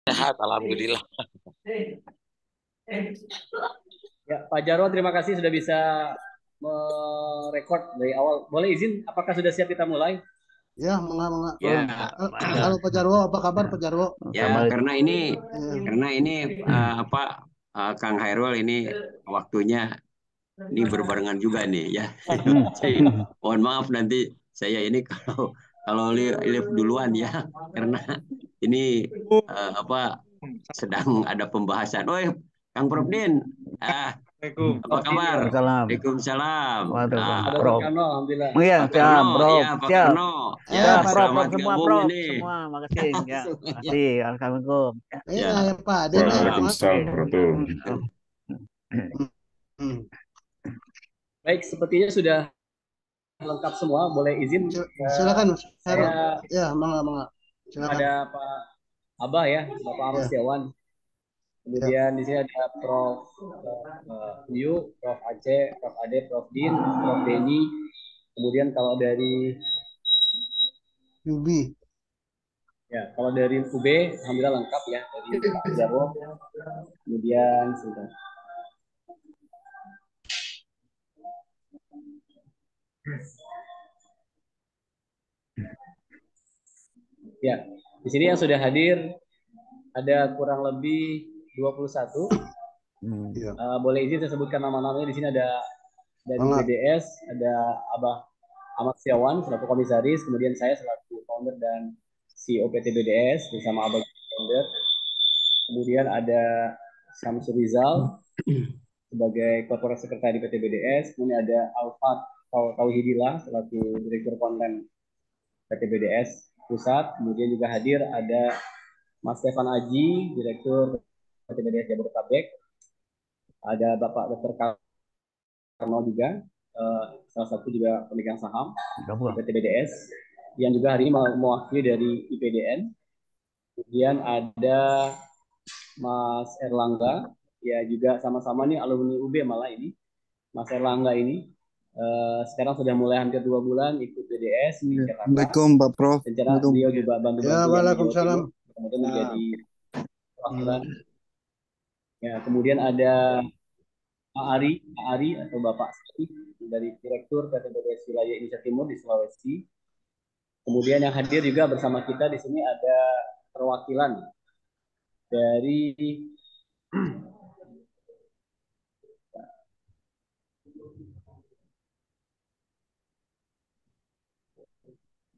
Sehat, alhamdulillah. Ya, Pak Jarwo, terima kasih sudah bisa merekod dari awal. Boleh izin, apakah sudah siap kita mulai? Ya, mengapa? Ya, Halo Pak Jarwo, apa kabar Pak Jarwo? ya karena ini Ya. Kang Hairul ini waktunya ini berbarengan juga nih ya. Jadi, mohon maaf nanti saya ini kalau kalau live duluan ya karena ini sedang ada pembahasan. Kang Profdin, apa kabar? Waalaikumsalam. Waalaikumsalam. Waduh, Ada Prof. Karno, alhamdulillah. Oh iya, Pak siap, Karno, Prof. ya Pak Siap. Karno, ya Ya, Pak. Prof, selamat semua, gabung Prof. ini. Semua, makasih. Ya, makasih. Assalamualaikum. Ya, Ya Pak Ade. Waalaikumsalam warahmatullahi Hmm. Baik, sepertinya sudah lengkap semua. Boleh izin? Silakan Mas. Saya Ya, mangga. Silakan. ada Pak Abah ya, Bapak Ahmad Ya. Setiawan. Kemudian di sini ada Prof. Yu, Prof. Aceh, Prof. Ade, Prof. Din, Prof. Denny. Kemudian kalau dari Yubi. Ya, kalau dari UB, alhamdulillah lengkap ya dari Pak Jarwo. Kemudian sudah. Ya, di sini yang sudah hadir ada kurang lebih 21. Ya. Boleh izin saya sebutkan nama-namanya. Di sini ada dari Mangga. BDS, ada Abah Ahmad Setiawan selaku komisaris, kemudian saya selaku founder dan CEO PT BDS bersama Abah founder. Kemudian ada Syamsul Rizal sebagai corporate secretary PT BDS, kemudian ada Alfat Tauhidillah selaku direktur konten PT BDS pusat, kemudian juga hadir ada Mas Stefan Aji, direktur PT BDS Jabodetabek, ada Bapak Dr. Karno juga, salah satu juga pemegang saham PT BDS, yang juga hari ini mewakili dari IPDN. Kemudian ada Mas Erlangga, ya juga sama-sama nih alumni UB malah ini. Mas Erlangga ini sekarang sudah mulai hampir 2 bulan ikut BDS di Jakarta. Assalamualaikum Pak Prof. Rencana beliau juga bantu-bantu Ya, waalaikumsalam. kemudian menjadi perwakilan. Ya, kemudian ada Pak Ari atau Bapak Sati dari Direktur PT BDS Wilayah Indonesia Timur di Sulawesi. Kemudian yang hadir juga bersama kita di sini ada perwakilan dari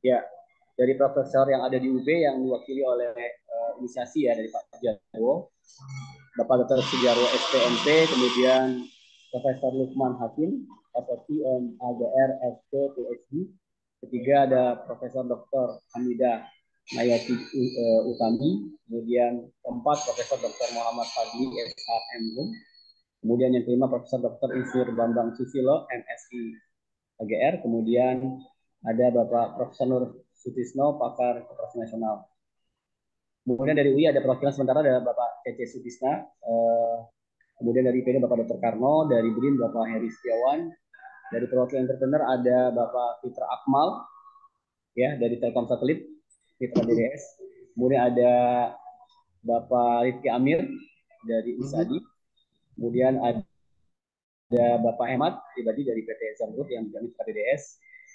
ya dari profesor yang ada di UB yang diwakili oleh inisiasi ya dari Pak Jarwo, Bapak Dr. Sujarwo SPMP, kemudian Profesor Lukman Hakim, FFP MAGR ST PhD. Ketiga ada Profesor Dr. Hamidah Nayati Utami, kemudian keempat Profesor Dr. Muhammad Fadli SHM. Kemudian yang kelima Profesor Dr. Insinyur Bambang Susilo MSI AGR, kemudian ada Bapak Profesor Nur Sutisno pakar Koperasi Nasional. Kemudian dari UI ada perwakilan sementara ada Bapak Cece Sutisna, kemudian dari IPD Bapak Dr. Karno, dari BRIN Bapak Heri Setiawan, dari perwakilan entrepreneur ada Bapak Fitra Akmal, ya dari Telkom Satelit, Fitra BDS. Kemudian ada Bapak Rifki Amir dari ISADI. Kemudian ada Bapak Hemat pribadi dari PT Zamrud yang juga Fitra BDS.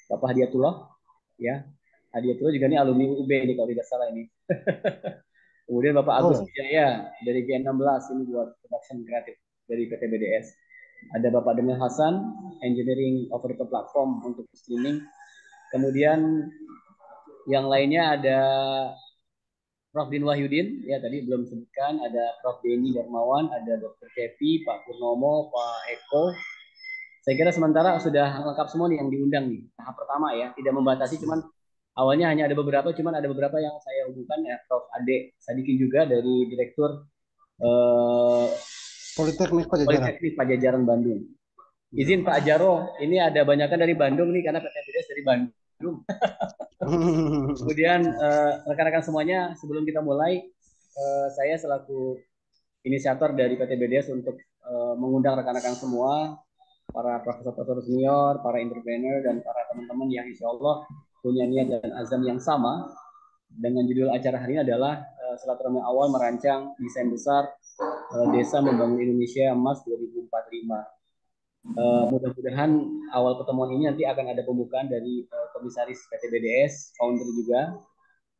Bapak Hadiatullah, ya Hadiatullah juga ini alumni UB ini kalau tidak salah ini. Kemudian Bapak Agus Wijaya dari G16 ini buat production kreatif dari PT BDS. Ada Bapak Demil Hasan, Engineering Operator Platform untuk streaming. Kemudian yang lainnya ada Prof. Din Wahyudin, ya tadi belum sebutkan, ada Prof. Denny Darmawan, ada Dr. Cepi, Pak Purnomo, Pak Eko. Saya kira sementara sudah lengkap semua nih yang diundang nih. Tahap pertama ya, tidak membatasi, cuman awalnya hanya ada beberapa, cuman ada beberapa yang saya hubungkan ya, Prof. Ade Sadiki juga dari Direktur Politeknik Pajajaran Bandung. Izin Pak Jarwo, ini ada banyakan dari Bandung nih karena PT BDS dari Bandung. Kemudian rekan-rekan semuanya, sebelum kita mulai, saya selaku inisiator dari PT BDS untuk mengundang rekan-rekan semua, para profesor-profesor senior, para entrepreneur, dan para teman-teman yang insya Allah punya niat dan azam yang sama. Dengan judul acara hari ini adalah silaturahmi awal merancang desain besar Desa Membangun Indonesia Emas 2045. Mudah-mudahan awal pertemuan ini nanti akan ada pembukaan dari Komisaris PT BDS, founder juga,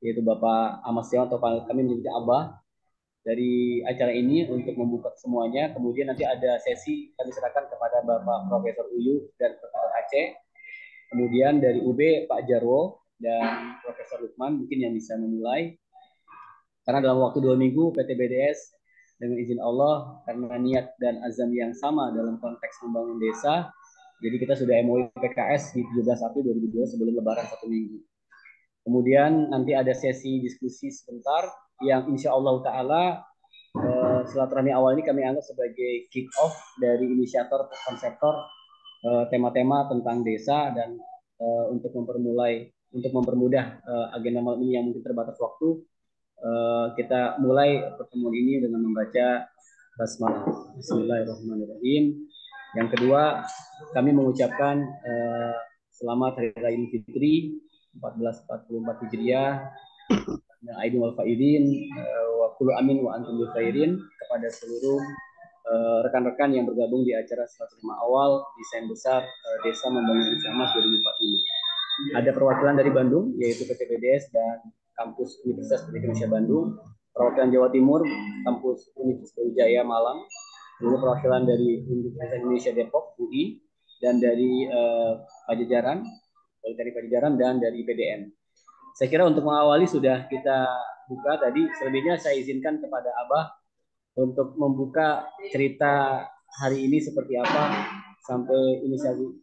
yaitu Bapak Ahmad Setiawan atau kami menyebutnya Abah, dari acara ini untuk membuka semuanya. Kemudian nanti ada sesi kami serahkan kepada Bapak Profesor Uyu dan Profesor Aceh. Kemudian dari UB Pak Jarwo dan Profesor Lukman mungkin yang bisa memulai. Karena dalam waktu 2 minggu PT BDS dengan izin Allah karena niat dan azam yang sama dalam konteks membangun desa, jadi kita sudah MOU PKS di 17 April 2002 sebelum Lebaran 1 minggu. Kemudian nanti ada sesi diskusi sebentar yang insya Allah Ta'ala silaturahmi awal ini kami anggap sebagai kick off dari inisiator konseptor tema-tema tentang desa dan untuk mempermudah agenda malam ini yang mungkin terbatas waktu, kita mulai pertemuan ini dengan membaca basmalah. Bismillahirrahmanirrahim. Yang kedua, kami mengucapkan selamat Hari Raya Idul Fitri 1444 Hijriah, Aidin wal Faidin, wa kullu amin wa antum bi khairin, kepada seluruh rekan-rekan yang bergabung di acara silaturahmi awal desain besar Desa Membangun Indonesia Emas 2045. Ada perwakilan dari Bandung yaitu PT BDS dan Kampus Universitas Pendidikan Indonesia Bandung, perwakilan Jawa Timur Kampus Universitas Wijaya Malang, lalu perwakilan dari Universitas Indonesia Depok UI, dan dari Pajajaran, dari Pajajaran dan dari PDN. Saya kira untuk mengawali sudah kita buka tadi. Selebihnya saya izinkan kepada Abah untuk membuka cerita hari ini seperti apa sampai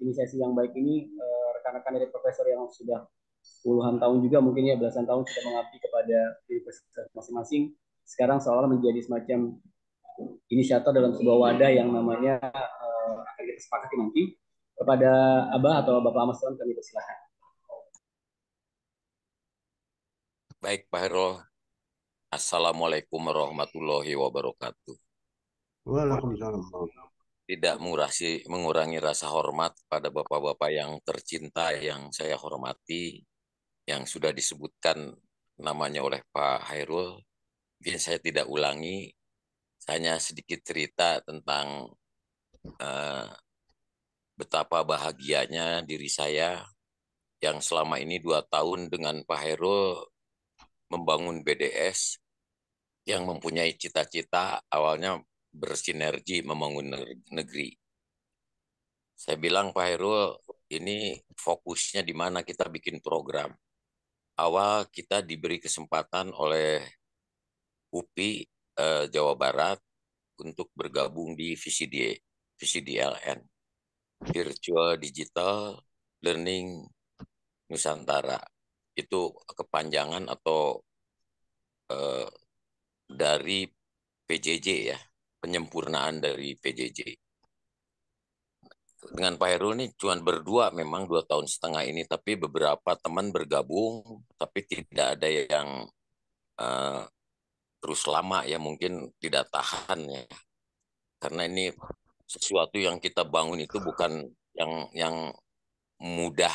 inisiasi yang baik ini. Rekan-rekan dari profesor yang sudah puluhan tahun juga mungkin ya belasan tahun sudah mengabdi kepada universitas masing-masing, sekarang seolah menjadi semacam inisiator dalam sebuah wadah yang namanya akan kita sepakati nanti. Kepada Abah atau Bapak Ahmad Setiawan kami persilakan. Baik Pak Hairul, Assalamualaikum warahmatullahi wabarakatuh. Waalaikumsalam. Tidak mengurangi rasa hormat pada bapak-bapak yang tercinta yang saya hormati, yang sudah disebutkan namanya oleh Pak Hairul. Mungkin saya tidak ulangi, hanya sedikit cerita tentang betapa bahagianya diri saya yang selama ini 2 tahun dengan Pak Hairul membangun BDS yang mempunyai cita-cita awalnya bersinergi membangun negeri. Saya bilang Pak Hairul, ini fokusnya di mana kita bikin program. Awal kita diberi kesempatan oleh UPI Jawa Barat untuk bergabung di VCDLN, Virtual Digital Learning Nusantara. Itu kepanjangan atau dari PJJ ya, penyempurnaan dari PJJ. Dengan Pak Hairul ini cuma berdua memang 2 tahun setengah ini, tapi beberapa teman bergabung, tapi tidak ada yang terus lama ya, mungkin tidak tahan ya. Karena ini sesuatu yang kita bangun itu bukan yang mudah.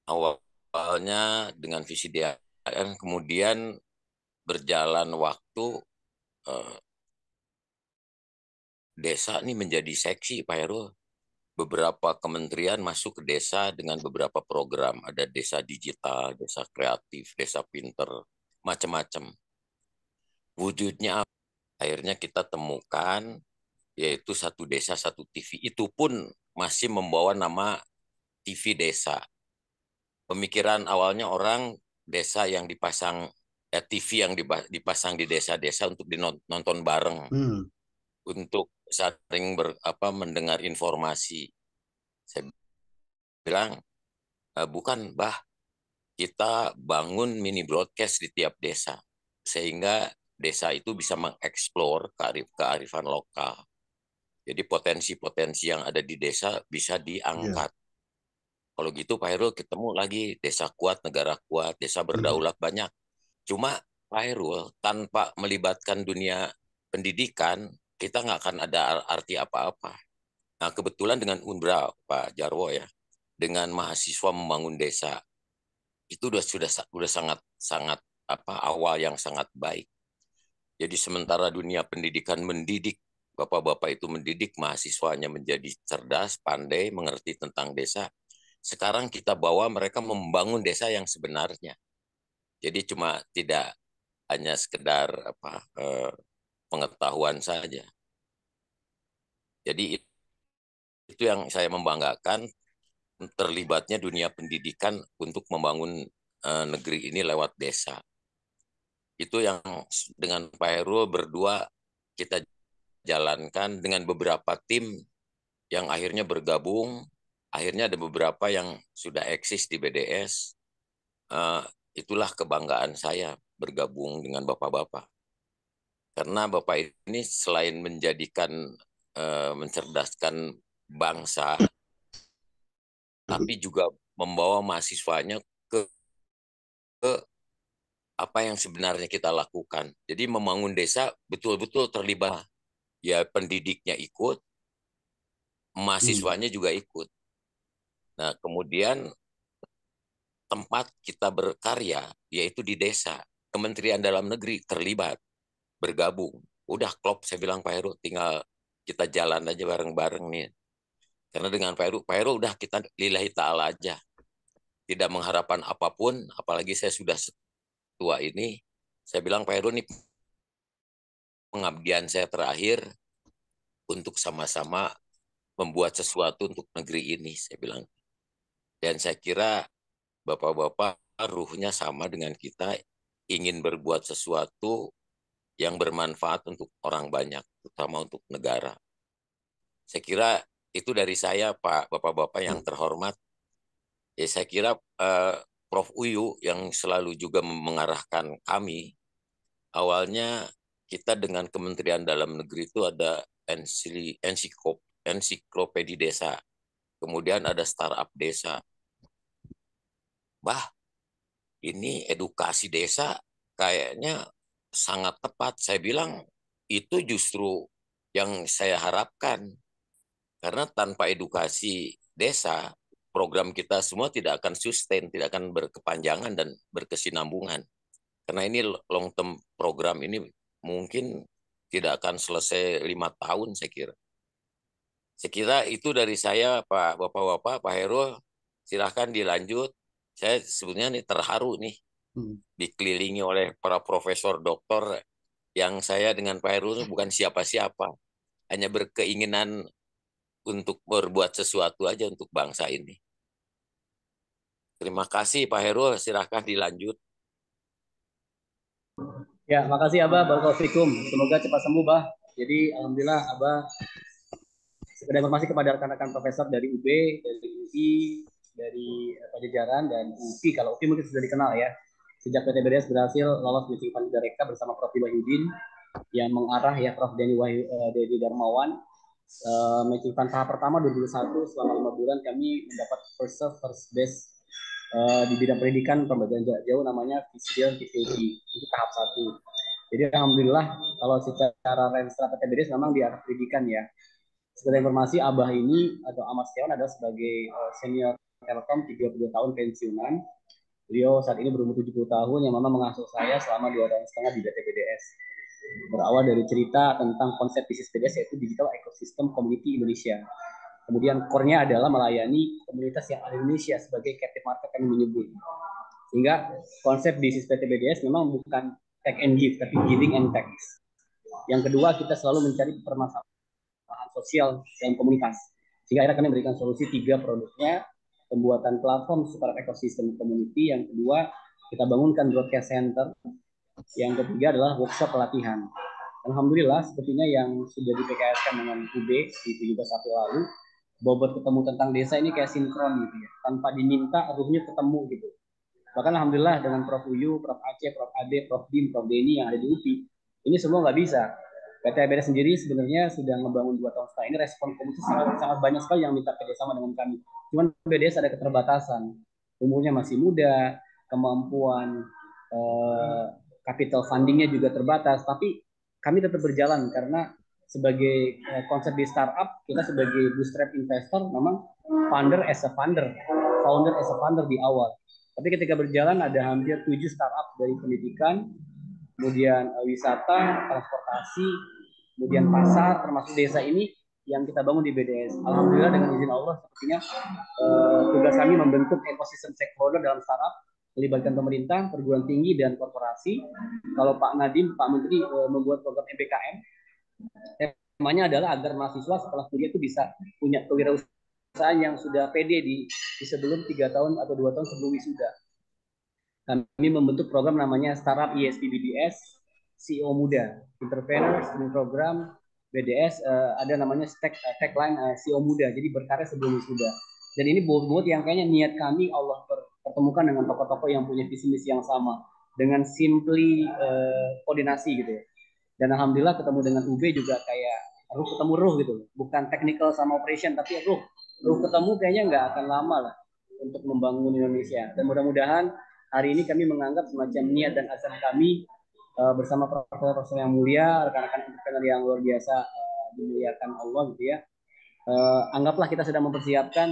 Awalnya dengan visi DAN, kemudian berjalan waktu desa ini menjadi seksi Pak Hairul. Beberapa kementerian masuk ke desa dengan beberapa program. Ada desa digital, desa kreatif, desa pinter, macam-macam. Wujudnya akhirnya kita temukan yaitu satu desa, satu TV. Itu pun masih membawa nama TV desa. Pemikiran awalnya orang desa yang dipasang, TV yang dipasang di desa-desa untuk dinonton bareng. Untuk saling mendengar informasi. Saya bilang, bukan Bah, kita bangun mini broadcast di tiap desa. Sehingga desa itu bisa mengeksplor kearifan lokal. Jadi potensi-potensi yang ada di desa bisa diangkat. Kalau gitu Pak Hairul ketemu lagi desa kuat, negara kuat, desa berdaulat banyak. Cuma Pak Hairul tanpa melibatkan dunia pendidikan, kita nggak akan ada arti apa-apa. Nah, kebetulan dengan Unbra, Pak Jarwo ya, dengan mahasiswa membangun desa, itu sudah sangat awal yang sangat baik. Jadi sementara dunia pendidikan mendidik, bapak-bapak itu mendidik mahasiswanya menjadi cerdas, pandai, mengerti tentang desa. Sekarang kita bawa mereka membangun desa yang sebenarnya. Jadi cuma tidak hanya sekedar pengetahuan saja. Jadi itu yang saya membanggakan, terlibatnya dunia pendidikan untuk membangun negeri ini lewat desa. Itu yang dengan Pak Heru berdua kita jalankan dengan beberapa tim yang akhirnya bergabung. Akhirnya ada beberapa yang sudah eksis di BDS. Itulah kebanggaan saya bergabung dengan bapak-bapak. Karena bapak ini selain menjadikan mencerdaskan bangsa, tapi juga membawa mahasiswanya ke apa yang sebenarnya kita lakukan. Jadi membangun desa betul-betul terlibat. Ya pendidiknya ikut, mahasiswanya juga ikut. Nah kemudian tempat kita berkarya yaitu di desa. Kementerian Dalam Negeri terlibat, bergabung. Udah klop, saya bilang Pak Heru, tinggal kita jalan aja bareng-bareng nih. Karena dengan Pak Heru udah kita lillahi ta'ala aja. Tidak mengharapkan apapun, apalagi saya sudah tua ini. Saya bilang Pak Heru nih pengabdian saya terakhir untuk sama-sama membuat sesuatu untuk negeri ini, saya bilang. Dan saya kira bapak-bapak ruhnya sama dengan kita, ingin berbuat sesuatu yang bermanfaat untuk orang banyak, terutama untuk negara. Saya kira itu dari saya, Pak, bapak-bapak yang terhormat. Ya, saya kira Prof. Uyu yang selalu juga mengarahkan kami. Awalnya kita dengan Kementerian Dalam Negeri itu ada ensiklopedi desa. Kemudian ada startup desa. Ini edukasi desa kayaknya sangat tepat. Saya bilang itu justru yang saya harapkan. Karena tanpa edukasi desa, program kita semua tidak akan sustain, tidak akan berkepanjangan dan berkesinambungan. Karena ini long term program ini mungkin tidak akan selesai 5 tahun saya kira. Saya kira itu dari saya, Pak Bapak-Bapak, Pak Heru, silahkan dilanjut. Saya sebenarnya nih terharu nih dikelilingi oleh para profesor doktor yang saya dengan Pak Heru bukan siapa-siapa, hanya berkeinginan untuk berbuat sesuatu aja untuk bangsa ini. Terima kasih Pak Heru, silahkan dilanjut. Ya, makasih Abah, Barakallahu. Semoga cepat sembuh, Bah. Jadi alhamdulillah Abah sekedar informasi kepada rekan-rekan profesor dari UB, dari UI, dari Pajajaran dan UPI. Kalau UPI mungkin sudah dikenal ya. Sejak PTBDS berhasil lolos di Pandareka bersama Prof. Wahyudin yang mengarah ya Prof. Denny Darmawan. Matching fund tahap pertama 2021 selama 5 bulan kami mendapat first best di bidang pendidikan pembelajaran jarak jauh namanya Visial TVG itu tahap 1. Jadi alhamdulillah kalau secara renstra PTBDS memang di arah pendidikan ya. Sekedar informasi, Abah ini atau Ahmad Setiawan adalah sebagai senior Telkom 32 tahun pensiunan. Beliau saat ini berumur 70 tahun yang memang mengasuh saya selama 2 tahun setengah di BTPDS. Berawal dari cerita tentang konsep bisnis PDS yaitu Digital Ecosystem Community Indonesia. Kemudian core-nya adalah melayani komunitas yang ada di Indonesia sebagai captive market kami menyebut. Sehingga konsep bisnis PTBDS memang bukan take and give, tapi giving and take. Yang kedua, kita selalu mencari permasalahan sosial dalam komunitas. Sehingga akhirnya kami memberikan solusi 3 produknya, pembuatan platform super ekosistem community, yang kedua kita bangunkan broadcast center, yang ketiga adalah workshop pelatihan. Alhamdulillah sepertinya yang sudah di PKS-kan dengan UB di 17 April lalu, bobot ketemu tentang desa ini kayak sinkron gitu ya, tanpa diminta ruhnya ketemu gitu. Bahkan alhamdulillah dengan Prof. Uyu, Prof. Aceh, Prof. Ade, Prof. Din, Prof. Denny yang ada di UPI, ini semua nggak bisa. PTBDS sendiri sebenarnya sudah membangun 2 tahun setelah ini, respon komunitas sangat banyak sekali yang minta kerjasama dengan kami. Cuman BDS ada keterbatasan, umurnya masih muda, kemampuan capital fundingnya juga terbatas, tapi kami tetap berjalan karena sebagai konsep di startup, kita sebagai bootstrap investor memang founder as a founder di awal. Tapi ketika berjalan ada hampir 7 startup dari pendidikan, kemudian wisata, transportasi, kemudian pasar, termasuk desa ini yang kita bangun di BDS. Alhamdulillah dengan izin Allah sepertinya tugas kami membentuk ekosistem stakeholder dalam startup, melibatkan pemerintah, perguruan tinggi, dan korporasi. Kalau Pak Nadiem, Pak Menteri membuat program MPKM, temanya adalah agar mahasiswa setelah kuliah itu bisa punya kewirausahaan yang sudah pede di sebelum 3 tahun atau 2 tahun sebelum wisuda. Kami membentuk program namanya Startup ISP BDS, CEO Muda, Entrepreneur Student Program, BDS, ada namanya tagline CEO Muda, jadi berkarya sebelum wisuda. Dan ini buat yang kayaknya niat kami Allah pertemukan dengan tokoh-tokoh yang punya visi misi yang sama, dengan simply koordinasi gitu ya. Dan alhamdulillah ketemu dengan UB juga kayak ruh ketemu ruh gitu, bukan technical sama operation, tapi ruh ketemu kayaknya nggak akan lama lah untuk membangun Indonesia. Dan mudah-mudahan hari ini kami menganggap semacam niat dan azam kami bersama profesor yang mulia, rekan-rekan entrepreneur yang luar biasa dimuliakan Allah gitu ya. Anggaplah kita sedang mempersiapkan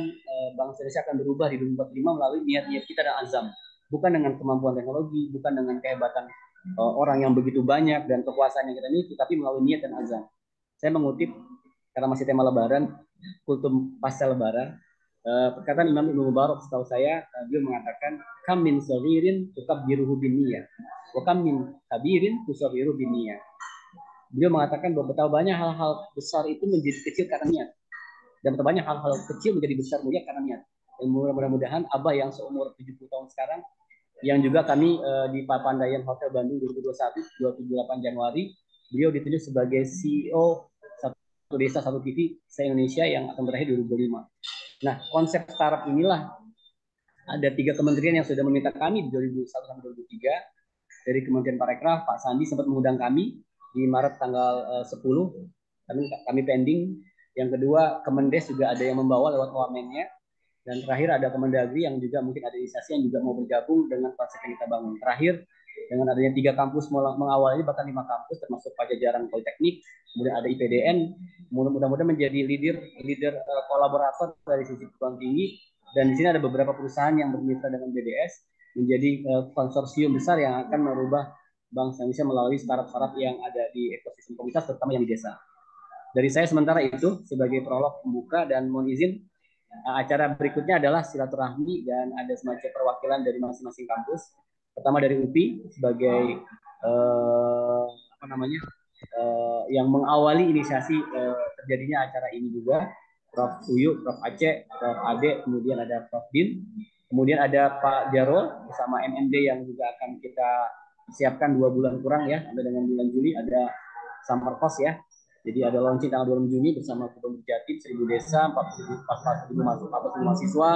bangsa Indonesia akan berubah di 2045 melalui niat-niat kita dan azam. Bukan dengan kemampuan teknologi, bukan dengan kehebatan orang yang begitu banyak dan kekuasaan yang kita miliki, tapi melalui niat dan azam. Saya mengutip, karena masih tema Lebaran, kultum pasca Lebaran, perkataan Imam Ibnu Mubarak setahu saya, beliau mengatakan kam min saghirin tukabbiruhu binniyah wa kam min kabirin tusaghiru binniyah. Beliau mengatakan bahwa betapa banyak hal-hal besar itu menjadi kecil karena niat, dan betapa banyak hal-hal kecil menjadi besar mulia karena niat. Dan mudah-mudahan Abah yang seumur 70 tahun sekarang, yang juga kami di Papandayan Hotel Bandung 2021 28 Januari, beliau ditunjuk sebagai CEO Satu Desa Satu TV se-Indonesia yang akan berakhir 2025. Nah, konsep startup inilah ada 3 kementerian yang sudah meminta kami di 2001 sampai 2003. Dari Kementerian Parekraf, Pak Sandi sempat mengundang kami di Maret tanggal 10. Kami pending. Yang kedua, Kemendes juga ada yang membawa lewat wamennya. Dan terakhir ada Kemendagri yang juga mungkin ada instansi yang juga mau bergabung dengan konsep yang kita bangun. Terakhir, dengan adanya 3 kampus mengawal ini, bahkan 5 kampus termasuk Pajajaran Politeknik, kemudian ada IPDN, mudah-mudahan menjadi leader kolaborator dari sisi perguruan tinggi. Dan di sini ada beberapa perusahaan yang bermitra dengan BDS menjadi konsorsium besar yang akan merubah bangsa Indonesia melalui startup-startup yang ada di ekosistem komunitas, terutama yang di desa. Dari saya sementara itu sebagai prolog pembuka, dan mohon izin acara berikutnya adalah silaturahmi dan ada semacam perwakilan dari masing-masing kampus. Pertama dari UPI sebagai yang mengawali inisiasi terjadinya acara ini juga, Prof. Uyu, Prof. Aceh, Prof. Ade, kemudian ada Prof. Din, kemudian ada Pak Jarol bersama MMD yang juga akan kita siapkan 2 bulan kurang ya, sampai dengan bulan Juli ada summer course ya. Jadi ada launching tanggal 20 Juni bersama Gubernur Jatim, 1000 desa, 40.000 mahasiswa,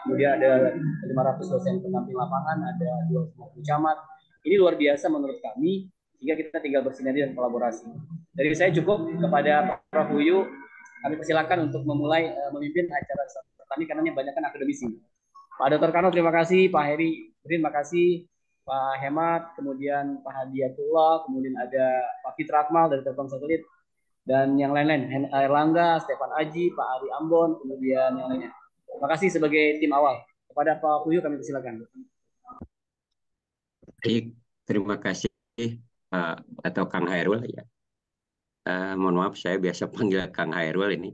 kemudian ada 500 dosen pendamping lapangan, ada 250 camat. Ini luar biasa menurut kami, sehingga kita tinggal bersinergi dan kolaborasi. Dari saya cukup, kepada Prof. Uyu, kami persilakan untuk memulai memimpin acara kami karena ini banyak kan akademisi. Pak Dr. Kano terima kasih, Pak Heri terima kasih, Pak Hemat, kemudian Pak Hadiatullah, kemudian ada Pak Fitra Akmal dari Telkom Satelit, dan yang lain-lain, Erlangga, Stefan Aji, Pak Ari Ambon, kemudian yang lainnya. Terima kasih sebagai tim awal. Kepada Pak Uyu kami persilakan. Baik, terima kasih atau Kang Hairul ya. Mohon maaf saya biasa panggil Kang Hairul ini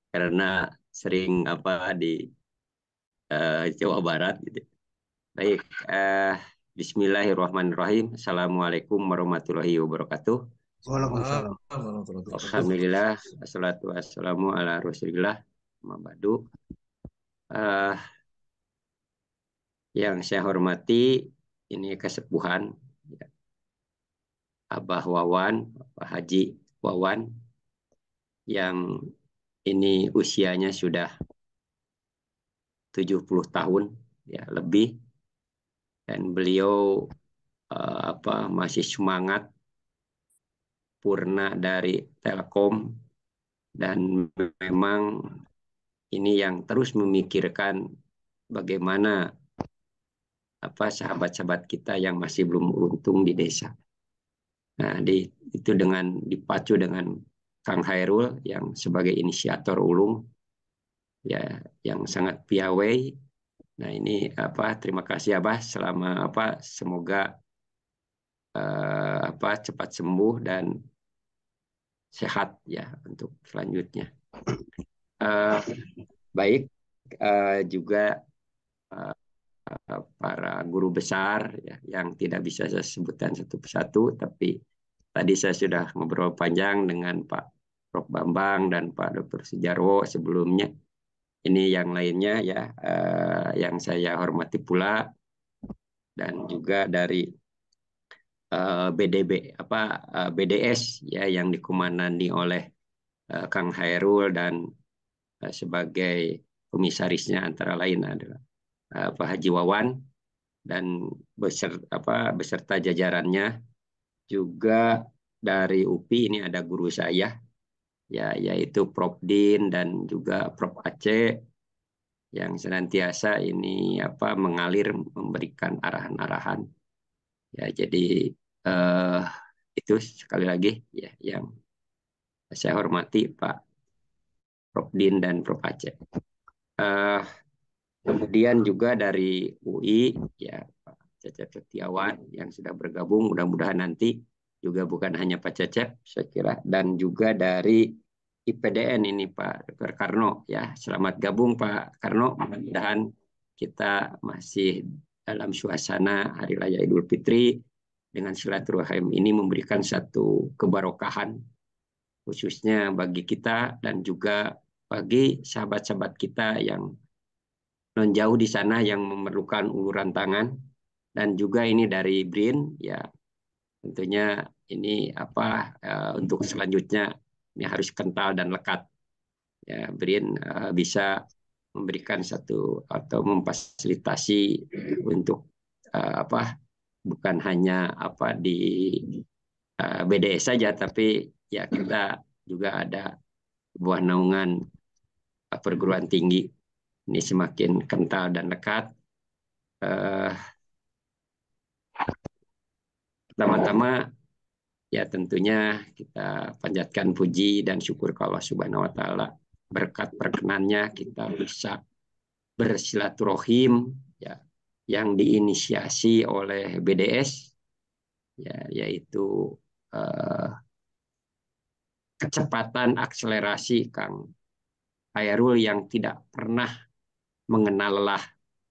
karena sering di Jawa Barat gitu. Baik, Bismillahirrahmanirrahim. Assalamualaikum warahmatullahi wabarakatuh. Waalaikumsalam. Alhamdulillah, wassalatu wassalamu ala Rasulillah. Mabadu. Yang saya hormati ini kesepuhan ya. Abah Wawan, Pak Haji Wawan, yang ini usianya sudah 70 tahun ya lebih, dan beliau masih semangat purna dari Telkom, dan memang ini yang terus memikirkan bagaimana sahabat-sahabat kita yang masih belum beruntung di desa. Nah, itu dengan dipacu dengan Kang Hairul yang sebagai inisiator ulung ya, yang sangat piawai Nah, ini terima kasih Abah, semoga cepat sembuh dan sehat ya untuk selanjutnya. Baik, juga para guru besar ya, yang tidak bisa saya sebutkan satu persatu, tapi tadi saya sudah ngobrol panjang dengan Pak Prof. Bambang dan Pak Dr. Sujarwo sebelumnya. Ini yang lainnya ya, yang saya hormati pula, dan juga dari BDS ya, yang dikomandani oleh Kang Hairul, dan sebagai komisarisnya antara lain adalah Pak Haji Wawan, dan beserta jajarannya. Juga dari UPI ini ada guru saya ya, yaitu Prof Din dan juga Prof Aceh, yang senantiasa ini mengalir memberikan arahan-arahan ya. Jadi itu sekali lagi ya yang saya hormati Pak Prof Din dan Prof Aceh. Kemudian juga dari UI ya, Pak Cecep Setiawan yang sudah bergabung, mudah-mudahan nanti juga bukan hanya Pak Cecep saya kira, dan juga dari IPDN ini Pak Dr. Karno ya. Selamat gabung Pak Karno, mudah-mudahan kita masih dalam suasana Hari Raya Idul Fitri dengan silaturahim ini memberikan satu kebarokahan khususnya bagi kita dan juga bagi sahabat-sahabat kita yang non jauh di sana yang memerlukan uluran tangan. Dan juga ini dari BRIN ya, tentunya ini untuk selanjutnya ini harus kental dan lekat ya. BRIN bisa memberikan satu atau memfasilitasi untuk bukan hanya di BDS saja, tapi ya kita juga ada sebuah naungan perguruan tinggi ini semakin kental dan lekat. Pertama-tama ya tentunya kita panjatkan puji dan syukur ke Allah Subhanahu wa Ta'ala. Berkat perkenannya kita bisa bersilaturahim ya, yang diinisiasi oleh BDS ya, yaitu kecepatan akselerasi Kang Hairul yang tidak pernah mengenal lelah.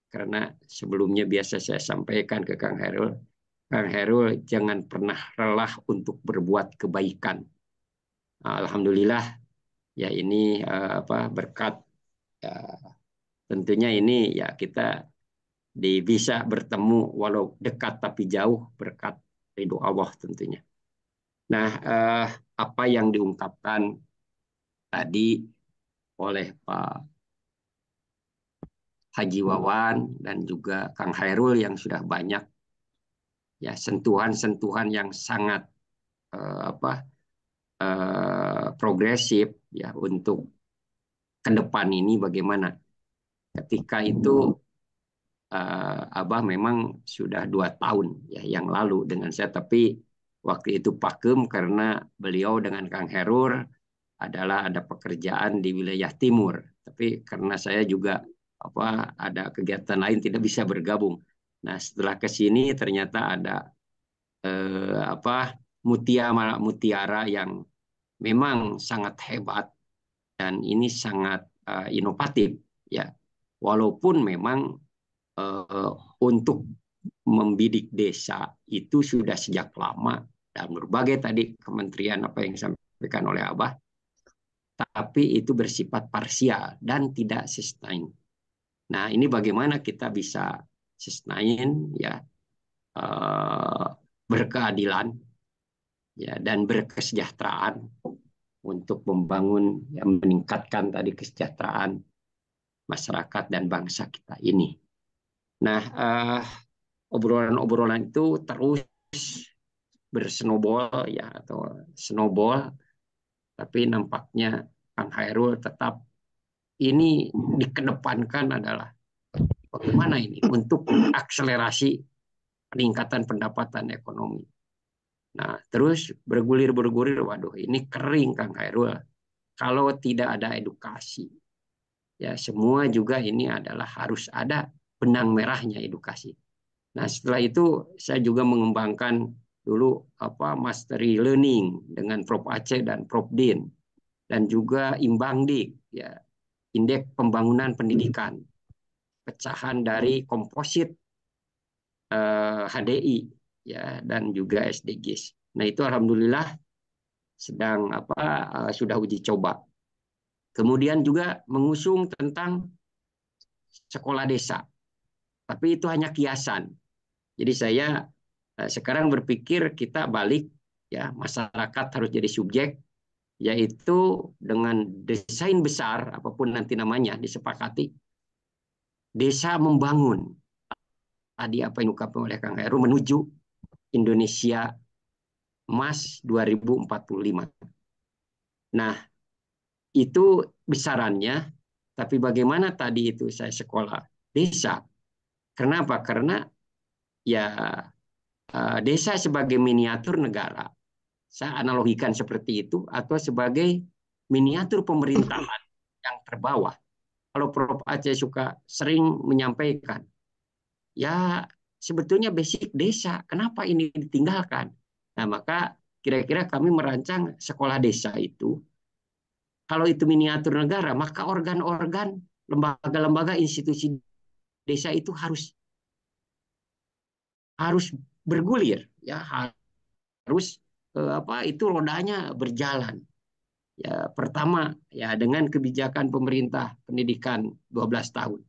Karena sebelumnya biasa saya sampaikan ke Kang Hairul jangan pernah lelah untuk berbuat kebaikan. Alhamdulillah ya, ini berkat ya, tentunya ini ya kita bisa bertemu walau dekat tapi jauh berkat ridho Allah tentunya. Nah, apa yang diungkapkan tadi oleh Pak Haji Wawan dan juga Kang Hairul yang sudah banyak ya sentuhan-sentuhan yang sangat progresif ya untuk ke depan ini bagaimana. Ketika itu Abah memang sudah 2 tahun ya yang lalu dengan saya, tapi waktu itu pakem karena beliau dengan Kang Hairul adalah ada pekerjaan di wilayah timur, tapi karena saya juga ada kegiatan lain tidak bisa bergabung. Nah, setelah ke sini ternyata ada mutiara yang memang sangat hebat dan ini sangat inovatif ya. Walaupun memang untuk membidik desa itu sudah sejak lama dan berbagai tadi kementerian apa yang disampaikan oleh Abah, tapi itu bersifat parsial dan tidak sustain. Nah, ini bagaimana kita bisa sustain ya, berkeadilan ya dan berkesejahteraan untuk membangun ya, meningkatkan tadi kesejahteraan masyarakat dan bangsa kita ini. Nah, obrolan-obrolan itu terus bersnowball ya, atau snowball, tapi nampaknya Kang Hairul tetap ini dikedepankan adalah bagaimana ini untuk akselerasi peningkatan pendapatan ekonomi. Nah, terus bergulir-bergulir, waduh ini kering Kang Hairul kalau tidak ada edukasi. Ya, semua juga ini adalah harus ada benang merahnya edukasi. Nah, setelah itu saya juga mengembangkan dulu mastery learning dengan Prof Aceh dan Prof Din, dan juga Imbangdik, ya, Indeks Pembangunan Pendidikan, pecahan dari komposit HDI, ya, dan juga SDGs. Nah, itu alhamdulillah sedang sudah uji coba. Kemudian juga mengusung tentang sekolah desa, tapi itu hanya kiasan. Jadi saya sekarang berpikir kita balik, ya, masyarakat harus jadi subjek, yaitu dengan desain besar apapun nanti namanya disepakati, desa membangun. Tadi apa yang diungkapkan oleh Kang Heru, menuju Indonesia Emas 2045. Nah, itu besarannya, tapi bagaimana tadi itu saya sekolah desa. Kenapa? Karena ya desa sebagai miniatur negara. Saya analogikan seperti itu, atau sebagai miniatur pemerintahan yang terbawah. Kalau Prof Aceh suka sering menyampaikan, ya sebetulnya basic desa, kenapa ini ditinggalkan? Nah, maka kira-kira kami merancang sekolah desa itu, kalau itu miniatur negara, maka organ-organ, lembaga-lembaga, institusi desa itu harus bergulir, ya, harus itu rodanya berjalan. Ya, pertama, ya, dengan kebijakan pemerintah pendidikan 12 tahun.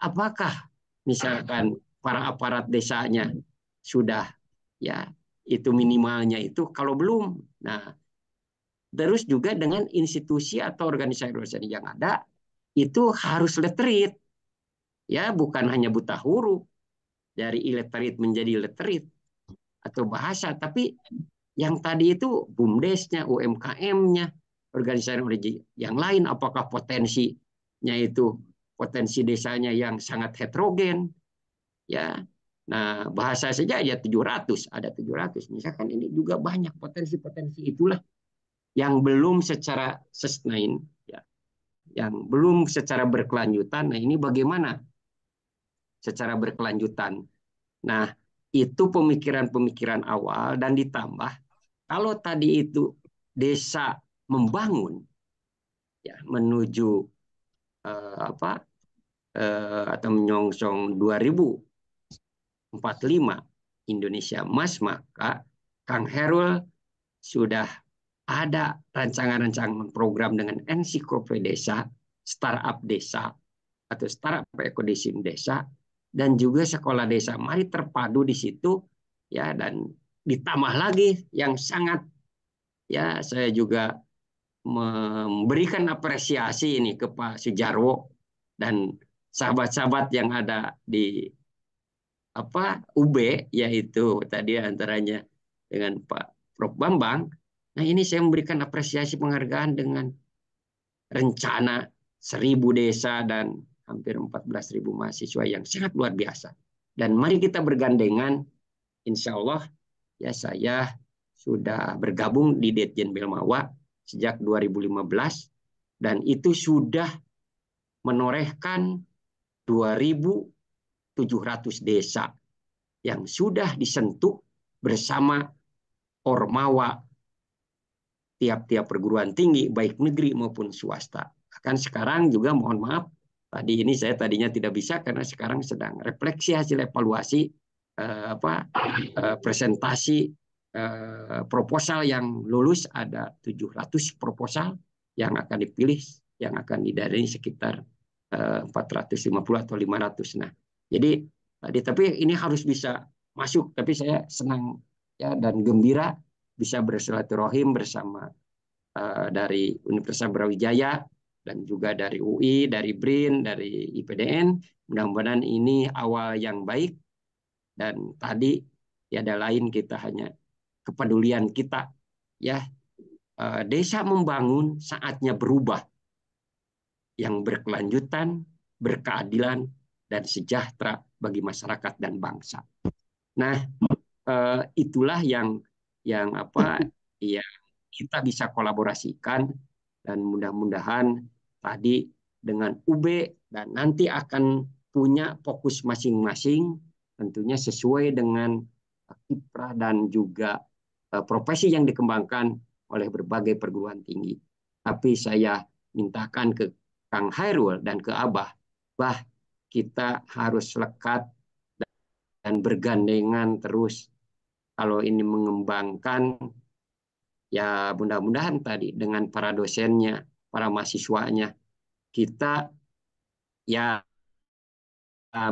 Apakah misalkan para aparat desanya sudah, ya, itu minimalnya itu? Kalau belum, nah, terus juga dengan institusi atau organisasi yang ada itu harus literate, ya, bukan hanya buta huruf, dari illiterate menjadi literate atau bahasa, tapi yang tadi itu BUMDes-nya, UMKM-nya, organisasi yang lain, apakah potensinya itu potensi desanya yang sangat heterogen, ya. Nah, bahasa saja ya 700, ada 700. Misalkan ini juga banyak potensi-potensi itulah yang belum secara sustain, ya, yang belum secara berkelanjutan. Nah, ini bagaimana secara berkelanjutan? Nah, itu pemikiran-pemikiran awal, dan ditambah kalau tadi itu desa membangun, ya, menuju atau menyongsong 2045 Indonesia Emas, maka Kang Herul sudah ada rancangan-rancangan program dengan ensiklopedia desa, startup desa, atau startup ekodesim desa, dan juga sekolah desa. Mari terpadu di situ, ya, dan ditambah lagi yang sangat, ya, saya juga memberikan apresiasi ini ke Pak Sujarwo dan sahabat-sahabat yang ada di UB, yaitu tadi antaranya dengan Pak Prof Bambang. Nah, ini saya memberikan apresiasi penghargaan dengan rencana 1.000 desa dan hampir 14.000 mahasiswa yang sangat luar biasa. Dan mari kita bergandengan, insya Allah, ya, saya sudah bergabung di Ditjen Belmawa sejak 2015, dan itu sudah menorehkan 2.700 desa yang sudah disentuh bersama Ormawa tiap-tiap perguruan tinggi, baik negeri maupun swasta. Bahkan sekarang juga, mohon maaf, tadi ini saya tadinya tidak bisa karena sekarang sedang refleksi hasil evaluasi presentasi proposal yang lulus. Ada 700 proposal yang akan dipilih, yang akan didanai sekitar 450 atau 500. Nah, jadi tapi ini harus bisa masuk. Tapi saya senang, ya, dan gembira bisa bersilaturahim bersama dari Universitas Brawijaya dan juga dari UI, dari BRIN, dari IPDN. Mudah-mudahan ini awal yang baik, dan tadi tiada lain kita hanya kepedulian kita, ya, desa membangun saatnya berubah yang berkelanjutan, berkeadilan, dan sejahtera bagi masyarakat dan bangsa. Nah, itulah yang yang kita bisa kolaborasikan, dan mudah-mudahan tadi dengan UB, dan nanti akan punya fokus masing-masing, tentunya sesuai dengan kiprah dan juga profesi yang dikembangkan oleh berbagai perguruan tinggi. Tapi saya mintakan ke Kang Hairul dan ke Abah, kita harus lekat dan bergandengan terus. Kalau ini mengembangkan, ya mudah-mudahan tadi dengan para dosennya, para mahasiswanya, kita ya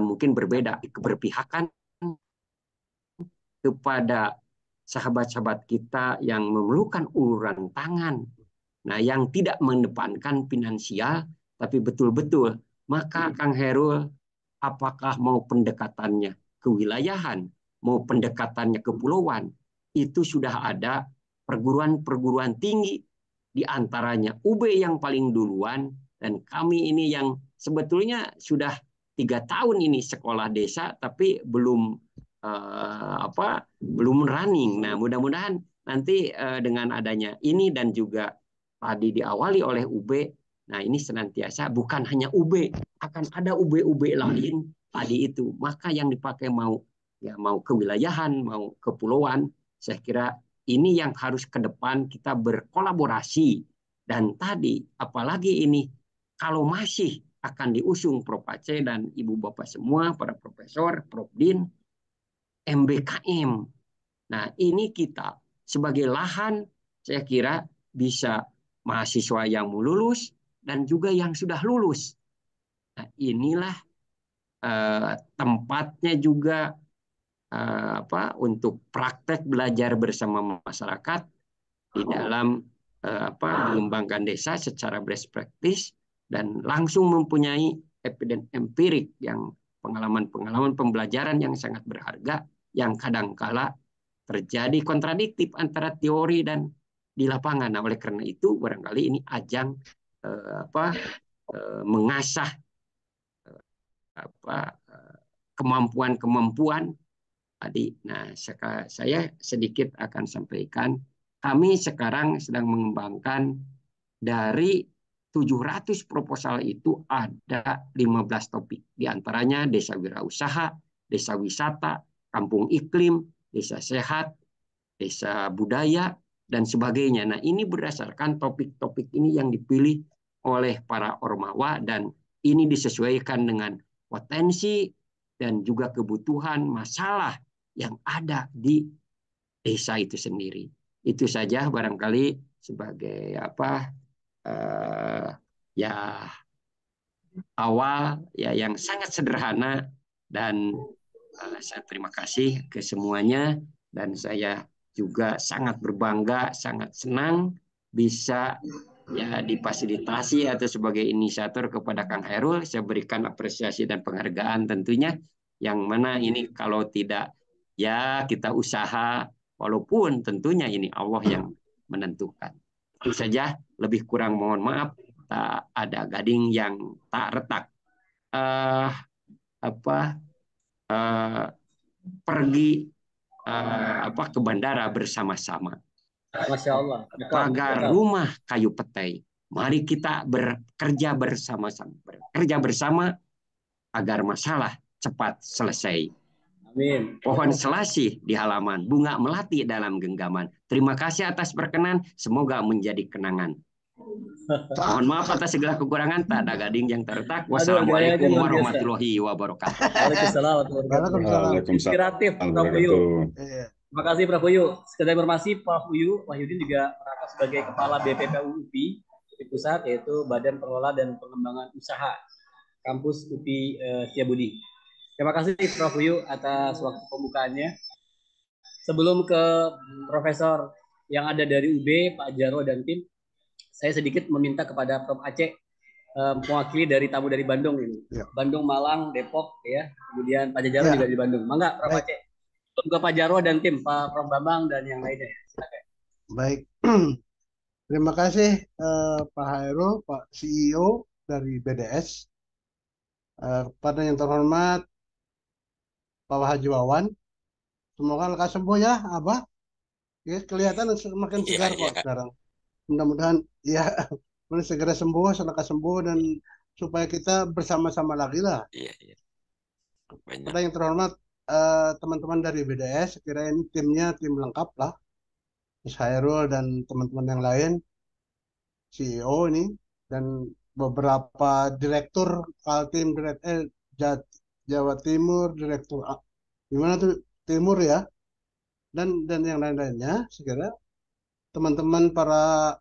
mungkin berbeda keberpihakan kepada sahabat-sahabat kita yang memerlukan uluran tangan. Nah, yang tidak mengedepankan finansial, tapi betul-betul. Maka Kang Hairul, apakah mau pendekatannya kewilayahan, mau pendekatannya kepulauan, itu sudah ada perguruan-perguruan tinggi, di antaranya UB yang paling duluan, dan kami ini yang sebetulnya sudah 3 tahun ini sekolah desa, tapi belum belum running. Nah, mudah-mudahan nanti dengan adanya ini dan juga tadi diawali oleh UB, nah ini senantiasa bukan hanya UB, akan ada UB-UB lain tadi itu. Maka yang dipakai mau kewilayahan, mau kepulauan, saya kira ini yang harus ke depan kita berkolaborasi. Dan tadi apalagi ini kalau masih akan diusung Prof. Aceh dan Ibu Bapak semua, para profesor, Prof. Din, MBKM. Nah, ini kita sebagai lahan, saya kira bisa mahasiswa yang mau lulus dan juga yang sudah lulus. Nah, inilah tempatnya juga untuk praktek belajar bersama masyarakat di dalam mengembangkan desa secara best practice dan langsung mempunyai evidence empirik yang pengalaman-pengalaman pembelajaran yang sangat berharga yang kadangkala terjadi kontradiktif antara teori dan di lapangan. Nah, oleh karena itu barangkali ini ajang mengasah kemampuan-kemampuan tadi. Nah, saya sedikit akan sampaikan, kami sekarang sedang mengembangkan dari 700 proposal itu ada 15 topik. Di antaranya desa wirausaha, desa wisata, kampung iklim, desa sehat, desa budaya, dan sebagainya. Nah, ini berdasarkan topik-topik ini yang dipilih oleh para ormawa dan ini disesuaikan dengan potensi dan juga kebutuhan masalah yang ada di desa itu sendiri. Itu saja barangkali sebagai awal ya yang sangat sederhana dan saya terima kasih ke semuanya dan saya juga sangat berbangga, sangat senang bisa ya difasilitasi atau sebagai inisiator kepada Kang Hairul. Saya berikan apresiasi dan penghargaan tentunya, yang mana ini kalau tidak ya kita usaha, walaupun tentunya ini Allah yang menentukan. Itu saja, lebih kurang mohon maaf, tak ada gading yang tak retak. Pergi ke bandara bersama-sama. Masya Allah. Pagar rumah kayu petai. Mari kita bekerja bersama agar masalah cepat selesai. Amin. Pohon selasih di halaman, bunga melati dalam genggaman. Terima kasih atas perkenan, semoga menjadi kenangan. Mohon maaf atas segala kekurangan, tak ada gading yang terletak. Wassalamualaikum warahmatullahi wabarakatuh. Waalaikumsalam. Inspiratif, Prof. Uyu. Terima kasih, Prof. Uyu. Sekedar informasi, Prof. Uyu Wahyudin juga merangkap sebagai Kepala BPPU UPI di pusat, yaitu Badan Pengelola dan Pengembangan Usaha Kampus UPI Setiabudi. Terima kasih, Prof. Uyu, atas waktu pembukaannya. Sebelum ke Profesor yang ada dari UB, Pak Jarwo dan tim, saya sedikit meminta kepada Prof. Aceh mewakili dari tamu dari Bandung ini. Ya. Bandung, Malang, Depok, ya. Kemudian Pak Jarwo juga di Bandung. Mangga, Prof. Aceh. Ke Pak Jarwo dan tim, Pak Prof. Bambang dan yang lainnya. Silakan. Baik. Terima kasih Pak Hairul, Pak CEO dari BDS. Kepada yang terhormat Pak Haji Wawan, semoga lekas sembuh ya, Abah. Ya, kelihatan semakin segar kok sekarang. Mudah-mudahan ya segera sembuh, lekas sembuh dan supaya kita bersama-sama lagi lah. banyak. Pada yang terhormat teman-teman dari BDS, kira ini timnya tim lengkap lah, Mas Hairul dan teman-teman yang lain, CEO ini dan beberapa direktur Kaltim, Jawa Timur, direktur gimana tuh Timur ya, dan yang lain-lainnya. Sekira teman-teman para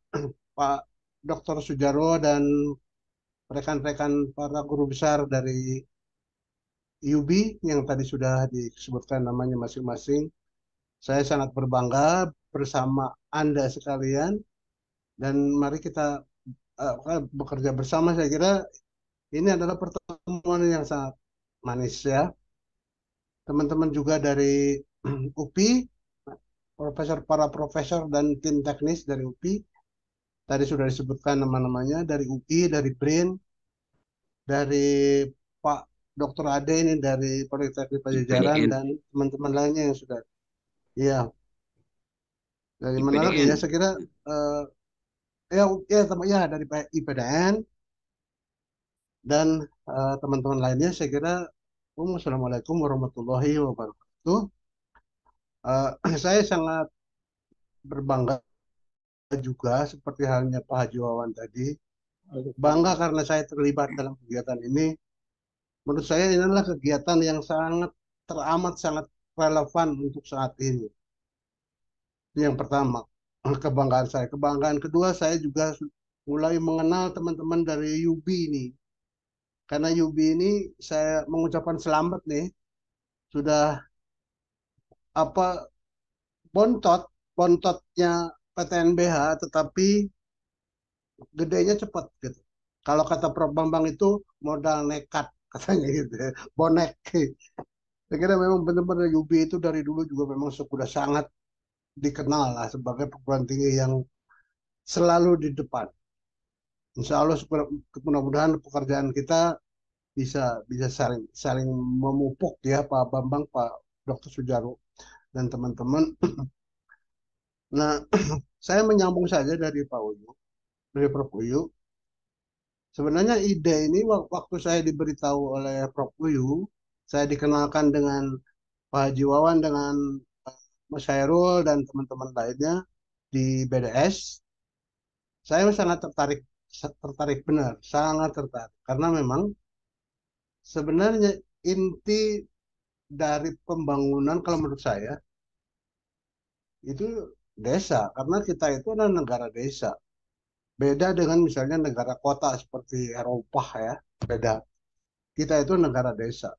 Pak Dr. Sujarwo dan rekan-rekan para guru besar dari UB yang tadi sudah disebutkan namanya masing-masing. Saya sangat berbangga bersama Anda sekalian dan mari kita bekerja bersama. Saya kira ini adalah pertemuan yang sangat manis ya. Teman-teman juga dari UPI, para profesor dan tim teknis dari UPI. Tadi sudah disebutkan nama-namanya dari UI, dari BRIN, dari Pak Dr. Ade ini dari Politeknik Pajajaran IPDN, dan teman-teman lainnya yang sudah. Iya, dari mana lagi IPDN. ya? Saya kira ya dari IPDN dan teman-teman lainnya. Saya kira Assalamualaikum warahmatullahi wabarakatuh. Saya sangat berbangga juga seperti halnya Pak Haji Wawan tadi. Bangga karena saya terlibat dalam kegiatan ini. Menurut saya ini adalah kegiatan yang sangat relevan untuk saat ini. Itu yang pertama, kebanggaan saya. Kebanggaan kedua, saya juga mulai mengenal teman-teman dari UB ini. Karena UB ini saya mengucapkan selamat nih, sudah apa bontotnya PTNBH, tetapi gedenya cepat gitu. Kalau kata Prof. Bambang itu modal nekat katanya gitu, bonek. Saya kira memang benar-benar UB itu dari dulu juga memang sudah sangat dikenal lah sebagai perguruan tinggi yang selalu di depan. Insya Allah mudah-mudahan pekerjaan kita bisa bisa saling saling memupuk ya Pak Bambang, Pak Dr. Sujarwo dan teman-teman. Nah, saya menyambung saja dari Pak Uyu, dari Prof. Uyu. Sebenarnya ide ini waktu saya diberitahu oleh Prof. Uyu, saya dikenalkan dengan Pak Haji Wawan dengan Mas Hairul dan teman-teman lainnya di BDS. Saya sangat tertarik benar, sangat tertarik karena memang sebenarnya inti dari pembangunan kalau menurut saya itu desa karena kita itu adalah negara desa. Beda dengan misalnya negara kota seperti Eropa ya, beda. Kita itu negara desa.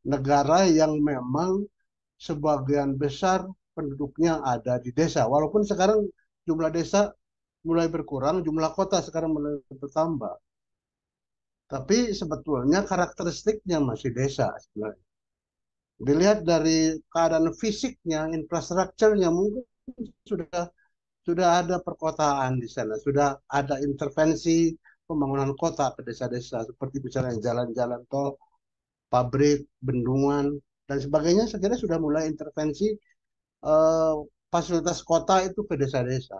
Negara yang memang sebagian besar penduduknya ada di desa. Walaupun sekarang jumlah desa mulai berkurang, jumlah kota sekarang mulai bertambah. Tapi sebetulnya karakteristiknya masih desa sebenarnya. Dilihat dari keadaan fisiknya, infrastrukturnya mungkin sudah sudah ada perkotaan di sana, sudah ada intervensi pembangunan kota ke desa-desa seperti misalnya jalan-jalan tol, pabrik, bendungan dan sebagainya. Saya kira sudah mulai intervensi eh, fasilitas kota itu ke desa-desa.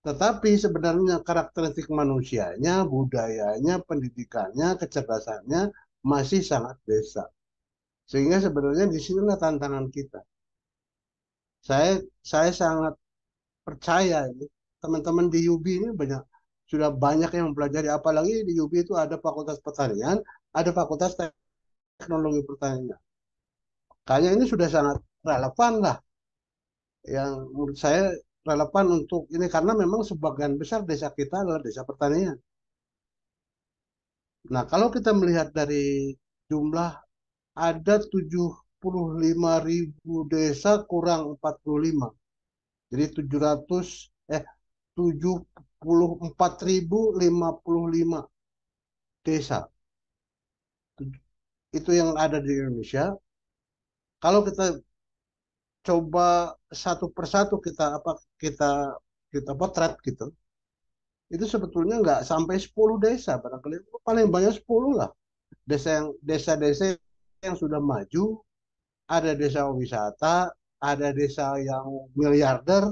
Tetapi sebenarnya karakteristik manusianya, budayanya, pendidikannya, kecerdasannya masih sangat desa. Sehingga sebenarnya di sinilah tantangan kita. Saya saya sangat percaya ini teman-teman di UB ini sudah banyak yang mempelajari, apalagi di UB itu ada Fakultas Pertanian, ada Fakultas Teknologi Pertanian. Kayaknya ini sudah sangat relevan lah, yang menurut saya relevan untuk ini karena memang sebagian besar desa kita adalah desa pertanian. Nah, kalau kita melihat dari jumlah ada 75.000 desa kurang 45. Jadi 74.055 desa. Itu yang ada di Indonesia. Kalau kita coba satu persatu kita kita potret gitu. Itu sebetulnya nggak sampai 10 desa, barangkali paling banyak 10 lah. Desa-desa yang sudah maju, ada desa wisata, ada desa yang miliarder,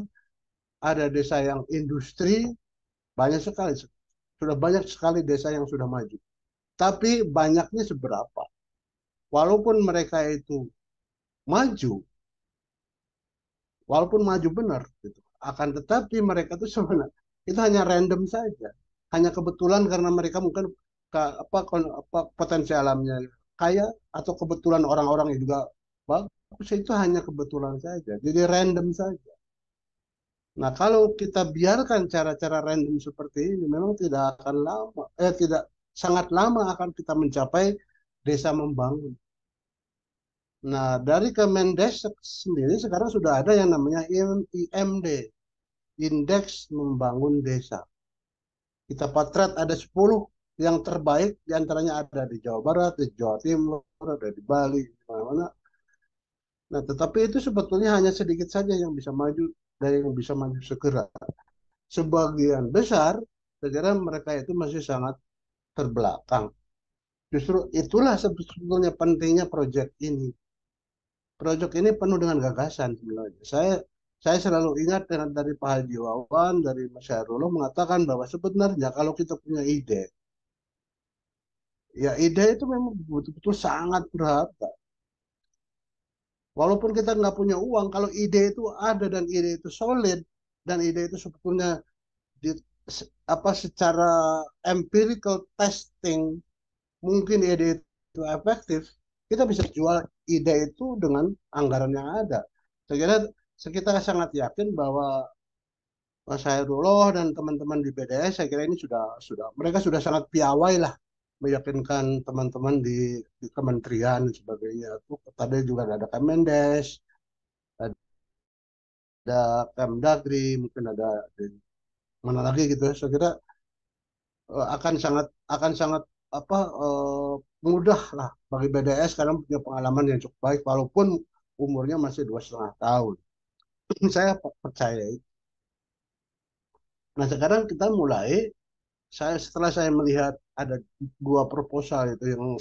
ada desa yang industri, banyak sekali. Sudah banyak sekali desa yang sudah maju. Tapi banyaknya seberapa? walaupun mereka itu maju, walaupun maju benar, gitu, akan tetapi mereka itu sebenarnya itu hanya random saja, hanya kebetulan karena mereka mungkin apa potensi alamnya kaya atau kebetulan orang-orang yang juga bagus, itu hanya kebetulan saja, jadi random saja. Nah, kalau kita biarkan cara-cara random seperti ini, memang tidak akan lama, tidak sangat lama akan kita mencapai desa membangun. Nah, dari Kemendesek sendiri sekarang sudah ada yang namanya IMD, Indeks Membangun Desa. Kita potret ada 10 yang terbaik, diantaranya ada di Jawa Barat, di Jawa Timur, ada di Bali, di mana-mana. Nah, tetapi itu sebetulnya hanya sedikit saja yang bisa maju, dari yang bisa maju segera. Sebagian besar, saya kira mereka itu masih sangat terbelakang. Justru itulah sebetulnya pentingnya proyek ini. Proyek ini penuh dengan gagasan sebenarnya. Saya selalu ingat dari Pak Haji Wawan, dari Mas Hairullah mengatakan bahwa sebenarnya kalau kita punya ide, ya ide itu memang betul-betul sangat berharga. Walaupun kita nggak punya uang, kalau ide itu ada dan ide itu solid, dan ide itu sebetulnya di, secara empirical testing mungkin ide itu efektif, kita bisa jual ide itu dengan anggaran yang ada. Saya kira kita sangat yakin bahwa Mas Hairullah dan teman-teman di BDS, saya kira ini sudah mereka sudah sangat piawai lah meyakinkan teman-teman di kementerian dan sebagainya. Tadi juga ada Kemendes, ada Kemdagri, mungkin ada di mana lagi gitu. Saya kira akan sangat apa mudah lah bagi BDS karena punya pengalaman yang cukup baik walaupun umurnya masih 2,5 tahun. Saya percaya itu. Nah, sekarang kita mulai. Setelah saya melihat ada 2 proposal itu yang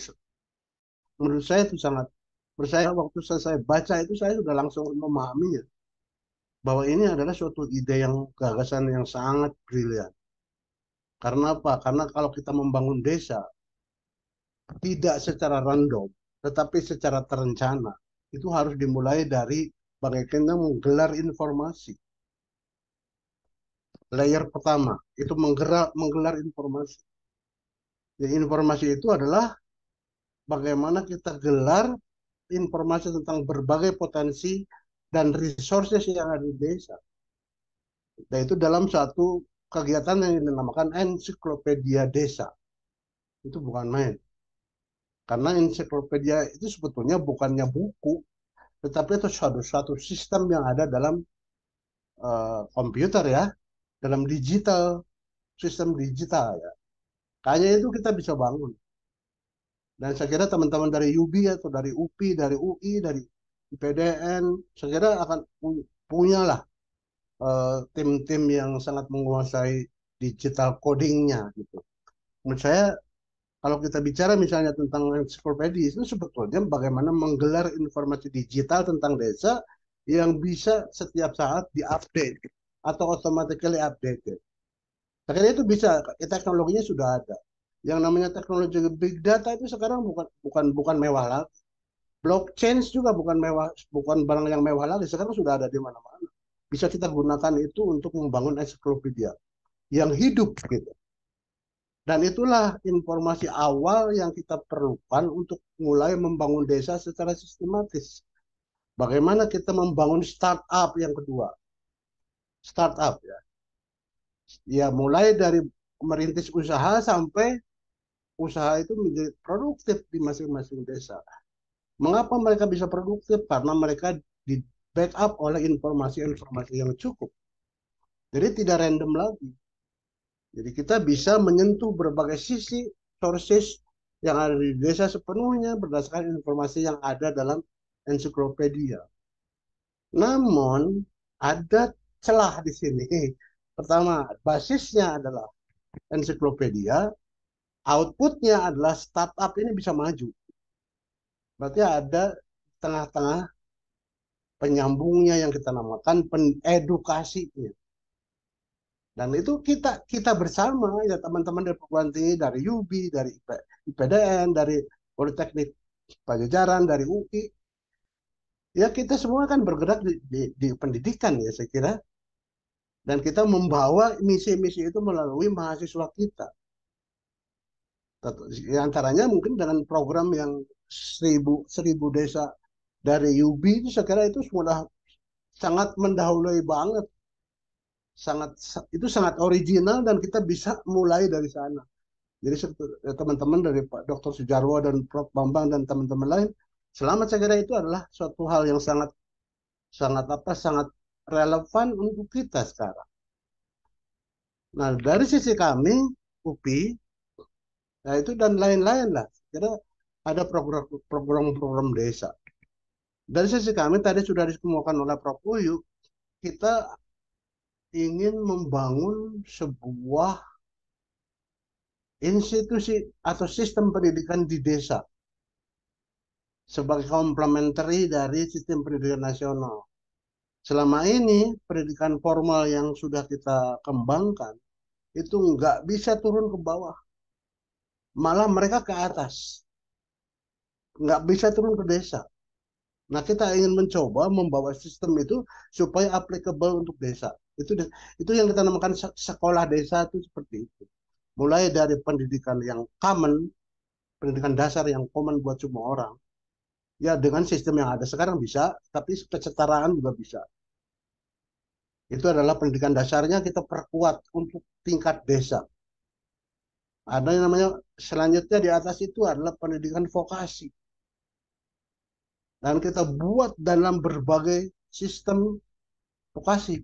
menurut saya itu sangat, menurut saya waktu saya baca itu saya sudah langsung memahaminya bahwa ini adalah suatu ide yang gagasan yang sangat brilian. Karena apa? Karena kalau kita membangun desa tidak secara random, tetapi secara terencana, itu harus dimulai dari bagaimana menggelar informasi. Layer pertama itu menggelar informasi. Jadi informasi itu adalah bagaimana kita gelar informasi tentang berbagai potensi dan resources yang ada di desa. Dan itu dalam satu kegiatan yang dinamakan ensiklopedia desa. Itu bukan main. Karena ensiklopedia itu sebetulnya bukannya buku, tetapi itu suatu sistem yang ada dalam komputer ya, dalam digital, sistem digital ya. Kayaknya itu kita bisa bangun. Dan saya kira teman-teman dari UB atau dari UPI, dari UI, dari IPDN, saya kira akan punyalah tim-tim yang sangat menguasai digital codingnya gitu. Menurut saya kalau kita bicara misalnya tentang ensiklopedia itu sebetulnya bagaimana menggelar informasi digital tentang desa yang bisa setiap saat diupdate atau automatically updated. Saya kira itu bisa, teknologinya sudah ada. Yang namanya teknologi big data itu sekarang bukan mewah lagi. Blockchain juga bukan mewah, bukan barang yang mewah lagi. Sekarang sudah ada di mana-mana. Bisa kita gunakan itu untuk membangun ensiklopedia yang hidup gitu. Dan itulah informasi awal yang kita perlukan untuk mulai membangun desa secara sistematis. Bagaimana kita membangun startup yang kedua. Startup ya. Ya mulai dari merintis usaha sampai usaha itu menjadi produktif di masing-masing desa. Mengapa mereka bisa produktif? Karena mereka di backup oleh informasi-informasi yang cukup. Jadi tidak random lagi. Jadi kita bisa menyentuh berbagai sisi sources yang ada di desa sepenuhnya berdasarkan informasi yang ada dalam ensiklopedia. Namun ada celah di sini. Pertama, basisnya adalah ensiklopedia, outputnya adalah startup ini bisa maju. Berarti ada tengah-tengah penyambungnya yang kita namakan penedukasinya. Dan itu kita bersama ya teman-teman dari perguruan tinggi, dari UB, dari IPDN, dari Politeknik Pajajaran, dari UI. Ya kita semua kan bergerak di pendidikan ya saya kira. Dan kita membawa misi-misi itu melalui mahasiswa kita. Di antaranya mungkin dengan program yang seribu desa dari UB itu saya kira itu sudah sangat mendahului banget. Itu sangat original dan kita bisa mulai dari sana. Jadi teman-teman dari Pak Dr. Sujarwo dan Prof. Bambang dan teman-teman lain, selamat saya kira itu adalah suatu hal yang sangat relevan untuk kita sekarang. Nah, dari sisi kami, UPI, nah itu dan lain-lain lah. Kira ada program-program desa. Dari sisi kami tadi sudah dikemukakan oleh Prof. Uyu, kita ingin membangun sebuah institusi atau sistem pendidikan di desa sebagai komplementari dari sistem pendidikan nasional. Selama ini pendidikan formal yang sudah kita kembangkan itu nggak bisa turun ke bawah, malah mereka ke atas, nggak bisa turun ke desa. Nah kita ingin mencoba membawa sistem itu supaya applicable untuk desa. Itu yang kita namakan sekolah desa itu seperti itu. Mulai dari pendidikan yang common, pendidikan dasar yang common buat semua orang. Ya dengan sistem yang ada sekarang bisa, tapi kesetaraan juga bisa. Itu adalah pendidikan dasarnya kita perkuat untuk tingkat desa. Ada yang namanya selanjutnya di atas itu adalah pendidikan vokasi. Dan kita buat dalam berbagai sistem vokasi.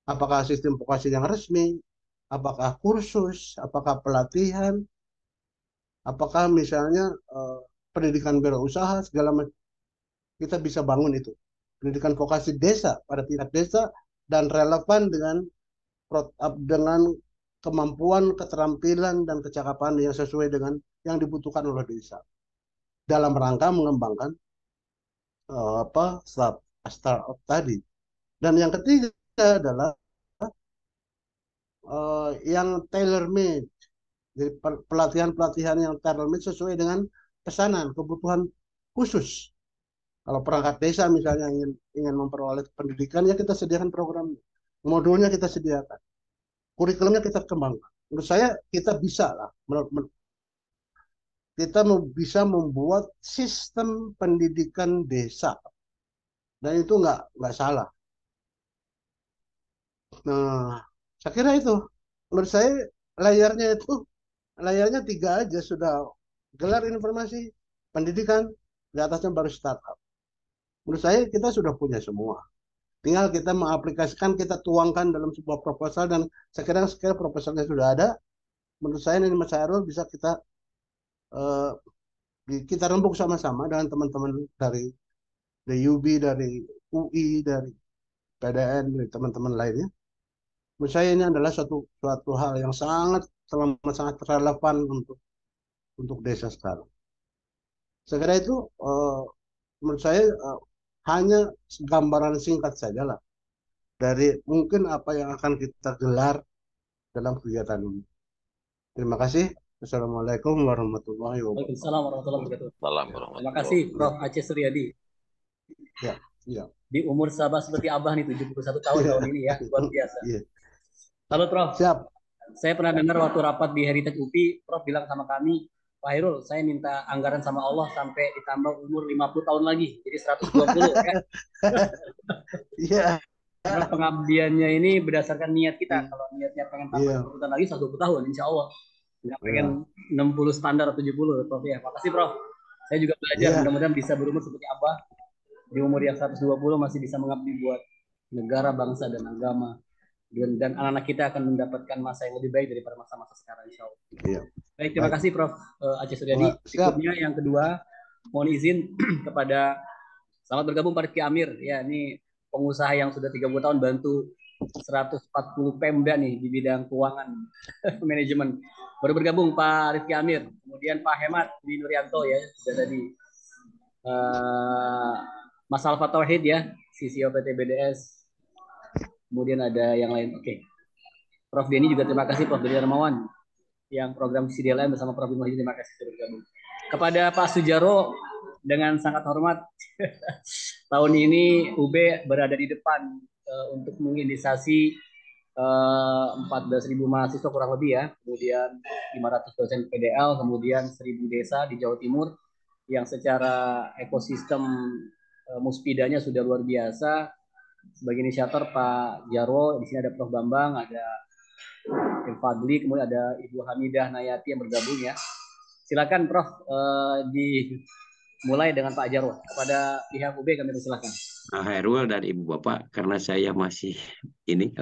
Apakah sistem vokasi yang resmi, apakah kursus, apakah pelatihan, apakah misalnya pendidikan berwirausaha, segala macam. Kita bisa bangun itu. Pendidikan vokasi desa pada tingkat desa dan relevan dengan kemampuan, keterampilan, dan kecakapan yang sesuai dengan yang dibutuhkan oleh desa. Dalam rangka mengembangkan startup tadi. Dan yang ketiga adalah yang tailor-made. Jadi pelatihan-pelatihan yang tailor-made sesuai dengan pesanan, kebutuhan khusus. Kalau perangkat desa misalnya ingin memperoleh pendidikan, ya kita sediakan program. Modulnya kita sediakan. Kurikulumnya kita kembangkan. Menurut saya kita bisa lah. Kita bisa membuat sistem pendidikan desa. Dan itu nggak salah. Nah, saya kira itu. Menurut saya layarnya 3 aja sudah gelar informasi, pendidikan, di atasnya baru startup. Menurut saya kita sudah punya semua. Tinggal kita mengaplikasikan, kita tuangkan dalam sebuah proposal dan sekarang proposalnya sudah ada. Menurut saya ini Mas Hairul bisa kita rembuk sama-sama dengan teman-teman dari UB, dari UI, dari PDN, dari teman-teman lainnya. Menurut saya ini adalah suatu hal yang sangat relevan untuk desa sekarang. Saya kira itu menurut saya hanya gambaran singkat saja lah dari mungkin apa yang akan kita gelar dalam kegiatan ini. Terima kasih. Assalamualaikum warahmatullahi wabarakatuh. Waalaikumsalam warahmatullahi wabarakatuh. Salam Terima kasih Prof. Aceh Suryadi. Ya. Di umur sabah seperti Abah nih, 71 tahun tahun ini ya, luar biasa. Halo Prof. Siap. Saya pernah dengar waktu rapat di Heritage UPI, Prof bilang sama kami, Pak Hairul, saya minta anggaran sama Allah sampai ditambah umur 50 tahun lagi, jadi 120 ya. Iya. Karena pengabdiannya ini berdasarkan niat kita. Kalau niatnya pengen tambah 20 tahun lagi, 120 tahun, insya Allah. Nggak pengen 60 standar atau 70, Prof ya. Makasih Prof. Saya juga belajar, mudah-mudahan bisa berumur seperti Abah. Di umur yang 120 masih bisa mengabdi buat negara, bangsa, dan agama. Dan anak-anak kita akan mendapatkan masa yang lebih baik daripada masa-masa sekarang, insya Allah. Iya. Baik, terima kasih Prof. Aceh Suryadi. Berikutnya yang kedua, mohon izin kepada selamat bergabung Pak Rifki Amir. Ya, ini pengusaha yang sudah 30 tahun bantu 140 Pemda nih di bidang keuangan manajemen. Baru bergabung Pak Rifki Amir. Kemudian Pak Hemat di Nuryanto ya, sudah tadi. Mas Alfa Tauhid ya, CCO PT BDS. Kemudian ada yang lain. Oke. Prof Denny juga terima kasih, Prof Denny Darmawan yang program CDLM bersama Prof Bimo, terima kasih sudah bergabung. Kepada Pak Sujarwo dengan sangat hormat tahun ini UB berada di depan untuk menginisiasi 14.000 mahasiswa kurang lebih ya, kemudian 500 dosen PDL, kemudian 1.000 desa di Jawa Timur yang secara ekosistem muspidanya sudah luar biasa. Sebagai inisiator Pak Jarwo, di sini ada Prof Bambang, ada Im Fadli, kemudian ada Ibu Hamidah Nayati yang bergabung ya. Silakan Prof dimulai dengan Pak Jarwo. Pada pihak UB kami persilakan. Nah, Hairul dan Ibu Bapak, karena saya masih ini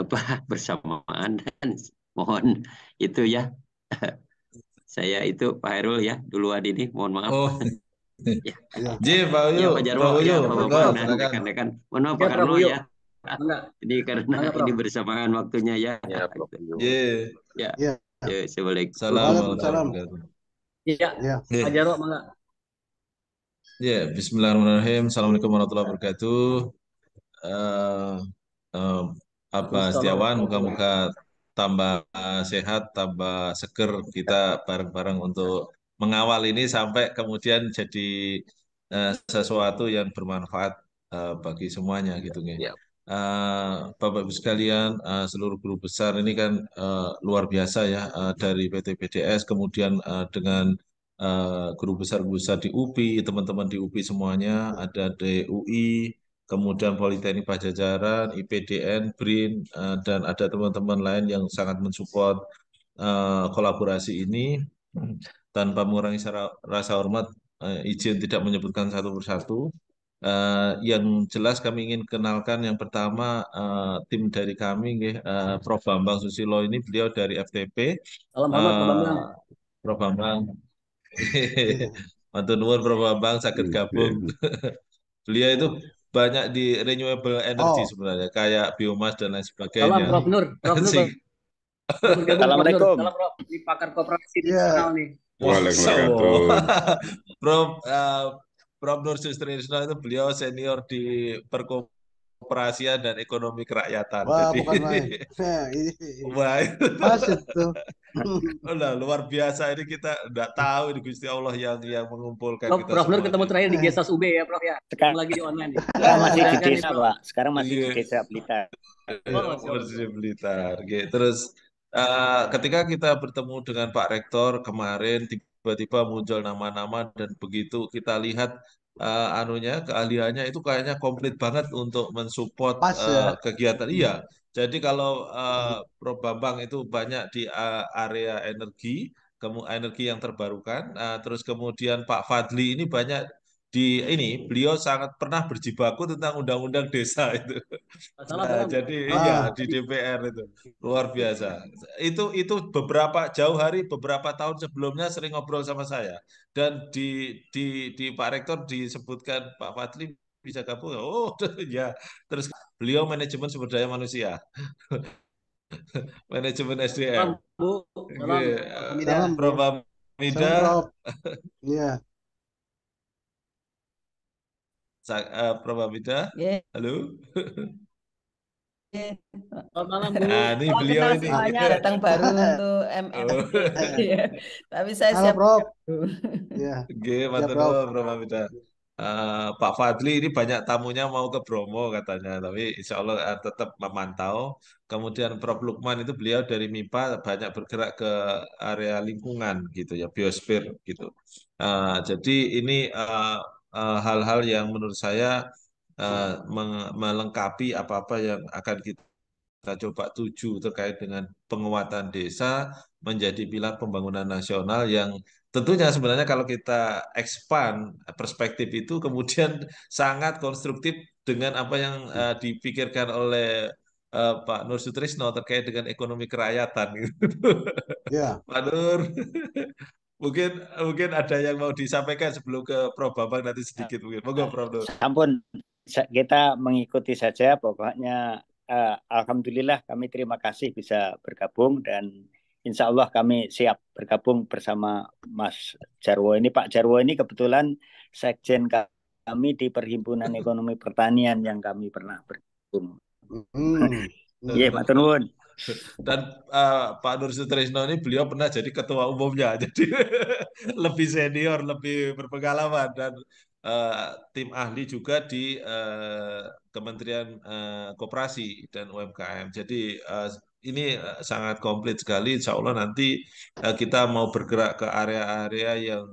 bersamaan dan mohon itu ya. Saya itu Pak Hairul ya duluan ini, mohon maaf. Oh, Ya, J, Pak ya Uyo, Pak Jarwo, Pak ya Uyo, Pak monggo, Bapak dan silakan. rekan-rekan. Mohon maaf Ya, Pak Prof Karno Uyo. ya. Enggak. Ini karena Enggak, Prof. ini bersamaan waktunya ya. Ya, Prof. J, Ya, Ya. ya Assalamualaikum. salam Waalaikumsalam. warahmatullahi wabarakatuh. Iya, Ya. Pak Jarwo, enggak. Ya, Bismillahirrahmanirrahim. Assalamualaikum warahmatullahi wabarakatuh. Eh, eh, apa Setiawan, moga-moga tambah sehat, tambah seger kita bareng-bareng untuk mengawal ini sampai kemudian jadi sesuatu yang bermanfaat bagi semuanya gitu nih. Ya. Bapak Ibu sekalian, seluruh guru besar ini kan luar biasa ya dari PT BDS, kemudian dengan guru besar-guru besar di UPI, teman-teman di UPI semuanya, ada di UI, kemudian Politeknik Pajajaran, IPDN, BRIN, dan ada teman-teman lain yang sangat mensupport kolaborasi ini. Tanpa mengurangi rasa hormat, izin tidak menyebutkan satu persatu. Yang jelas kami ingin kenalkan yang pertama tim dari kami, Prof. Bambang Susilo ini, beliau dari FTP. Salam hormat Pak Bambang. Prof. Bambang, Matur nuwun Prof. Bambang sakit gabung. Beliau itu banyak di renewable energy sebenarnya, kayak biomas dan lain Salam sebagainya. Prof Nur. Prof Nur. Sehingga- Bergabung, Prof Nur. Assalamualaikum. Salam Prof. Ini pakar koperasi Iya. nasional nih. Waalaikumsalam. Prof. Prof. Nur Sustrisno itu beliau senior di perkoperasian dan ekonomi kerakyatan. Wah, Jadi, bukan main. Nah, ini wah, itu pas itu. udah luar biasa ini, kita nggak tahu ini Gusti Allah yang mengumpulkan kita Prof Nur semua ketemu ini. terakhir di Gesas UB ya Prof ya. Sekarang, Lagi di online nih. sekarang masih di Silakan nih, desa, Prof. Pak. Sekarang masih di Iya. desa Blitar. Persija Blitar. Oke. Terus ketika kita bertemu dengan Pak Rektor kemarin, tiba-tiba muncul nama-nama dan begitu kita lihat keahliannya itu kayaknya komplit banget untuk mensupport Pas ya. kegiatan. Iya. Jadi kalau Prof. Bambang itu banyak di area energi, energi yang terbarukan, terus kemudian Pak Fadli ini banyak di ini, beliau sangat pernah berjibaku tentang undang-undang desa itu. Salam. Jadi iya Ah. di DPR itu luar biasa. Itu beberapa tahun sebelumnya sering ngobrol sama saya, dan di Pak Rektor disebutkan Pak Fadli bisa gabung. Oh ya, terus beliau manajemen sumber daya manusia, manajemen SDM. Salam Bu. Salam. Oke, Salam, Bu. Prof. Salam, Hamida, Prof. Iya. Prof. Hamida, Yeah. halo. Selamat malam Bu. Nah, ini Salam beliau kenal ini. semuanya, datang baru untuk MMP. Iya. Tapi saya Halo, siap. Prof. Iya. Oke, Ya, matur Prof. nuwun, Prof. Hamida. Pak Fadli ini banyak tamunya mau ke Bromo katanya, tapi insya Allah tetap memantau. Kemudian Prof. Lukman itu beliau dari MIPA banyak bergerak ke area lingkungan gitu ya, biosfer gitu. Jadi ini hal-hal yang menurut saya melengkapi apa-apa yang akan kita coba tuju terkait dengan penguatan desa menjadi pilar pembangunan nasional yang tentunya sebenarnya kalau kita expand perspektif itu kemudian sangat konstruktif dengan apa yang dipikirkan oleh Pak Nur Sutrisno terkait dengan ekonomi kerakyatan gitu. Ya. Pak Nur, mungkin ada yang mau disampaikan sebelum ke Prof. Bambang nanti sedikit mungkin. Monggo Prof. Nur. Ampun, kita mengikuti saja. Pokoknya alhamdulillah kami terima kasih bisa bergabung dan insya Allah kami siap bergabung bersama Mas Jarwo ini. Pak Jarwo ini kebetulan sekjen kami di Perhimpunan Ekonomi Pertanian yang kami pernah bergabung. Iya, Pak Tunun. Dan Pak Nur Sutrisno ini beliau pernah jadi ketua umumnya, jadi lebih senior, lebih berpengalaman, dan tim ahli juga di Kementerian Koperasi dan UMKM. Jadi ini sangat komplit sekali. Insya Allah nanti kita mau bergerak ke area-area yang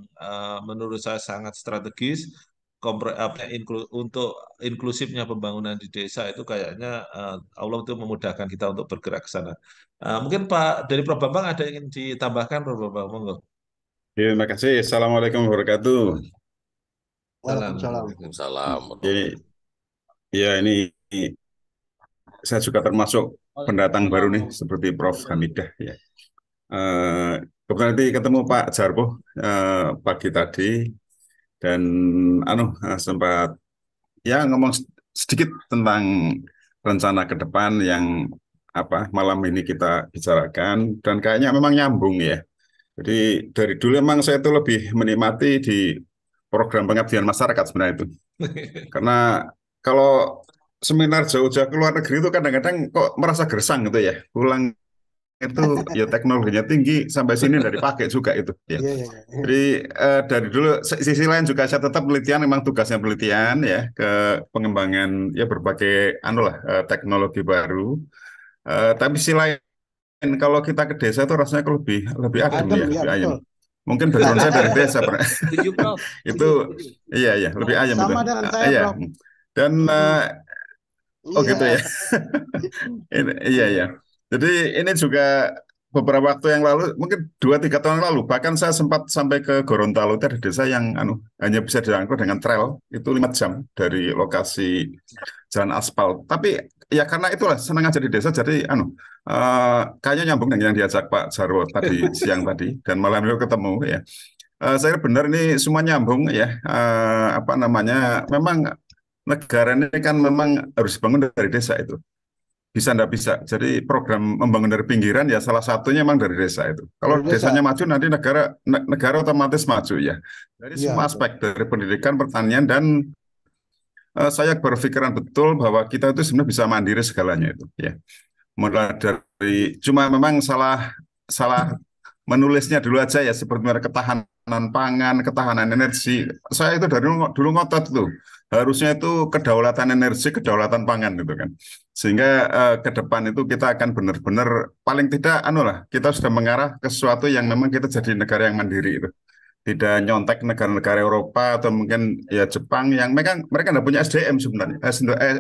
menurut saya sangat strategis. Untuk inklusifnya pembangunan di desa itu kayaknya Allah itu memudahkan kita untuk bergerak ke sana. Mungkin Pak dari Prof Bambang ada yang ingin ditambahkan, Prof Bambang? Monggo. Terima kasih. Assalamualaikum warahmatullahi wabarakatuh. Waalaikumsalam. Waalaikumsalam. Jadi, ya ini saya juga termasuk pendatang baru nih seperti Prof Hamidah ya. Kebetulan nanti ketemu Pak Jarwo pagi tadi dan sempat ya ngomong sedikit tentang rencana ke depan yang malam ini kita bicarakan dan kayaknya memang nyambung ya. Jadi dari dulu emang saya itu lebih menikmati di program pengabdian masyarakat sebenarnya itu. Karena kalau seminar jauh-jauh ke luar negeri itu kadang-kadang kok merasa gersang gitu ya. Pulang itu ya teknologinya tinggi sampai sini dari pakai juga itu ya. Jadi dari dulu sisi lain juga saya tetap penelitian, memang tugasnya penelitian ya ke pengembangan ya berbagai teknologi baru. Tapi sisi lain kalau kita ke desa itu rasanya lebih adem ya, lebih ayam. Mungkin background saya dari desa, itu iya lebih ayam itu. Sama dengan saya, Iya. Prof. Dan gitu ya. Iya. Jadi ini juga beberapa waktu yang lalu, mungkin 2-3 tahun yang lalu, bahkan saya sempat sampai ke Gorontalo, itu ada desa yang hanya bisa dijangkau dengan trail, itu 5 jam dari lokasi jalan aspal. Tapi ya karena itulah senang aja di desa, jadi kayaknya nyambung dengan yang diajak Pak Jarwo tadi siang tadi, dan malam itu ketemu ya. Saya kira benar ini semua nyambung ya. Memang negara ini kan memang harus dibangun dari desa itu. Bisa enggak bisa. Jadi program membangun dari pinggiran ya salah satunya memang dari desa itu. Kalau desanya maju nanti negara otomatis maju ya. Dari semua aspek dari pendidikan, pertanian dan saya berpikiran betul bahwa kita itu sebenarnya bisa mandiri segalanya itu ya. Mulai dari cuma memang salah menulisnya dulu aja ya seperti ketahanan pangan, ketahanan energi. Saya itu dari dulu ngotot tuh. Harusnya itu kedaulatan energi, kedaulatan pangan gitu kan. Sehingga ke depan itu kita akan benar-benar paling tidak kita sudah mengarah ke sesuatu yang memang kita jadi negara yang mandiri itu. Tidak nyontek negara-negara Eropa atau mungkin ya Jepang yang mereka nggak punya SDM sebenarnya,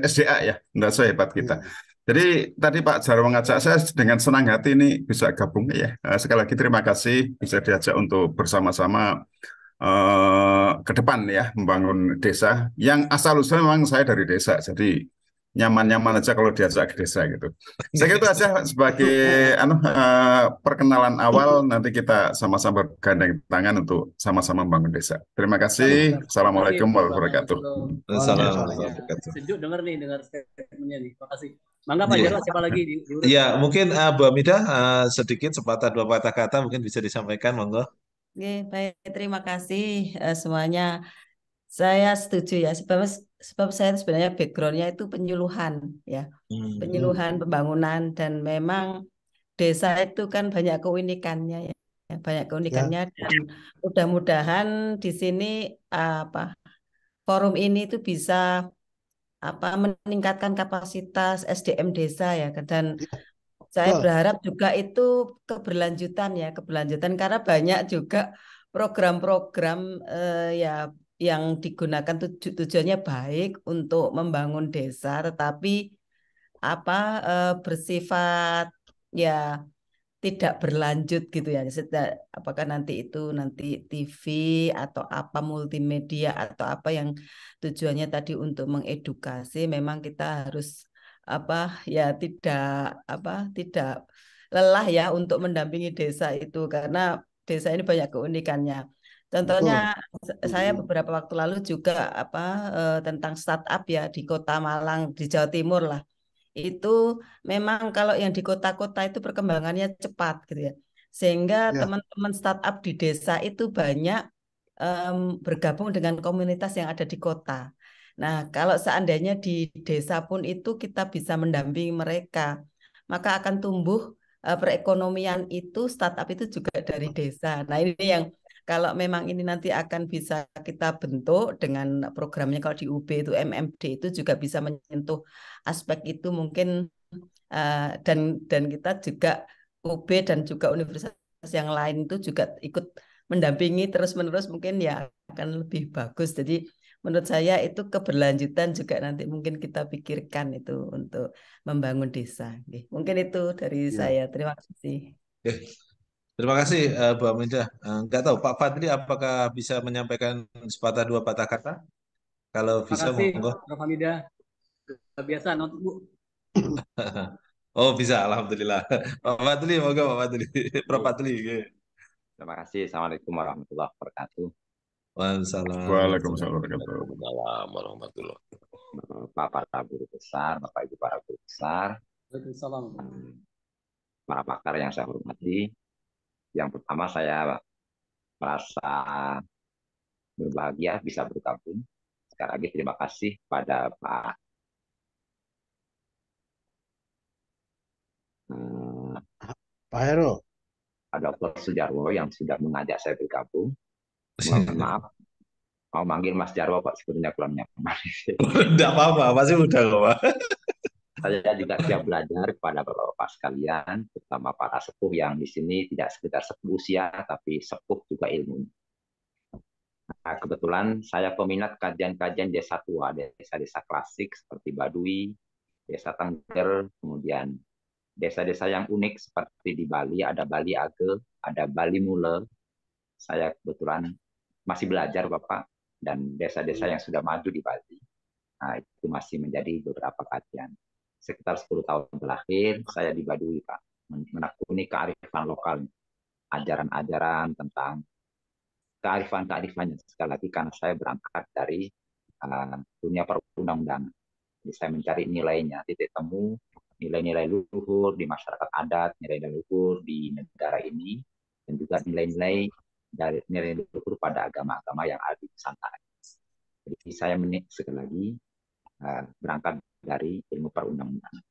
SDA ya, nggak sehebat kita. Jadi tadi Pak Jarwo mengajak saya dengan senang hati ini bisa gabung ya. Sekali lagi terima kasih bisa diajak untuk bersama-sama ke depan ya membangun desa yang asal-usul memang saya dari desa, jadi nyaman-nyaman aja kalau diajak ke desa gitu. Saya kira itu aja sebagai perkenalan awal, nanti kita sama-sama bergandeng tangan untuk sama-sama membangun desa. Terima kasih. Assalamualaikum warahmatullahi wabarakatuh. Assalamualaikum. Sejuk dengar statementnya nih. Makasih. Mangga Pak Jarwo, siapa lagi? Ya, mungkin Bu Hamidah sedikit sepatah dua patah kata mungkin bisa disampaikan, monggo. Oke, baik, terima kasih semuanya. Saya setuju ya, sebab saya sebenarnya backgroundnya itu penyuluhan ya, penyuluhan pembangunan, dan memang desa itu kan banyak keunikannya ya, banyak keunikannya, dan mudah-mudahan di sini forum ini itu bisa meningkatkan kapasitas SDM desa ya, dan saya berharap juga itu keberlanjutan karena banyak juga program-program ya yang digunakan tujuannya baik untuk membangun desa, tetapi bersifat ya tidak berlanjut gitu ya. Apakah nanti TV atau multimedia atau yang tujuannya tadi untuk mengedukasi, memang kita harus tidak lelah ya untuk mendampingi desa itu, karena desa ini banyak keunikannya. Contohnya saya beberapa waktu lalu juga tentang startup ya di Kota Malang di Jawa Timur lah. Itu memang kalau yang di kota-kota itu perkembangannya cepat gitu ya. Sehingga teman-teman startup di desa itu banyak bergabung dengan komunitas yang ada di kota. Nah, kalau seandainya di desa pun itu kita bisa mendampingi mereka, maka akan tumbuh perekonomian itu, startup itu juga dari desa. Nah, ini yang kalau memang ini nanti akan bisa kita bentuk dengan programnya, kalau di UB itu MMD itu juga bisa menyentuh aspek itu mungkin, dan kita juga UB dan juga universitas yang lain itu juga ikut mendampingi terus-menerus, mungkin ya akan lebih bagus. Jadi menurut saya itu keberlanjutan juga nanti mungkin kita pikirkan itu untuk membangun desa. Mungkin itu dari saya. Terima kasih. Terima kasih Bu Amindah. Nggak tahu Pak Fadli apakah bisa menyampaikan sepatah dua patah kata? Kalau Terima bisa kasih, monggo. Prof. Hamidah. Biasa nonton, Bu. Oh bisa, alhamdulillah. Pak Fadli, monggo Pak Fadli. Prof Fadli. Terima kasih. Assalamualaikum warahmatullahi wabarakatuh. Waalaikumsalam. Waalaikumsalam warahmatullahi wabarakatuh. Waalaikumsalam warahmatullahi Bapak para guru besar, Bapak Ibu para guru besar, Waalaikumsalam. para pakar yang saya hormati. Yang pertama saya merasa berbahagia bisa bergabung. Sekali lagi terima kasih pada Pak Heru, Dr. Sujarwo yang sudah mengajak saya bergabung. Mohon maaf, mau manggil Mas Jarwo Pak, sebenarnya kurang nyaman. Tidak apa-apa, pasti udah kok Pak. Saya juga siap belajar kepada Bapak-Bapak sekalian, terutama para sepuh yang di sini tidak sekedar sepuh usia, tapi sepuh juga ilmu. Nah, kebetulan saya peminat kajian-kajian desa tua, desa-desa klasik seperti Baduy, Desa Tengger, kemudian desa-desa yang unik seperti di Bali, ada Bali Age, ada Bali Mule. Saya kebetulan masih belajar Bapak, dan desa-desa yang sudah maju di Bali. Nah, itu masih menjadi beberapa kajian. Sekitar 10 tahun terakhir, saya di Baduy, Pak, menekuni kearifan lokal, ajaran-ajaran tentang kearifan-kearifannya. Sekali lagi, karena saya berangkat dari dunia perundang-undangan. Jadi saya mencari nilainya, titik temu, nilai-nilai luhur di masyarakat adat, nilai-nilai luhur di negara ini, dan juga nilai-nilai dari nilai luhur pada agama-agama yang ada di Nusantara. Jadi saya sekali lagi berangkat dari ilmu perundang-undangan.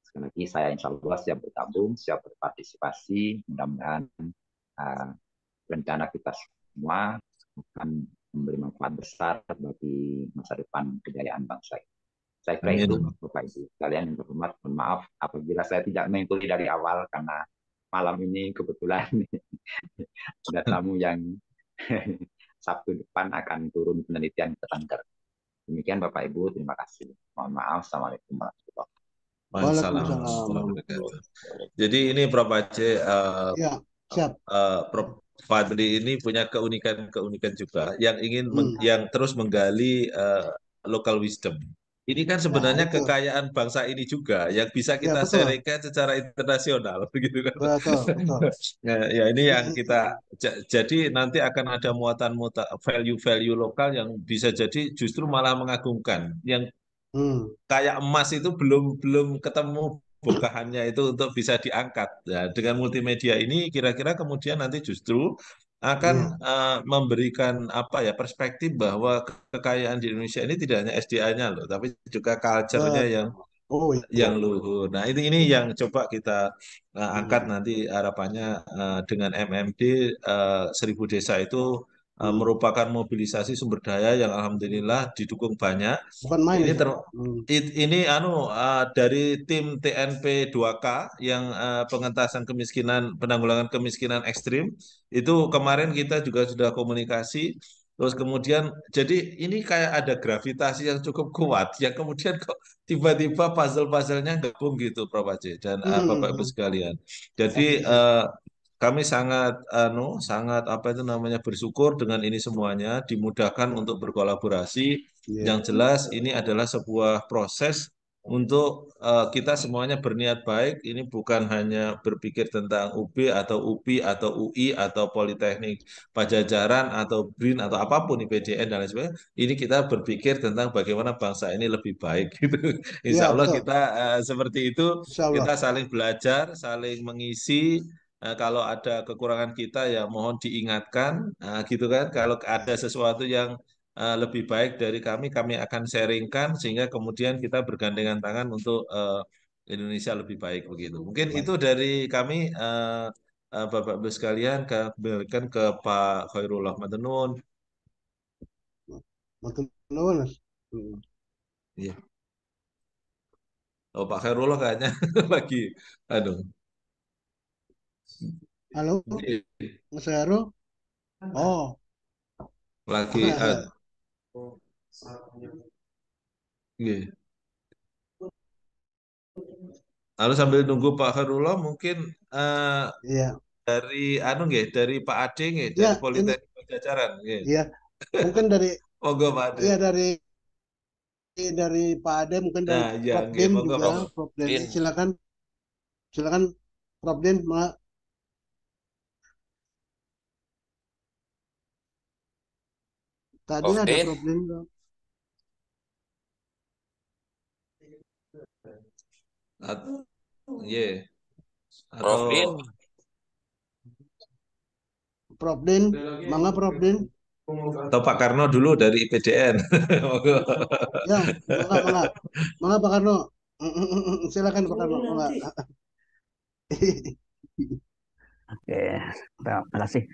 Sekali lagi saya insya Allah siap bergabung, siap berpartisipasi. Mudah-mudahan rencana kita semua akan memberi manfaat besar bagi masa depan kejayaan bangsa ini. Saya kira itu Bapak Ibu sekalian yang terhormat. Mohon maaf apabila saya tidak mengikuti dari awal karena malam ini kebetulan ada tamu yang Sabtu depan akan turun penelitian ke Tengger. Demikian Bapak Ibu, terima kasih. Mohon maaf. Assalamualaikum warahmatullahi wabarakatuh. Jadi ini Prof Aceh, ya, siap. Prof Fadli ini punya keunikan juga yang ingin yang terus menggali local wisdom. Ini kan sebenarnya kekayaan bangsa ini juga yang bisa kita sharingkan secara internasional, begitu kan? Betul. Ya ini yang kita jadi nanti akan ada muatan-muatan value-value lokal yang bisa jadi justru malah mengagumkan. Yang kayak emas itu belum ketemu bongkahannya itu untuk bisa diangkat. Ya, dengan multimedia ini kira-kira kemudian nanti justru akan memberikan apa ya perspektif bahwa kekayaan di Indonesia ini tidak hanya SDA-nya loh, tapi juga culture-nya yang luhur. Nah ini yang coba kita angkat nanti harapannya dengan MMD 1000 desa itu merupakan mobilisasi sumber daya yang alhamdulillah didukung banyak. Bukan main ini dari tim TNP 2K yang pengentasan kemiskinan, penanggulangan kemiskinan ekstrim itu kemarin kita juga sudah komunikasi. Terus kemudian jadi ini kayak ada gravitasi yang cukup kuat yang kemudian kok tiba-tiba puzzle-puzzlenya gabung gitu Prof Aceh dan Bapak Ibu sekalian. Jadi kami sangat sangat apa itu namanya bersyukur dengan ini semuanya dimudahkan untuk berkolaborasi. Yang jelas ini adalah sebuah proses untuk kita semuanya berniat baik. Ini bukan hanya berpikir tentang UB atau UPI atau UI atau Politeknik Pajajaran atau BRIN atau apapun IPDN dan lain sebagainya. Ini kita berpikir tentang bagaimana bangsa ini lebih baik. Gitu. Insya Allah kita seperti itu. Kita saling belajar, saling mengisi. Kalau ada kekurangan kita ya mohon diingatkan, gitu kan. Kalau ada sesuatu yang lebih baik dari kami akan sharingkan sehingga kemudian kita bergandengan tangan untuk Indonesia lebih baik begitu. Mungkin itu dari kami Bapak Ibu sekalian, kembalikan ke Pak Khairul Ahmad. Matur nuwun. Iya. Oh, Pak Khairullah kayaknya lagi, aduh. Halo, Iya, Mas Heru. Oh, lagi, iya. Lalu sambil nunggu Pak Khairullah, mungkin iya, dari dari Pak Ade nggih, ya dari ini, Politeknik Pajajaran nggih. iya, mungkin dari, Monggo Pak Ade. ya dari Pak Ade, mungkin dari Nah, iya Prof nggih, Din monggo juga, Pak. Prof Denny, silakan, Prof Din, tadi Prof. ada Din, Prof Din, Atau, iya. Prof. Atau Din, Prof Din, mangga Prof Din, atau Pak Karno dulu dari IPDN. Monggo. ya, mangga Pak Karno, silakan Pak Karno, mangga. Oke, terima kasih.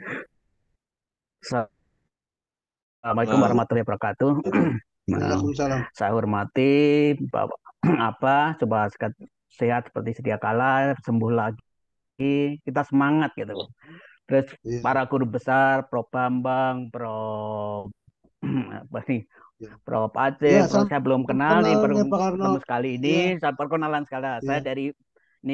Assalamualaikum Nah, warahmatullahi wabarakatuh. Waalaikumsalam. Saya hormati Bapak coba sehat seperti sedia kala, sembuh lagi, kita semangat gitu. Terus Iya, para guru besar, Prof Bambang, Prof apa nih, iya. Prof Ya, Aceh, Prof salam saya belum kenal nih, kenal ya Pak Karno. pertemu sekali Iya, ini, saya perkenalan sekali. Saya iya, dari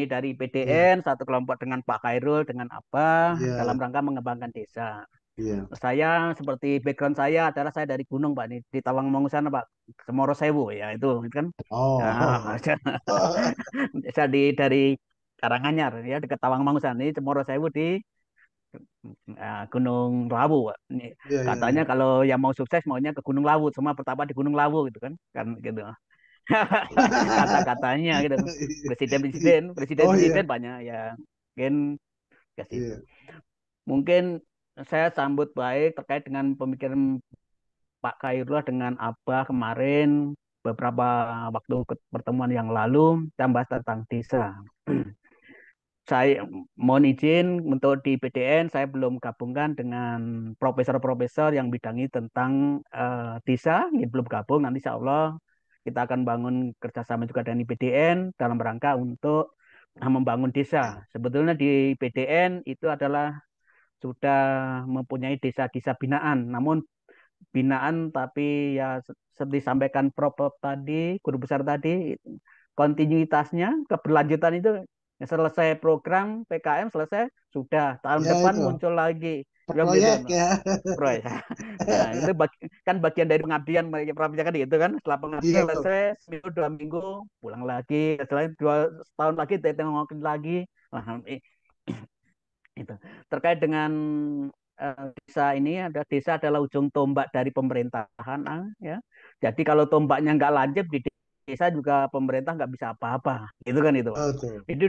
dari iya, PDN, satu kelompok dengan Pak Khairul, dengan apa dalam iya, rangka mengembangkan desa. iya. Saya seperti background saya adalah saya dari gunung Pak, di Tawangmangu sana Pak, Semoro Sewu ya itu kan. Oh, Saya dari Karanganyar ya dekat Tawangmangu sana, ini Semoro Sewu di Gunung Lawu Pak. Ini iya, iya, katanya iya. kalau yang mau sukses maunya ke Gunung Lawu, semua pertama di Gunung Lawu gitu kan gitu. Kata-katanya gitu. Presiden-presiden, Oh presiden-presiden iya, banyak ya mungkin ke situ. iya. Mungkin saya sambut baik terkait dengan pemikiran Pak Khairullah dengan Abah kemarin beberapa waktu pertemuan yang lalu kita bahas tentang desa. Saya mohon izin untuk di PDN saya belum gabungkan dengan profesor-profesor yang bidangi tentang desa, ini belum gabung. Nanti insya Allah kita akan bangun kerjasama juga dengan PDN dalam rangka untuk membangun desa. Sebetulnya di PDN itu adalah sudah mempunyai desa-desa binaan, namun binaan tapi ya seperti disampaikan Prof tadi, guru besar tadi, kontinuitasnya, keberlanjutan itu ya selesai program PKM selesai sudah tahun Ya depan itu, muncul lagi yang gitu proyek ya. proyek. Nah, itu kan bagian dari pengabdian Prof kan gitu kan, setelah pengabdian Iya, selesai seminggu 2 minggu pulang lagi, setelah 2 tahun lagi tengokin lagi. Nah, itu terkait dengan desa ini, ada desa adalah ujung tombak dari pemerintahan ya. Jadi kalau tombaknya nggak lancip di desa juga pemerintah nggak bisa apa-apa itu kan itu Pak. betul. Itu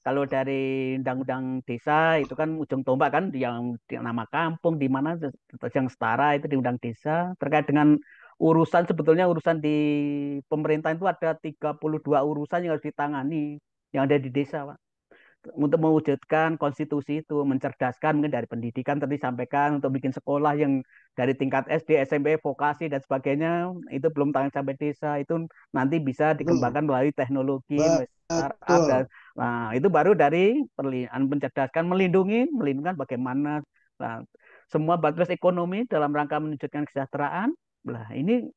kalau dari undang-undang desa itu kan ujung tombak kan di nama kampung di mana yang setara itu di undang desa. Terkait dengan urusan, sebetulnya urusan di pemerintah itu ada 32 urusan yang harus ditangani yang ada di desa Pak, untuk mewujudkan konstitusi itu, mencerdaskan mungkin dari pendidikan tadi sampaikan, untuk bikin sekolah yang dari tingkat SD, SMP, vokasi dan sebagainya itu belum tanggung sampai desa, itu nanti bisa Betul. dikembangkan melalui teknologi, melalui startup dan Betul. nah itu baru dari mencerdaskan, melindungi bagaimana nah, semua batas ekonomi dalam rangka menunjukkan kesejahteraan. Nah, ini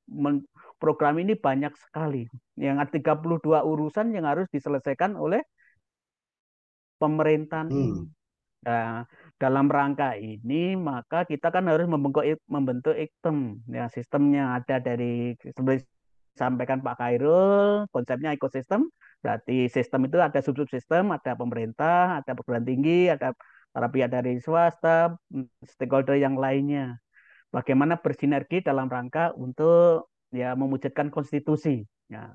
program ini banyak sekali. Yang ada 32 urusan yang harus diselesaikan oleh pemerintahan ini. Hmm. Nah, dalam rangka ini maka kita kan harus membentuk iklim ya, sistemnya ada dari seperti sampaikan Pak Khairul, konsepnya ekosistem. Berarti sistem itu ada subsistem, ada pemerintah, ada perguruan tinggi, ada para pihak dari swasta, stakeholder yang lainnya. Bagaimana bersinergi dalam rangka untuk ya mewujudkan konstitusi. Ya,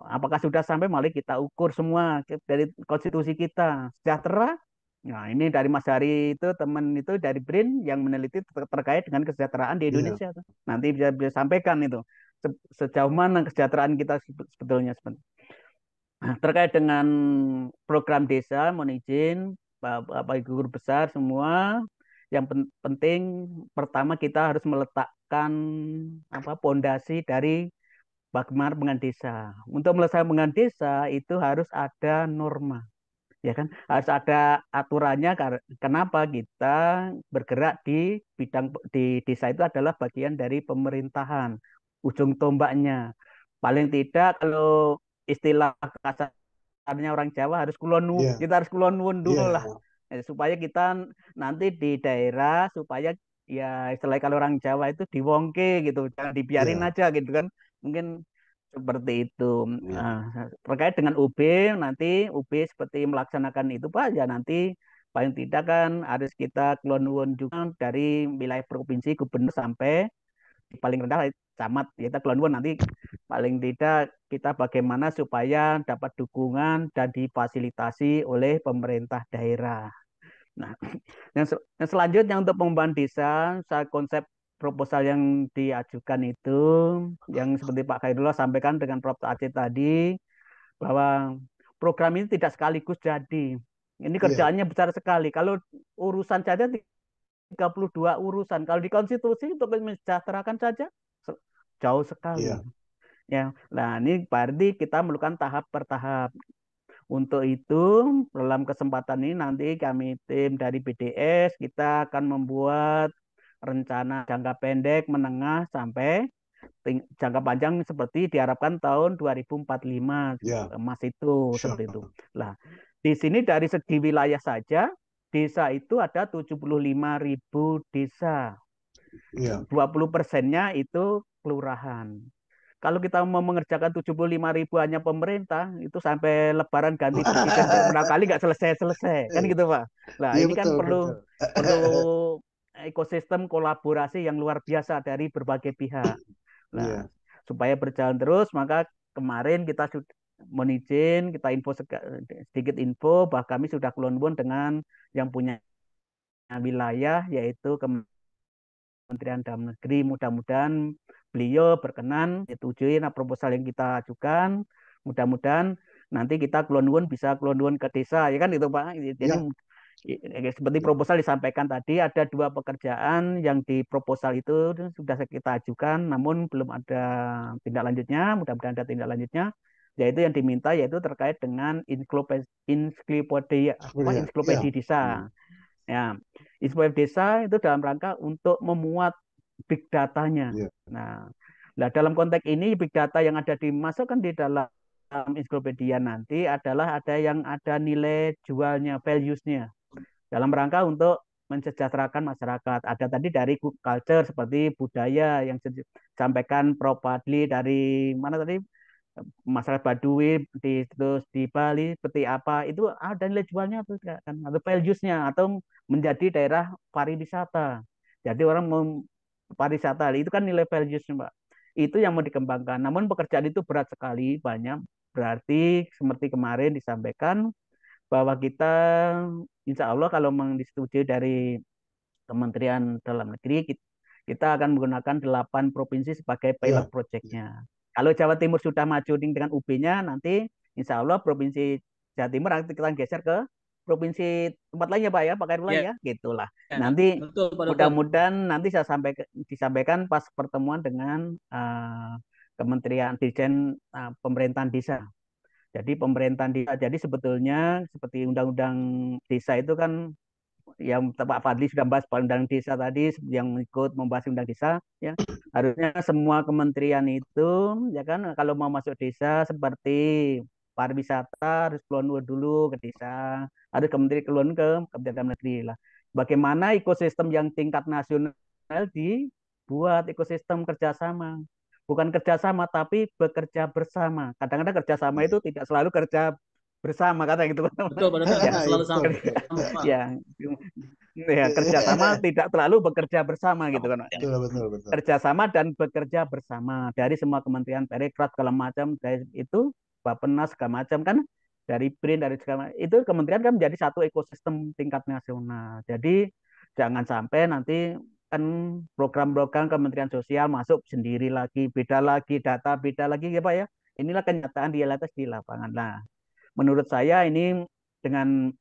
apakah sudah sampai? Mari kita ukur semua dari konstitusi kita sejahtera. Nah, ini dari Mas Hari itu teman itu dari BRIN yang meneliti terkait dengan kesejahteraan di Iya. Indonesia. Nanti bisa sampaikan itu sejauh mana kesejahteraan kita sebetulnya. Nah, terkait dengan program desa, mohon izin Bapak Ibu guru besar semua, yang penting pertama kita harus meletakkan pondasi dari bagaimana dengan desa. Untuk melesatkan dengan desa itu harus ada norma, ya kan? Harus ada aturannya. Kenapa kita bergerak di bidang di desa itu adalah bagian dari pemerintahan, ujung tombaknya. Paling tidak kalau istilah kasarnya orang Jawa harus kulon nuwun, kita harus kulon nuwun dulu lah. Supaya kita nanti di daerah supaya ya istilahnya kalau orang Jawa itu diwongke gitu, jangan dibiarin aja gitu kan. Mungkin seperti itu. Terkait dengan UB, nanti UB seperti melaksanakan itu Pak, ya nanti paling tidak kan harus kita kulon nuwun juga dari wilayah provinsi, gubernur sampai paling rendah camat. Kita kulon nuwun nanti paling tidak kita bagaimana supaya dapat dukungan dan difasilitasi oleh pemerintah daerah. Nah, yang selanjutnya untuk pengembangan desa, konsep proposal yang diajukan itu, yang seperti Pak Khairullah sampaikan dengan Prof. Aceh tadi, bahwa program ini tidak sekaligus jadi. Ini kerjaannya besar sekali. Kalau urusan saja 32 urusan. Kalau di konstitusi untuk mensejahterakan saja jauh sekali. Ya, nah ini berarti kita melakukan tahap per tahap. Untuk itu, dalam kesempatan ini nanti kami tim dari BDS kita akan membuat rencana jangka pendek, menengah, sampai jangka panjang seperti diharapkan tahun 2045. Mas itu seperti itu. Nah, di sini dari segi wilayah saja, desa itu ada 75.000 desa. 20%-nya itu kelurahan. Kalau kita mau mengerjakan 75.000 hanya pemerintah, itu sampai lebaran ganti presiden berapa kali nggak selesai-selesai. Kan gitu, Pak. Nah, ini kan perlu ekosistem kolaborasi yang luar biasa dari berbagai pihak. Nah, supaya berjalan terus, maka kemarin kita sudah izin, kita info sedikit info bahwa kami sudah kulon dengan yang punya wilayah, yaitu Kementerian Dalam Negeri. Mudah-mudahan beliau berkenan menyetujui proposal yang kita ajukan. Mudah-mudahan nanti kita kulon bisa kulon ke desa, ya kan itu Pak. Jadi seperti proposal disampaikan tadi, ada 2 pekerjaan yang di proposal itu sudah kita ajukan, namun belum ada tindak lanjutnya. Mudah-mudahan ada tindak lanjutnya, yaitu yang diminta yaitu terkait dengan ensiklopedia desa. Ya, ensiklopedia desa itu dalam rangka untuk memuat big datanya. Nah, dalam konteks ini big data yang ada dimasukkan di dalam ensiklopedia nanti adalah ada yang ada nilai jualnya, values-nya, dalam rangka untuk mensejahterakan masyarakat. Ada tadi dari culture seperti budaya yang disampaikan Prof. Fadli dari mana tadi, masyarakat Baduy terus di Bali seperti apa, itu ada nilai jualnya kan, atau values-nya, atau menjadi daerah pariwisata. Jadi orang mau pariwisata itu kan nilai values-nya, Mbak. Itu yang mau dikembangkan. Namun pekerjaan itu berat sekali, banyak. Berarti seperti kemarin disampaikan bahwa kita insya Allah kalau disetujui dari Kementerian Dalam Negeri, kita akan menggunakan 8 provinsi sebagai pilot project-nya. Kalau Jawa Timur sudah maju dengan UB-nya, nanti insya Allah Provinsi Jawa Timur nanti kita geser ke provinsi tempat lainnya Pak ya, Pak Kairullah ya, gitulah. Nanti mudah-mudahan nanti saya disampaikan pas pertemuan dengan Kementerian Dirjen Pemerintahan Desa. Jadi pemerintahan desa, jadi sebetulnya seperti undang-undang desa itu kan yang Pak Fadli sudah membahas undang desa tadi, yang ikut membahas undang desa, ya harusnya semua kementerian itu, ya kan, kalau mau masuk desa seperti pariwisata harus keluar dulu ke desa, harus keluar ke Kementerian Dalam Negeri lah. Bagaimana ekosistem yang tingkat nasional dibuat ekosistem kerjasama, bukan kerjasama tapi bekerja bersama. Kadang-kadang kerjasama itu tidak selalu kerja bersama, kata gitu. Betul, tidak selalu sama. Ya, kerjasama tidak terlalu bekerja bersama gitu kan. Betul. Kerjasama dan bekerja bersama dari semua kementerian, Parekraf segala macam, dari itu Bappenas segala macam kan, dari BRIN, dari segala macam, itu kementerian kan menjadi satu ekosistem tingkat nasional. Jadi jangan sampai nanti kan program-program Kementerian Sosial masuk sendiri lagi, beda lagi, data beda lagi ya Pak ya. Inilah kenyataan realitas di lapangan. Nah, menurut saya ini dengan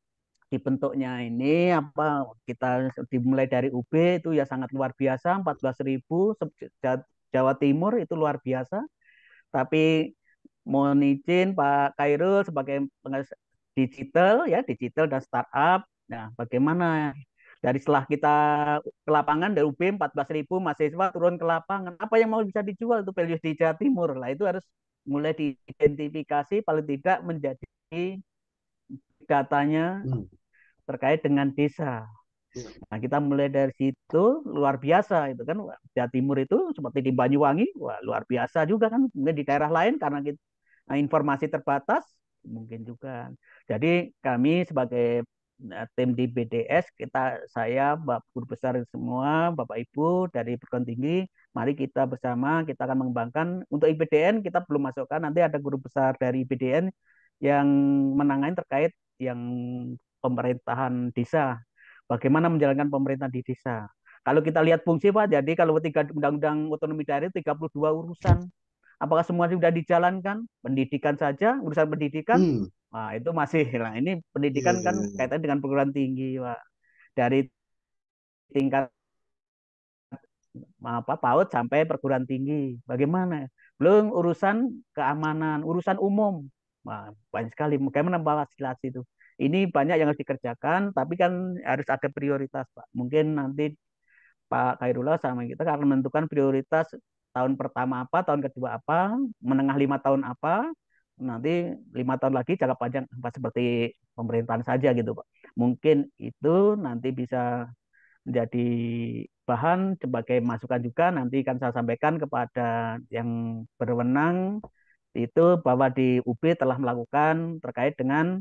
dibentuknya ini apa kita dimulai dari UB itu ya sangat luar biasa 14.000 Jawa Timur itu luar biasa. Tapi mohon izin Pak Khairul sebagai pengawas digital ya, digital dan startup. Nah, bagaimana dari setelah kita ke lapangan dari UB 14.000 mahasiswa turun ke lapangan, apa yang mau bisa dijual itu value di Jawa Timur lah itu harus mulai diidentifikasi paling tidak menjadi datanya terkait dengan desa. Nah, kita mulai dari situ luar biasa itu kan Jawa Timur itu seperti di Banyuwangi, wah luar biasa juga kan. Mungkin di daerah lain karena kita, informasi terbatas mungkin juga. Jadi kami sebagai tim di BDS saya Bapak Guru Besar semua Bapak Ibu dari perguruan tinggi, mari kita bersama kita akan mengembangkan untuk IPDN kita belum masukkan nanti ada guru besar dari IPDN yang menangani terkait yang pemerintahan desa bagaimana menjalankan pemerintahan di desa. Kalau kita lihat fungsi Pak, jadi kalau tiga undang-undang otonomi daerah 32 urusan, apakah semua sudah dijalankan? Pendidikan saja, urusan pendidikan, nah itu masih. Nah ini pendidikan kan kaitannya dengan perguruan tinggi Pak. Dari tingkat PAUD sampai perguruan tinggi. Bagaimana? Belum urusan keamanan, urusan umum. Nah, banyak sekali. Bagaimana memfasilitasi itu? Ini banyak yang harus dikerjakan, tapi kan harus ada prioritas, Pak. Mungkin nanti Pak Khairullah sama kita akan menentukan prioritas tahun pertama apa, tahun kedua apa, menengah 5 tahun apa, nanti 5 tahun lagi jangka panjang apa seperti pemerintahan saja gitu, Pak. Mungkin itu nanti bisa menjadi bahan sebagai masukan juga nanti akan saya sampaikan kepada yang berwenang itu bahwa di UB telah melakukan terkait dengan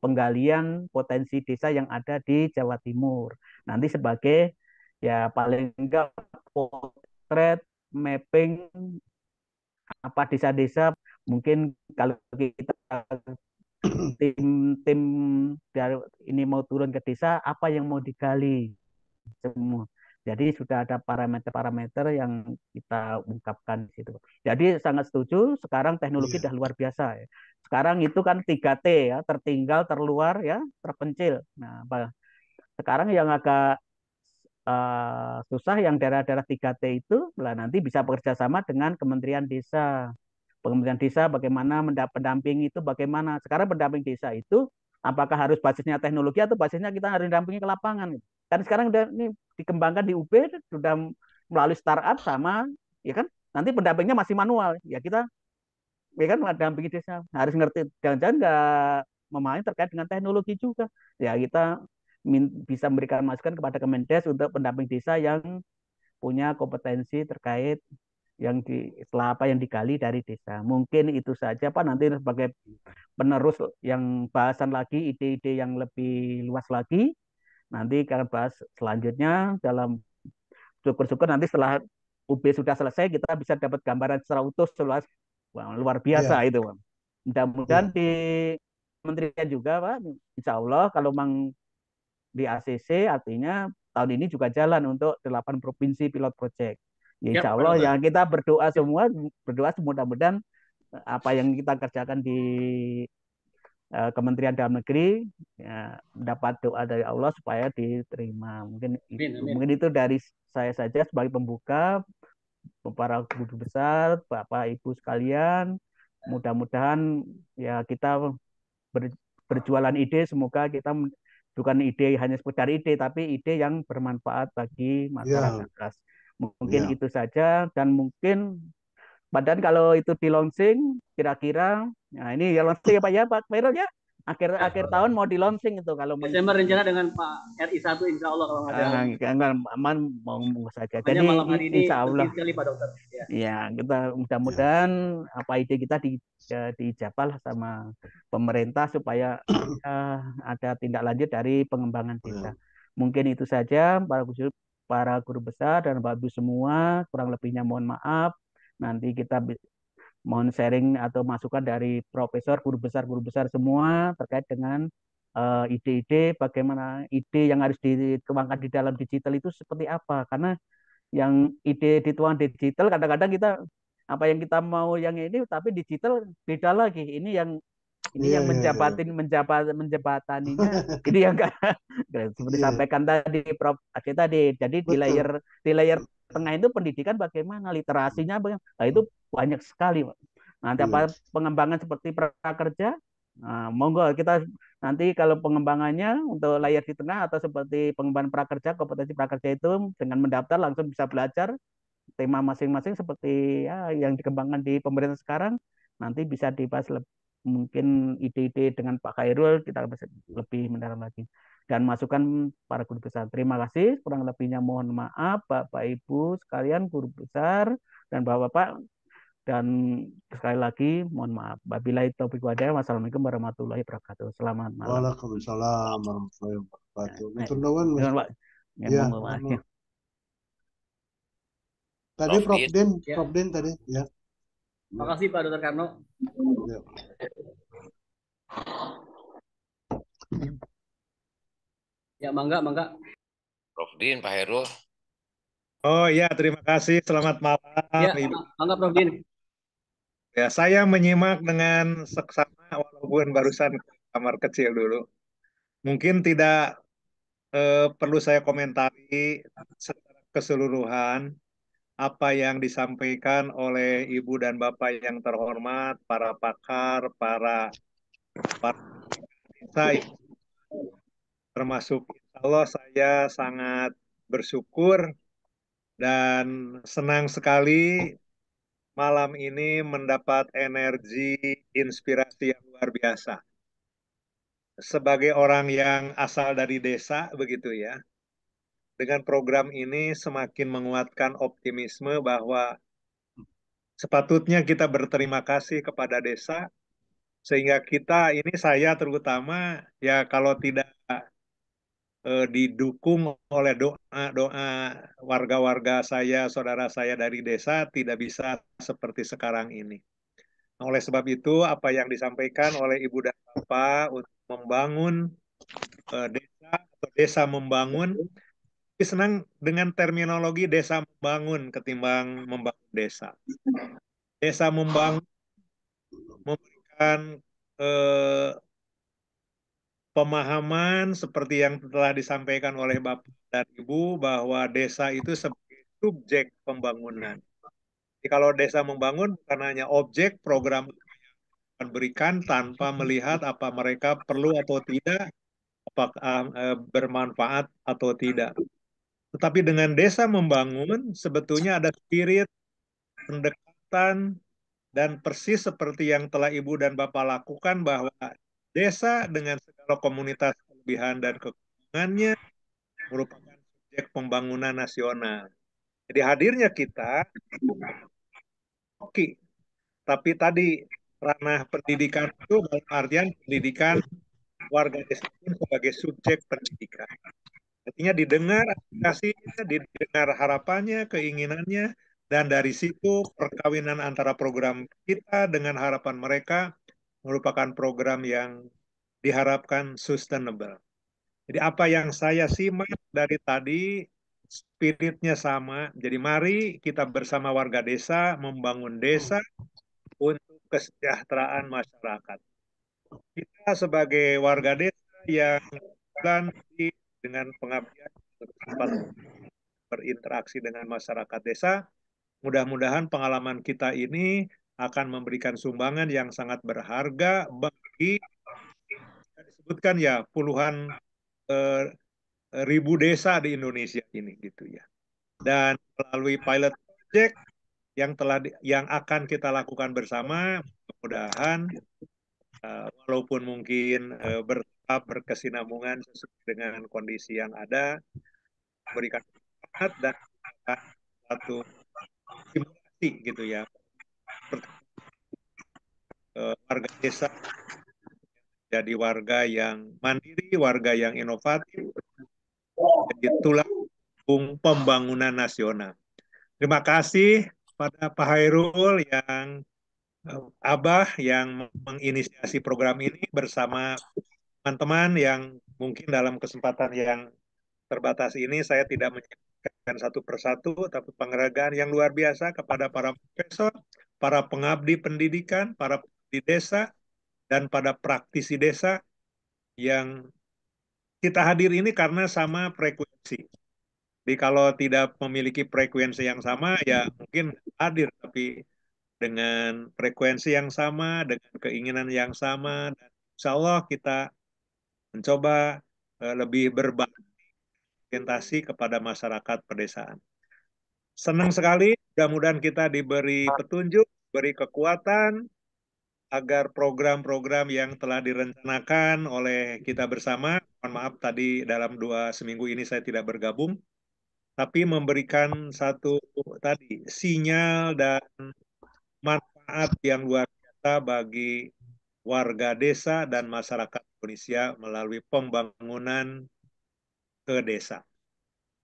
penggalian potensi desa yang ada di Jawa Timur. Nanti sebagai ya paling enggak potret mapping apa desa-desa mungkin kalau kita tim dari ini mau turun ke desa apa yang mau digali semua. Jadi sudah ada parameter-parameter yang kita ungkapkan di situ. Jadi sangat setuju. Sekarang teknologi sudah luar biasa. Ya. Sekarang itu kan 3T ya, tertinggal, terluar, ya, terpencil. Nah, sekarang yang agak susah yang daerah-daerah 3T itu, lah nanti bisa bekerja sama dengan Kementerian Desa. Kementerian Desa bagaimana pendamping itu bagaimana. Sekarang pendamping desa itu apakah harus basisnya teknologi atau basisnya kita harus dampingi ke lapangan. Kan sekarang udah ini dikembangkan di UB sudah melalui startup sama ya kan nanti pendampingnya masih manual. Ya kita ya kan dampingi desa harus ngerti jangan-jangan nggak memahami terkait dengan teknologi juga. Ya kita bisa memberikan masukan kepada Kemendes untuk pendamping desa yang punya kompetensi terkait yang setelah apa yang digali dari desa. Mungkin itu saja Pak nanti sebagai penerus yang bahasan lagi ide-ide yang lebih luas lagi nanti akan bahas selanjutnya dalam syukur-syukur nanti setelah UB sudah selesai kita bisa dapat gambaran secara utuh seluas luar biasa itu Pak. Mudah-mudahan di kementerian juga Pak Insya Allah kalau memang di ACC artinya tahun ini juga jalan untuk 8 provinsi pilot project. Ya, insya Allah ya kita berdoa mudah-mudahan apa yang kita kerjakan di Kementerian Dalam Negeri ya, dapat doa dari Allah supaya diterima. Mungkin itu dari saya saja sebagai pembuka para guru besar, Bapak Ibu sekalian. Mudah-mudahan ya kita berjualan ide semoga kita bukan ide hanya sekedar ide tapi ide yang bermanfaat bagi masyarakat. Mungkin itu saja dan mungkin badan kalau itu di launching kira-kira nah ini ya launching apa ya Pak Khairul ya akhir tahun mau di launching itu kalau Desember rencana dengan Pak RI 1 Insya Allah kalau ada aman mau saja. Jadi malam hari ini Insya Allah sekali Pak Dokter. Ya kita mudah-mudahan apa ide kita diijabah sama pemerintah supaya ada tindak lanjut dari pengembangan desa. Mungkin itu saja para guru besar dan Bapak Ibu semua kurang lebihnya mohon maaf. Nanti kita mohon sharing atau masukan dari profesor guru besar semua terkait dengan ide-ide bagaimana ide yang harus dikembangkan di dalam digital itu seperti apa karena yang ide dituang digital kadang-kadang kita apa yang kita mau yang ini tapi digital beda lagi ini yang Ini yang menjabataninya ini yang enggak seperti disampaikan tadi Prof. Aceh tadi. Jadi di layer tengah itu pendidikan bagaimana, literasinya bagaimana. Nah, itu banyak sekali. Nanti apa pengembangan seperti prakerja? Nah, monggo kita nanti kalau pengembangannya untuk layar di tengah atau seperti pengembangan prakerja, kompetensi prakerja itu dengan mendaftar langsung bisa belajar tema masing-masing seperti ya yang dikembangkan di pemerintah sekarang. Nanti bisa dibahas mungkin ide-ide dengan Pak Khairul kita bisa lebih mendalam lagi dan masukan para guru besar. Terima kasih. Kurang lebihnya mohon maaf Bapak Ibu sekalian guru besar dan Bapak-bapak. Dan sekali lagi mohon maaf. Wabillahi taufiq wal hidayah. Wassalamualaikum warahmatullahi wabarakatuh. Selamat malam. Waalaikumsalam warahmatullahi wabarakatuh. Matur Ya, nuwun, Mas. Pak. Ya, tadi Prof Din tadi ya. Terima kasih Pak Dr. Karno. Ya. Ya, mangga. Prof Din, Pak Heru. Oh ya, terima kasih. Selamat malam. Ya, Ibu. mangga Prof Din. Ya, saya menyimak dengan seksama walaupun barusan ke kamar kecil dulu. Mungkin tidak perlu saya komentari secara keseluruhan apa yang disampaikan oleh Ibu dan Bapak yang terhormat, para pakar, para desa, termasuk insya Allah saya sangat bersyukur dan senang sekali malam ini mendapat energi inspirasi yang luar biasa. Sebagai orang yang asal dari desa, begitu ya, dengan program ini semakin menguatkan optimisme bahwa sepatutnya kita berterima kasih kepada desa, sehingga kita, ini saya terutama, ya kalau tidak didukung oleh doa-doa warga-warga saya, saudara saya dari desa, tidak bisa seperti sekarang ini. Oleh sebab itu, apa yang disampaikan oleh Ibu dan Bapak untuk membangun desa atau desa membangun, tapi senang dengan terminologi desa membangun ketimbang membangun desa. Desa membangun memberikan pemahaman seperti yang telah disampaikan oleh Bapak dan Ibu bahwa desa itu sebagai subjek pembangunan. Jadi kalau desa membangun bukan hanya objek program yang berikan tanpa melihat apa mereka perlu atau tidak, apakah bermanfaat atau tidak. Tetapi dengan desa membangun sebetulnya ada spirit pendekatan dan persis seperti yang telah Ibu dan Bapak lakukan bahwa desa dengan segala komunitas kelebihan dan kekurangannya merupakan subjek pembangunan nasional. Jadi hadirnya kita, oke, tapi tadi ranah pendidikan itu dalam artian pendidikan warga desa sebagai subjek pendidikan. Artinya didengar aspirasinya, didengar harapannya, keinginannya, dan dari situ perkawinan antara program kita dengan harapan mereka merupakan program yang diharapkan sustainable. Jadi apa yang saya simak dari tadi, spiritnya sama. Jadi mari kita bersama warga desa membangun desa untuk kesejahteraan masyarakat. Kita sebagai warga desa yang dengan pengabdian berinteraksi dengan masyarakat desa, mudah-mudahan pengalaman kita ini akan memberikan sumbangan yang sangat berharga bagi disebutkan ya puluhan ribu desa di Indonesia ini gitu ya. Dan melalui pilot project yang akan kita lakukan bersama, mudah-mudahan walaupun mungkin berkesinambungan sesuai dengan kondisi yang ada, berikan manfaat dan satu stimulasi gitu ya. Warga desa jadi warga yang mandiri, warga yang inovatif, jadi tulang punggung pembangunan nasional. Terima kasih pada Pak Hairul yang Abah yang menginisiasi program ini bersama teman-teman yang mungkin dalam kesempatan yang terbatas ini saya tidak menyebutkan satu persatu, tapi penghargaan yang luar biasa kepada para profesor, para pengabdi pendidikan, para di desa, dan pada praktisi desa yang kita hadir ini karena sama frekuensi. Jadi kalau tidak memiliki frekuensi yang sama, ya mungkin hadir, tapi dengan frekuensi yang sama, dengan keinginan yang sama, dan insya Allah kita mencoba lebih berorientasi kepada masyarakat pedesaan. Senang sekali, mudah-mudahan kita diberi petunjuk, beri kekuatan, agar program-program yang telah direncanakan oleh kita bersama, mohon maaf tadi dalam 2 seminggu ini saya tidak bergabung, tapi memberikan satu tadi sinyal dan manfaat yang luar biasa bagi warga desa dan masyarakat Indonesia melalui pembangunan ke desa.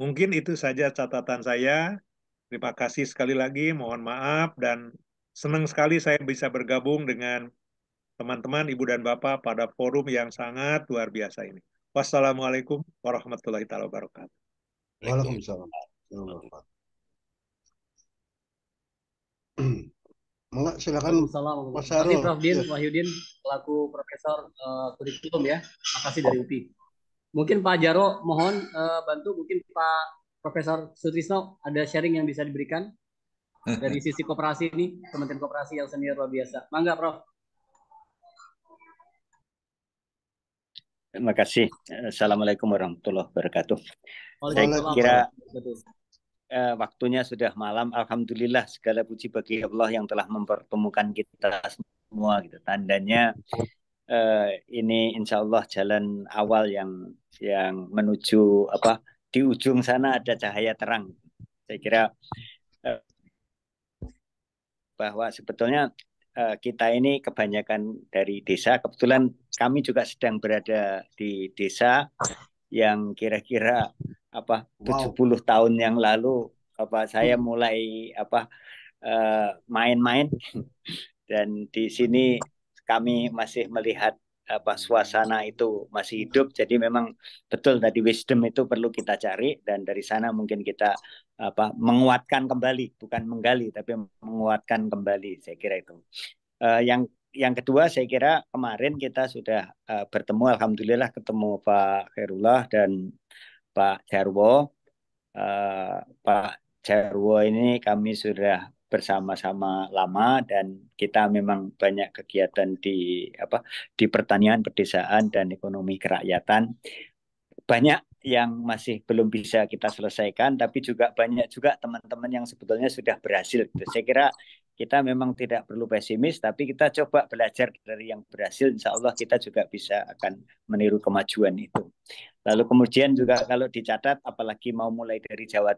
Mungkin itu saja catatan saya. Terima kasih sekali lagi, mohon maaf, dan senang sekali saya bisa bergabung dengan teman-teman, Ibu dan Bapak pada forum yang sangat luar biasa ini. Wassalamualaikum warahmatullahi wabarakatuh. Waalaikumsalam. Monggo silakan Waalaikumsalam. Mas Terima kasih Sarul. Prof. Din, Ya. Wahyudin, selaku Profesor Kurikulum ya. Makasih dari UPI. Mungkin Pak Jaro mohon bantu, mungkin Pak Profesor Sutrisno ada sharing yang bisa diberikan dari sisi koperasi ini, Kementerian Koperasi yang senior luar biasa. Mangga Prof. Terima kasih. Assalamualaikum warahmatullahi wabarakatuh. Saya Waalaikumsalam. kira Betul. waktunya sudah malam. Alhamdulillah, segala puji bagi Allah yang telah mempertemukan kita semua. Gitu. Tandanya ini insya Allah jalan awal yang menuju di ujung sana ada cahaya terang. Saya kira bahwa sebetulnya kita ini kebanyakan dari desa. Kebetulan kami juga sedang berada di desa yang kira-kira 70 tahun yang lalu saya mulai main-main dan di sini kami masih melihat suasana itu masih hidup. Jadi memang betul tadi wisdom itu perlu kita cari, dan dari sana mungkin kita menguatkan kembali, bukan menggali tapi menguatkan kembali. Saya kira itu. Yang kedua, saya kira kemarin kita sudah bertemu, alhamdulillah ketemu Pak Khairullah dan Pak Jarwo. Pak Jarwo ini kami sudah bersama-sama lama, dan kita memang banyak kegiatan di pertanian, pedesaan, dan ekonomi kerakyatan. Banyak yang masih belum bisa kita selesaikan, tapi juga banyak juga teman-teman yang sebetulnya sudah berhasil. Saya kira kita memang tidak perlu pesimis, tapi kita coba belajar dari yang berhasil. Insya Allah kita juga bisa akan meniru kemajuan itu. Lalu kemudian juga kalau dicatat, apalagi mau mulai dari Jawa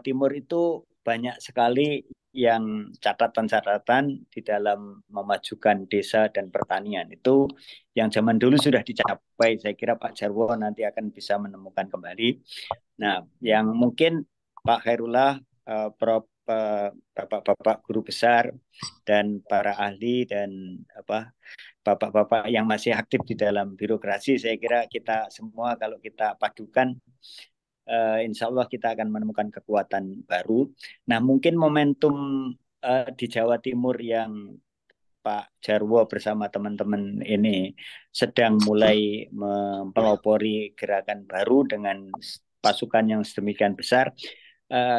Timur itu banyak sekali yang catatan-catatan di dalam memajukan desa dan pertanian. Itu yang zaman dulu sudah dicapai. Saya kira Pak Jarwo nanti akan bisa menemukan kembali. Nah, yang mungkin Pak Khairullah, Prof, Bapak-Bapak guru besar, dan para ahli, dan Bapak-Bapak yang masih aktif di dalam birokrasi, saya kira kita semua kalau kita padukan, insya Allah kita akan menemukan kekuatan baru. Nah, mungkin momentum di Jawa Timur yang Pak Jarwo bersama teman-teman ini sedang mulai mempelopori gerakan baru dengan pasukan yang sedemikian besar,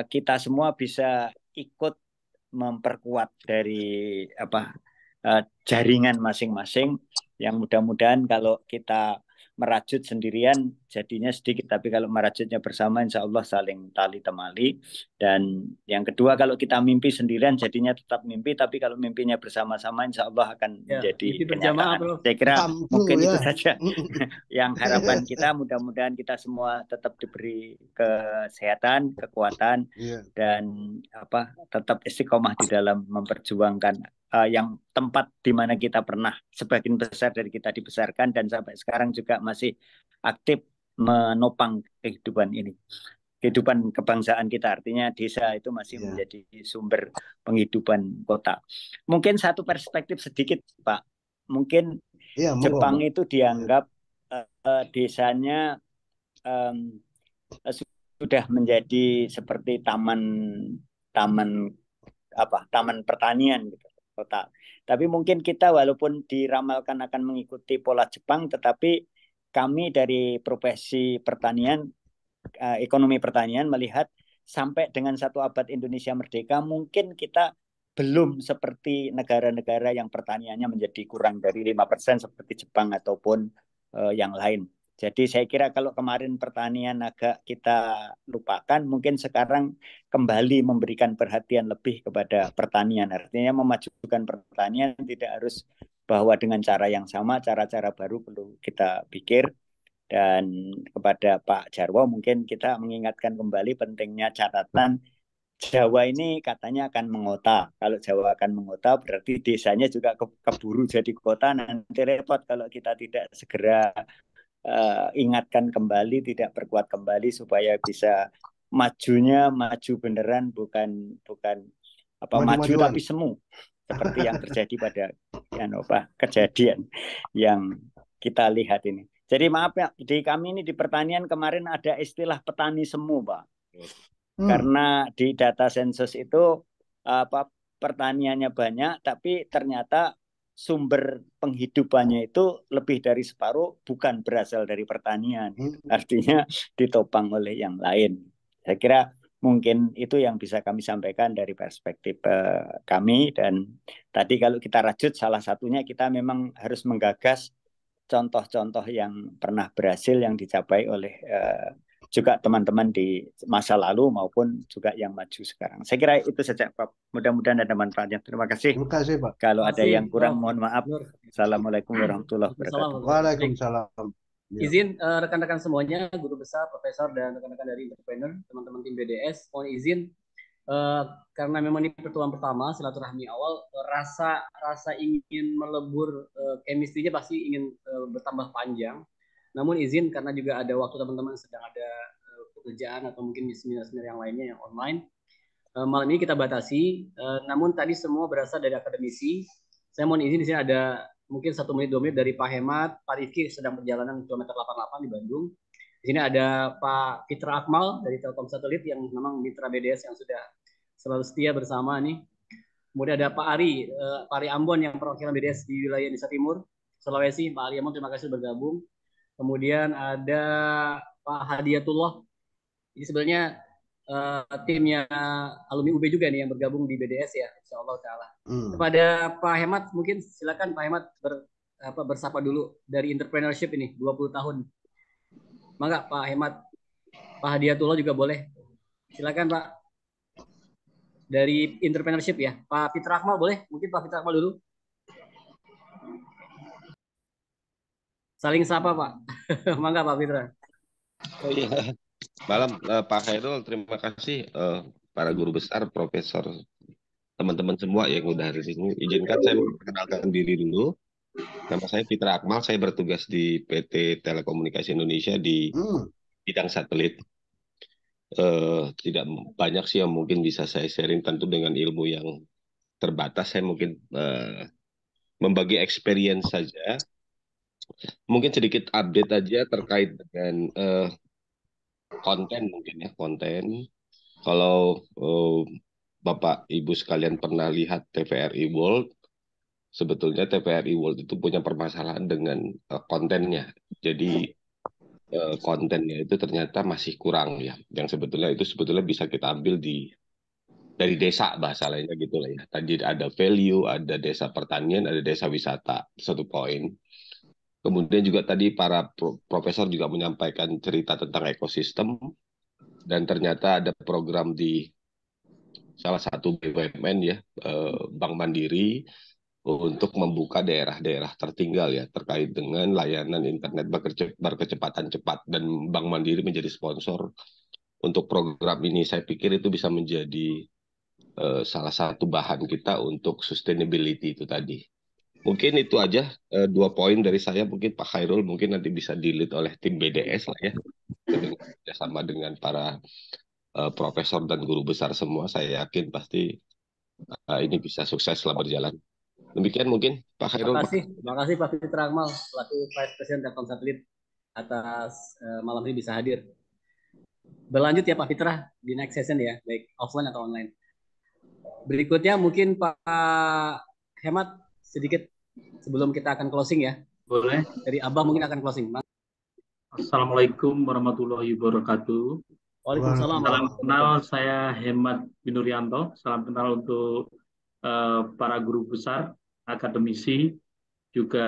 kita semua bisa ikut memperkuat dari jaringan masing-masing, yang mudah-mudahan kalau kita merajut sendirian jadinya sedikit, tapi kalau merajutnya bersama insya Allah saling tali temali. Dan yang kedua, kalau kita mimpi sendirian jadinya tetap mimpi, tapi kalau mimpinya bersama-sama insya Allah akan menjadi kenyataan. Saya kira mungkin itu saja yang harapan kita. Mudah-mudahan kita semua tetap diberi kesehatan, kekuatan, dan tetap istiqomah di dalam memperjuangkan yang tempat di mana kita pernah, sebagian besar dari kita dibesarkan dan sampai sekarang juga masih aktif menopang kehidupan ini, kehidupan kebangsaan kita. Artinya desa itu masih menjadi sumber penghidupan kota. Mungkin satu perspektif sedikit, Pak. Mungkin Jepang itu dianggap desanya sudah menjadi seperti taman pertanian gitu. kota. Tapi mungkin kita walaupun diramalkan akan mengikuti pola Jepang, tetapi kami dari profesi pertanian, ekonomi pertanian melihat sampai dengan 1 abad Indonesia merdeka mungkin kita belum seperti negara-negara yang pertaniannya menjadi kurang dari 5% seperti Jepang ataupun yang lain. Jadi saya kira kalau kemarin pertanian agak kita lupakan, mungkin sekarang kembali memberikan perhatian lebih kepada pertanian. Artinya memajukan pertanian tidak harus bahwa dengan cara yang sama, cara-cara baru perlu kita pikir. Dan kepada Pak Jarwo mungkin kita mengingatkan kembali pentingnya catatan Jawa ini katanya akan mengota. Kalau Jawa akan mengota berarti desanya juga keburu jadi kota, nanti repot kalau kita tidak segera ingatkan kembali, tidak perkuat kembali supaya bisa maju beneran, bukan maju tapi semu seperti yang terjadi pada kejadian yang kita lihat ini. Jadi maaf ya, di kami ini di pertanian kemarin ada istilah petani semu, Pak. Karena di data sensus itu pertaniannya banyak, tapi ternyata sumber penghidupannya itu lebih dari separuh bukan berasal dari pertanian. Artinya ditopang oleh yang lain. Saya kira mungkin itu yang bisa kami sampaikan dari perspektif kami. Dan tadi kalau kita rajut, salah satunya kita memang harus menggagas contoh-contoh yang pernah berhasil yang dicapai oleh juga teman-teman di masa lalu maupun juga yang maju sekarang. Saya kira itu saja, Pak. Mudah-mudahan ada manfaatnya. Terima kasih. Terima kasih, Pak. Kalau ada yang kurang, mohon maaf. Assalamualaikum warahmatullahi wabarakatuh. Waalaikumsalam. Izin rekan-rekan semuanya, guru besar, profesor, dan rekan-rekan dari entrepreneur, teman-teman tim BDS, mohon izin karena memang ini pertemuan pertama silaturahmi awal, rasa ingin melebur chemistry-nya pasti ingin bertambah panjang. Namun izin karena juga ada waktu teman-teman sedang ada pekerjaan atau mungkin seminar-seminar yang lainnya yang online. Malam ini kita batasi. Namun tadi semua berasal dari akademisi. Saya mohon izin di sini ada mungkin 1 menit 2 menit dari Pak Hemat, Pak Rifki sedang perjalanan kilometer 88 di Bandung. Di sini ada Pak Fitra Akmal dari Telkom Satelit yang memang mitra BDS yang sudah selalu setia bersama nih. Kemudian ada Pak Ari Ambon yang perwakilan BDS di wilayah Indonesia Timur, Sulawesi. Pak Ari Ambon, terima kasih bergabung. Kemudian ada Pak Hadiatullah. Ini sebenarnya timnya alumni UB juga nih yang bergabung di BDS ya, insya Allah Ta'ala. Kepada Pak Hemat, mungkin silakan Pak Hemat bersapa dulu dari entrepreneurship ini, 20 tahun. Mangga Pak Hemat, Pak Hadiatullah juga boleh. Silakan Pak. Dari entrepreneurship ya. Pak Fitra Akmal boleh? Mungkin Pak Fitra Akmal dulu. Saling sapa Pak. Mangga Pak Fitra. Oh iya. Malam Pak Khairul, terima kasih para guru besar, profesor, teman-teman semua yang udah hari ini. Izinkan saya memperkenalkan diri dulu. Nama saya Fitra Akmal, saya bertugas di PT Telekomunikasi Indonesia di bidang satelit. Tidak banyak sih yang mungkin bisa saya sharing, tentu dengan ilmu yang terbatas. Saya mungkin membagi experience saja. Mungkin sedikit update aja terkait dengan konten mungkin ya, konten. Kalau Bapak Ibu sekalian pernah lihat TVRI World, sebetulnya TVRI World itu punya permasalahan dengan kontennya. Jadi kontennya itu ternyata masih kurang ya. Yang sebetulnya bisa kita ambil dari desa, bahasa lainnya gitu lah ya. Tadi ada value, ada desa pertanian, ada desa wisata, 1 poin. Kemudian juga tadi para profesor juga menyampaikan cerita tentang ekosistem, dan ternyata ada program di salah satu BUMN ya, Bank Mandiri, untuk membuka daerah-daerah tertinggal ya terkait dengan layanan internet berkecepatan cepat, dan Bank Mandiri menjadi sponsor untuk program ini. Saya pikir itu bisa menjadi salah satu bahan kita untuk sustainability itu tadi. Mungkin itu aja 2 poin dari saya. Mungkin Pak Khairul mungkin nanti bisa di-lead oleh tim BDS lah ya, bersama dengan para profesor dan guru besar semua. Saya yakin pasti ini bisa sukses setelah berjalan. Demikian mungkin Pak Khairul. Terima kasih Pak Fitra Akmal selaku Vice President Telkom Satelit atas malam ini bisa hadir. Berlanjut ya Pak Fitra di next session ya, baik offline atau online. Berikutnya mungkin Pak Hemat sedikit sebelum kita akan closing ya. Boleh. Dari Abah mungkin akan closing. Assalamualaikum warahmatullahi wabarakatuh. Waalaikumsalam. Salam kenal, saya Hemat Binuryanto. Salam kenal untuk para guru besar, akademisi, juga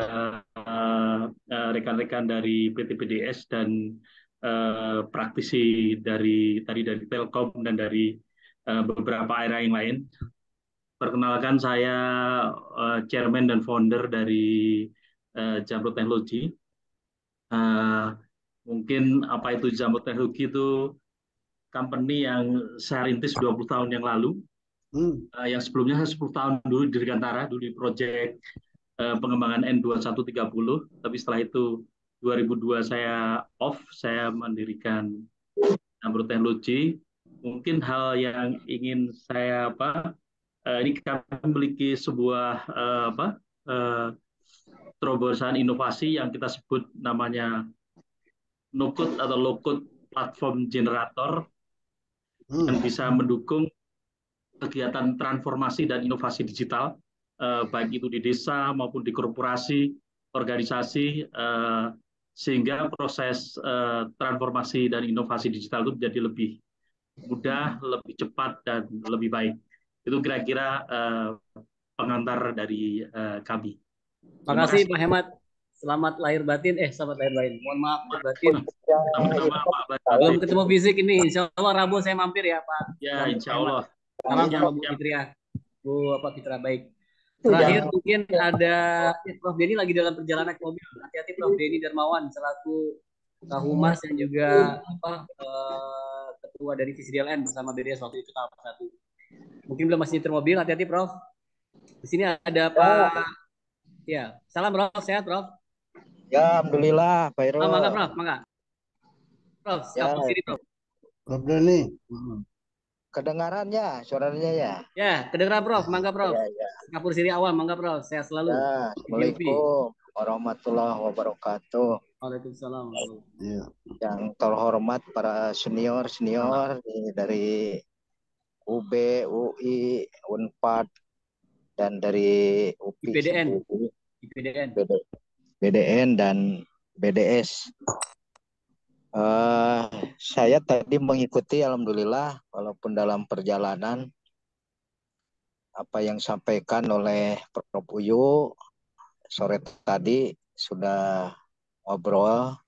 rekan-rekan dari PT PDS dan praktisi dari Telkom dan dari beberapa area yang lain. Perkenalkan, saya chairman dan founder dari Jamrud Teknologi. Mungkin apa itu Jamrud Teknologi itu company yang saya rintis 20 tahun yang lalu. Yang sebelumnya saya 10 tahun dulu di Dirgantara, dulu di proyek pengembangan N2130, tapi setelah itu 2002 saya off, saya mendirikan Jamrud Teknologi. Mungkin hal yang ingin saya ini kami memiliki sebuah terobosan inovasi yang kita sebut namanya no-code atau low-code platform generator yang bisa mendukung kegiatan transformasi dan inovasi digital, baik itu di desa maupun di korporasi, organisasi, sehingga proses transformasi dan inovasi digital itu menjadi lebih mudah, lebih cepat, dan lebih baik. Itu kira-kira pengantar dari kami. Terima kasih Pak Hemat. Selamat lahir batin. Selamat lahir batin. Mohon maaf lahir batin. Sama-sama Pak Batin. Belum ketemu fisik ini. Insya Allah Rabu saya mampir ya Pak. Ya, insya Allah. Salam sama Bu Fitria. Bu Fitra baik. Terakhir mungkin ada Prof Denny lagi dalam perjalanan ke mobil. Hati-hati Prof Denny Darmawan selaku Kahumas yang juga ketua dari VCDLN bersama BDS waktu itu tahap 1. Mungkin belum masih nyetir mobil. Hati-hati Prof. Di sini ada Pak. Ya, salam Prof. Sehat Prof. Ya, alhamdulillah, Pak Irul. Mangga Prof, mangga. Prof, siap sini Prof. Prof Denny. Kedengarannya, suaranya ya. Ya, kedengaran Prof, mangga Prof. Ya. Singapura Siri awal, mangga Prof. Sehat selalu. Ya, Assalamualaikum warahmatullahi wabarakatuh. Waalaikumsalam. Ya. Yang terhormat para senior dari UB, UI, Unpad, dan dari UPI, BDN dan BDS. Saya tadi mengikuti, alhamdulillah, walaupun dalam perjalanan apa yang disampaikan oleh Prof. Uyu sore tadi sudah ngobrol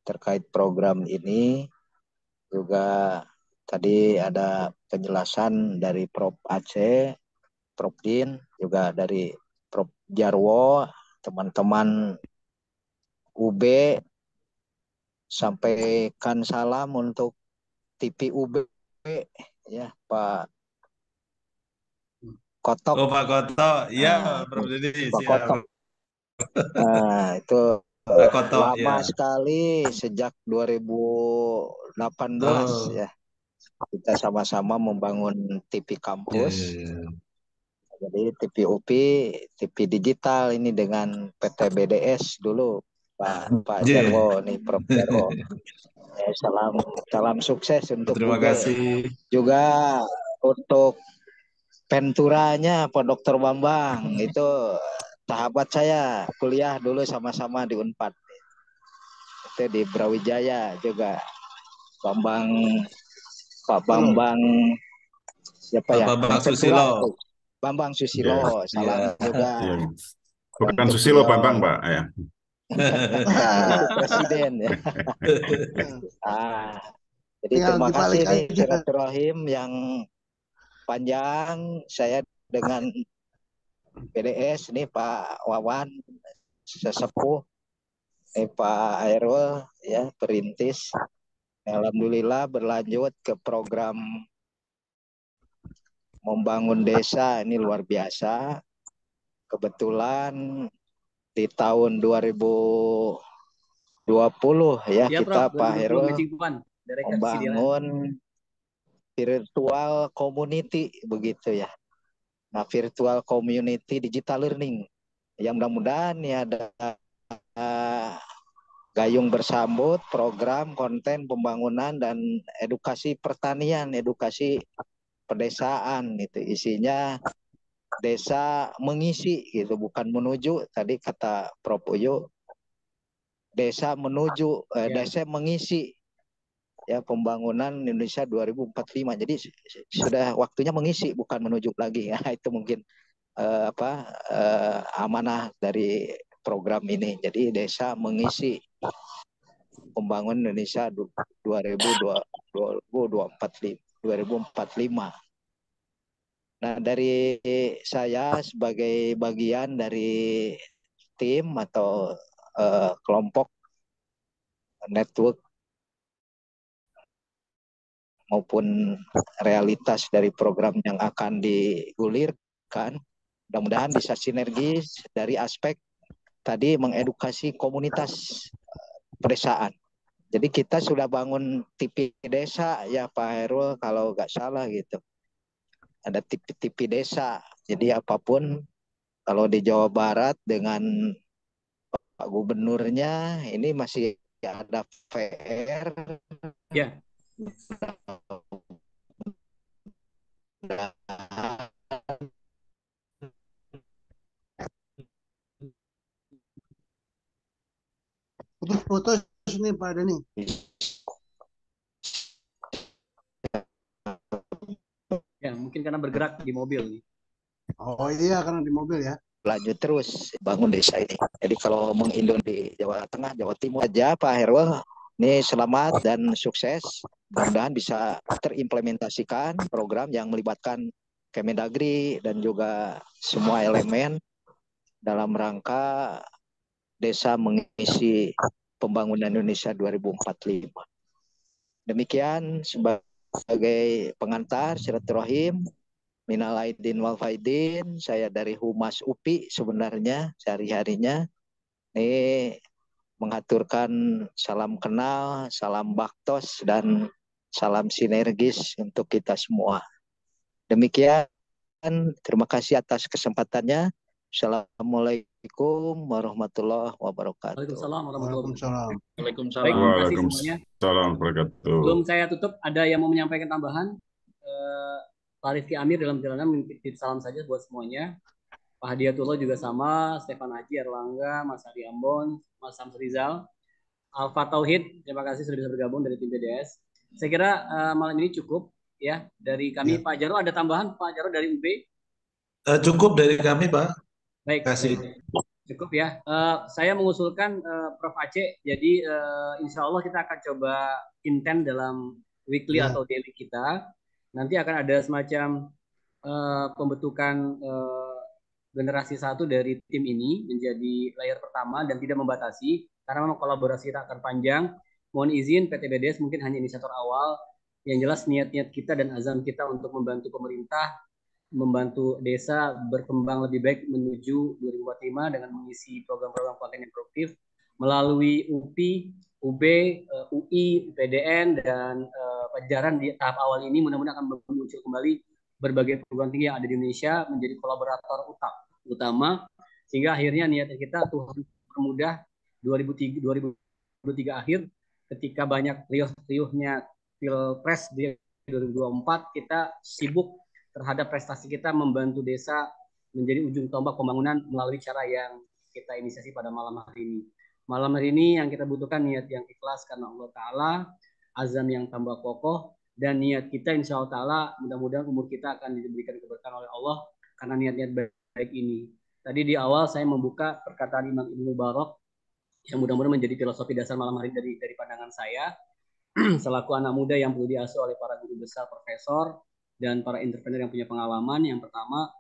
terkait program ini. Juga tadi ada penjelasan dari Prof. Aceh, Prof. Din, juga dari Prof. Jarwo, teman-teman UB. Sampaikan salam untuk TV UB ya Pak Kotok. Oh Pak Kotok, ya Prof. Denny, Pak siap. Kotok. Nah, itu Pak Kotok, lama ya. sekali sejak 2018 ya. Kita sama-sama membangun TV kampus. Jadi TV UP, TV digital ini dengan PT BDS dulu. Pak Jarwo nih, Prof. Jarwo. Salam sukses untuk Terima kasih. Juga untuk penturanya Pak Dr. Bambang, itu sahabat saya, kuliah dulu sama-sama di Unpad. Itu di Brawijaya juga. Pak Bambang siapa ya? Bambang Susilo. Bambang Susilo, salam juga. Bukan Susilo Bambang, Pak. Ya. Presiden ya. Jadi terima kasih nih silaturahim yang panjang saya dengan BDS nih Pak Wawan sesepuh, Pak Hairul ya perintis. Alhamdulillah berlanjut ke program membangun desa ini luar biasa. Kebetulan di tahun 2020 ya kita Prof, Pak Heru membangun virtual community begitu ya. Nah, virtual community digital learning yang mudah-mudahan ya ada gayung bersambut program konten pembangunan dan edukasi pertanian, edukasi pedesaan itu isinya desa mengisi gitu, bukan menuju. Tadi kata Prof. Uyo, desa menuju, desa mengisi ya pembangunan Indonesia 2045. Jadi sudah waktunya mengisi, bukan menuju lagi. Nah, itu mungkin amanah dari program ini. Jadi desa mengisi pembangunan Indonesia 2045. Nah, dari saya sebagai bagian dari tim atau kelompok network maupun realitas dari program yang akan digulirkan, mudah-mudahan bisa sinergis dari aspek tadi mengedukasi komunitas pedesaan. Jadi kita sudah bangun TV desa ya Pak Hairul, kalau nggak salah gitu. Ada TV desa. Jadi apapun kalau di Jawa Barat dengan Pak Gubernurnya ini masih ada PR. Ya. Putus-putus ini Pak Dani. Ya, mungkin karena bergerak di mobil nih. Oh iya, karena di mobil ya. Lanjut terus bangun desa ini. Jadi kalau mengindon di Jawa Tengah, Jawa Timur aja Pak Hairul, ini selamat dan sukses. Mudah-mudahan bisa terimplementasikan program yang melibatkan Kemendagri dan juga semua elemen dalam rangka desa mengisi pembangunan Indonesia 2045. Demikian sebagai pengantar silaturahim. Minal aidin wal faidin, saya dari Humas UPI sebenarnya sehari-harinya. Ini mengaturkan salam kenal, salam baktos, dan salam sinergis untuk kita semua. Demikian, terima kasih atas kesempatannya. Assalamualaikum warahmatullahi wabarakatuh. Waalaikumsalam warahmatullahi wabarakatuh. Waalaikumsalam. Baik, terima kasih semuanya. Waalaikumsalam wabarakatuh. Sebelum saya tutup, ada yang mau menyampaikan tambahan? Pak Rifki Amir dalam perjalanan menitip salam saja buat semuanya. Pak Hadiatullah juga sama, Stefan Haji, Erlangga, Mas Ari Ambon, Mas Samsrizal, Alfa Tauhid, terima kasih sudah bisa bergabung dari tim BDS. Saya kira malam ini cukup ya dari kami. Pak Jarod ada tambahan Pak Jarod dari UB? Cukup dari kami Pak. Baik, kasih. Cukup ya. Saya mengusulkan Prof. Aceh, jadi insya Allah kita akan coba intent dalam weekly atau daily kita. Nanti akan ada semacam pembentukan generasi 1 dari tim ini menjadi layer pertama dan tidak membatasi karena memang kolaborasi kita akan panjang. Mohon izin PT BDS mungkin hanya inisiator awal. Yang jelas niat-niat kita dan azam kita untuk membantu pemerintah, membantu desa berkembang lebih baik menuju 2045 dengan mengisi program-program konten yang produktif melalui UPI, UB, UI, PDN, dan Pajajaran di tahap awal ini mudah-mudahan akan muncul kembali berbagai perguruan tinggi yang ada di Indonesia menjadi kolaborator utama sehingga akhirnya niat kita Tuhan permudah 2023 akhir ketika banyak riuh-riuhnya Pilpres di 2024 kita sibuk terhadap prestasi kita membantu desa menjadi ujung tombak pembangunan melalui cara yang kita inisiasi pada malam hari ini. Malam hari ini yang kita butuhkan niat yang ikhlas karena Allah Ta'ala, azam yang tambah kokoh, dan niat kita insya Allah Ta'ala mudah-mudahan umur kita akan diberikan keberkahan oleh Allah karena niat-niat baik ini. Tadi di awal saya membuka perkataan Imam Ibnu Mubarak yang mudah-mudahan menjadi filosofi dasar malam hari dari pandangan saya selaku anak muda yang perlu diasuh oleh para guru besar, profesor, dan para entrepreneur yang punya pengalaman. Yang pertama,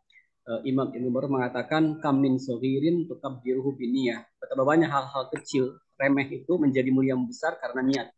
Imam Ibnu Mubarak mengatakan kamin sohirin tukab biruhu biniyah. Betapa banyak hal-hal kecil remeh itu menjadi mulia besar karena niat.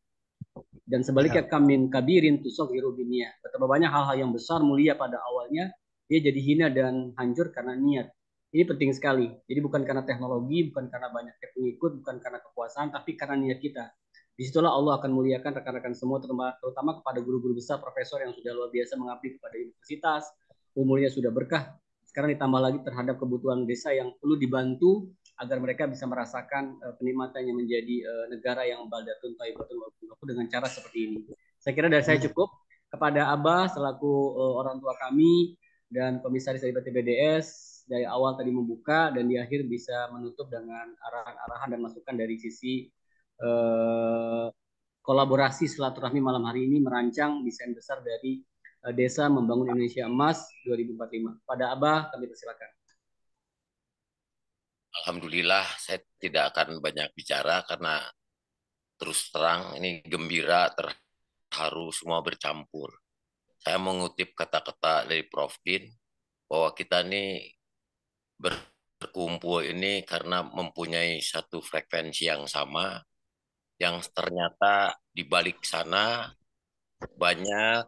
Dan sebaliknya kamin kabirin tusoghiru biniyah. Betapa banyak hal-hal yang besar mulia pada awalnya dia jadi hina dan hancur karena niat. Ini penting sekali. Jadi bukan karena teknologi, bukan karena banyak pengikut, bukan karena kekuasaan, tapi karena niat kita. Disitulah Allah akan muliakan rekan-rekan semua, terutama kepada guru-guru besar, profesor yang sudah luar biasa mengabdi kepada universitas, umurnya sudah berkah. Sekarang ditambah lagi terhadap kebutuhan desa yang perlu dibantu agar mereka bisa merasakan penikmatannya menjadi negara yang baldatun thayyibatun dengan cara seperti ini. Saya kira dari saya cukup. Kepada Abah selaku orang tua kami, dan komisaris dari PT BDS dari awal tadi membuka dan di akhir bisa menutup dengan arahan-arahan dan masukan dari sisi kolaborasi silaturahmi malam hari ini merancang desain besar dari Desa Membangun Indonesia Emas 2045. Pada Abah kami persilakan. Alhamdulillah saya tidak akan banyak bicara karena terus terang ini gembira, terharu, semua bercampur. Saya mengutip kata-kata dari Prof. Din bahwa kita ini berkumpul ini karena mempunyai satu frekuensi yang sama, yang ternyata di balik sana banyak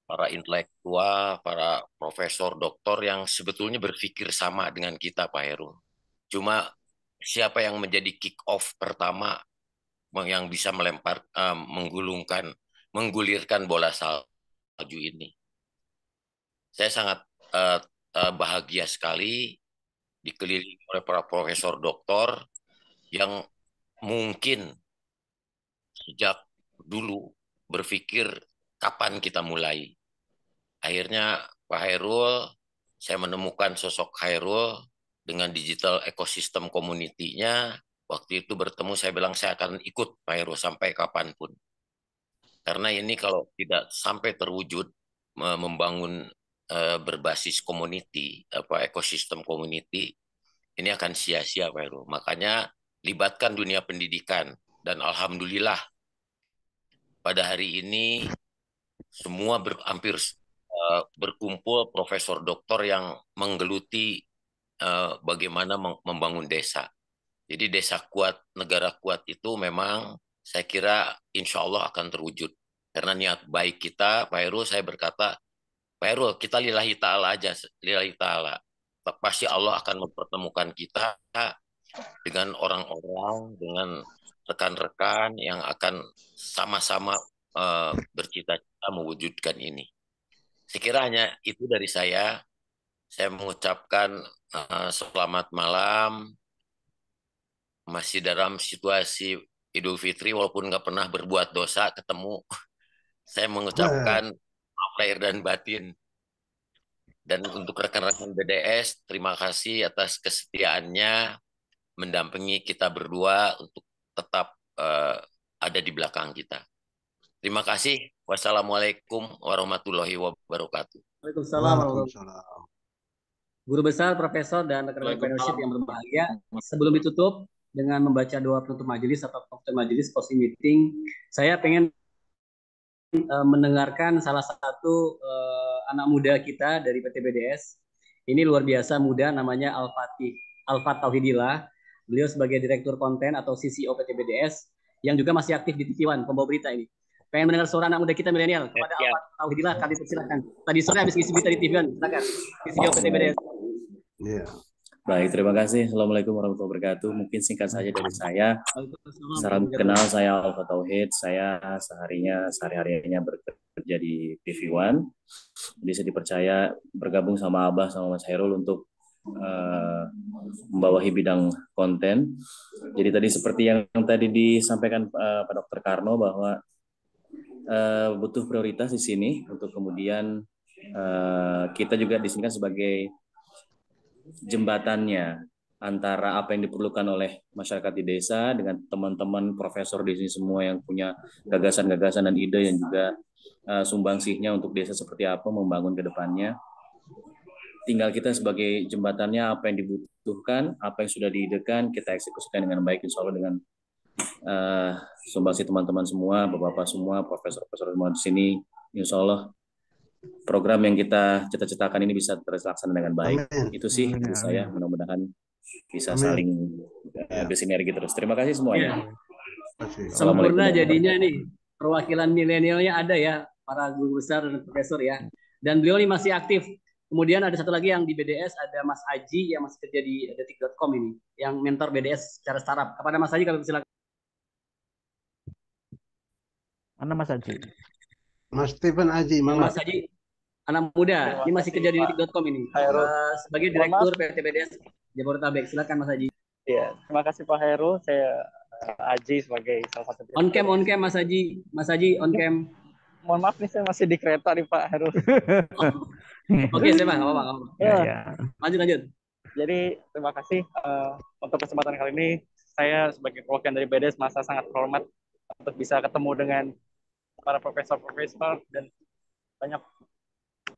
para intelektual, para profesor, doktor yang sebetulnya berpikir sama dengan kita, Pak Heru. Cuma siapa yang menjadi kick off pertama yang bisa menggulirkan bola salju ini. Saya sangat bahagia sekali dikelilingi oleh para profesor doktor yang mungkin sejak dulu berpikir kapan kita mulai. Akhirnya Pak Hairul, saya menemukan sosok Hairul dengan digital ekosistem community-nya. Waktu itu bertemu saya bilang saya akan ikut Pak Hairul sampai kapanpun. Karena ini kalau tidak sampai terwujud membangun berbasis community, ekosistem community, ini akan sia-sia Pak Hairul. Makanya libatkan dunia pendidikan dan alhamdulillah pada hari ini semua hampir berkumpul profesor doktor yang menggeluti bagaimana membangun desa. Jadi desa kuat, negara kuat itu memang saya kira insya Allah akan terwujud. Karena niat baik kita, Pak Heru, saya berkata, Pak Heru, kita lillahi ta'ala aja, lillahi ta'ala. Pasti Allah akan mempertemukan kita dengan orang-orang, dengan rekan-rekan yang akan sama-sama bercita-cita mewujudkan ini. Sekiranya itu dari saya mengucapkan selamat malam, masih dalam situasi Idul Fitri walaupun nggak pernah berbuat dosa ketemu, saya mengucapkan maaf lahir dan batin. Dan untuk rekan-rekan BDS, terima kasih atas kesetiaannya mendampingi kita berdua untuk tetap ada di belakang kita. Terima kasih. Wassalamualaikum warahmatullahi wabarakatuh. Waalaikumsalam. Guru besar, profesor, dan rekan-rekan fellowship yang berbahagia, sebelum ditutup dengan membaca doa penutup majelis atau majelis closing meeting, saya pengen mendengarkan salah satu anak muda kita dari PT BDS. Ini luar biasa muda, namanya Alfat Tauhidillah. Beliau sebagai direktur konten atau CCO PT BDS yang juga masih aktif di TV One, pembawa berita ini. Pengen mendengar suara anak muda kita milenial. Kepada Alfat Tauhidillah kami persilakan. Tadi sore habis ngisi berita di TV One, silakan. CCO PT BDS. Baik, terima kasih. Assalamualaikum warahmatullahi wabarakatuh. Mungkin singkat saja dari saya. Salam kenal, saya Alfat Tauhid. Saya sehari-harinya bekerja di TV One. Jadi saya dipercaya bergabung sama Abah sama Mas Hairul untuk membawahi bidang konten. Jadi tadi seperti yang tadi disampaikan Pak Dr. Karno bahwa butuh prioritas di sini untuk kemudian kita juga di sini kan sebagai jembatannya antara apa yang diperlukan oleh masyarakat di desa dengan teman-teman profesor di sini semua yang punya gagasan-gagasan dan ide yang juga sumbangsihnya untuk desa seperti apa membangun ke depannya. Tinggal kita sebagai jembatannya apa yang dibutuhkan, apa yang sudah diidekan, kita eksekusikan dengan baik insya Allah dengan sumbangsi teman-teman semua, bapak-bapak semua, profesor-profesor semua di sini, insya Allah program yang kita cita-citakan ini bisa terlaksana dengan baik. Amin. Itu sih dari saya, mudah-mudahan bisa saling bersinergi terus. Terima kasih semuanya. Sempurna jadinya nih, perwakilan milenialnya ada ya, para guru besar dan profesor ya. Dan beliau ini masih aktif. Kemudian ada satu lagi yang di BDS, ada Mas Aji yang masih kerja di detik.com ini, yang mentor BDS secara startup. Kepada Mas Aji kami silakan. Mana Mas Aji? Mas Stephen Aji, Mas Aji, anak muda, ini masih kerja di detik.com ini. Sebagai direktur PT BDS Jabodetabek. Silakan Mas Aji. Iya, terima kasih Pak Heru. Saya Aji sebagai salah satu on cam Mas Aji. Mas Aji on cam. Mohon maaf nih, saya masih di kereta nih Pak Heru. Oke, saya nggak apa-apa, nggak apa-apa. Ya, ya. Lanjut, lanjut. Jadi terima kasih untuk kesempatan kali ini. Saya sebagai perwakilan dari BDS merasa sangat terhormat untuk bisa ketemu dengan para profesor-profesor dan banyak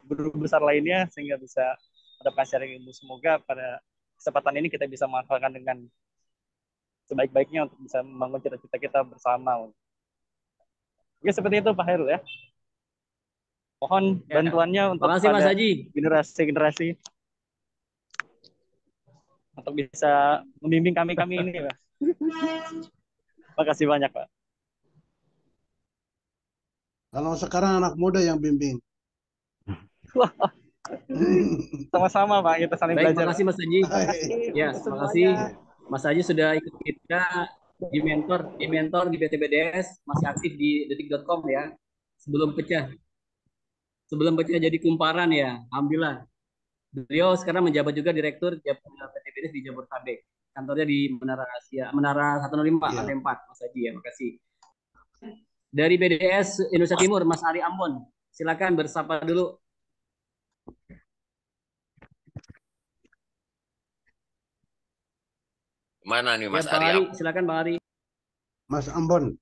guru besar lainnya sehingga bisa mendapatkan sharing ilmu. Semoga pada kesempatan ini kita bisa memanfaatkan dengan sebaik-baiknya untuk bisa membangun cita-cita kita bersama. Oke, seperti itu Pak Hairul ya. Mohon bantuannya untuk Terima kasih Mas pada Haji. generasi-generasi untuk bisa membimbing kami ini, Pak. Terima kasih banyak, Pak. Kalau sekarang anak muda yang bimbing. Sama-sama Pak, kita saling Baik, belajar. makasih Mas Haji. Ya, terima kasih Mas Haji sudah ikut kita di mentor di BTBDS, masih aktif di detik.com ya. Sebelum pecah jadi kumparan ya, alhamdulillah. Beliau sekarang menjabat juga direktur PTBDS di Jabodetabek. Kantornya di Menara Asia, Menara 105 lantai 4, Mas Haji ya, makasih. Dari BDS Indonesia Timur, Mas Ari Ambon, silakan bersapa dulu. Mana nih Mas ya, Bang Ari? Ari, silakan Bang Ari. Mas Ambon.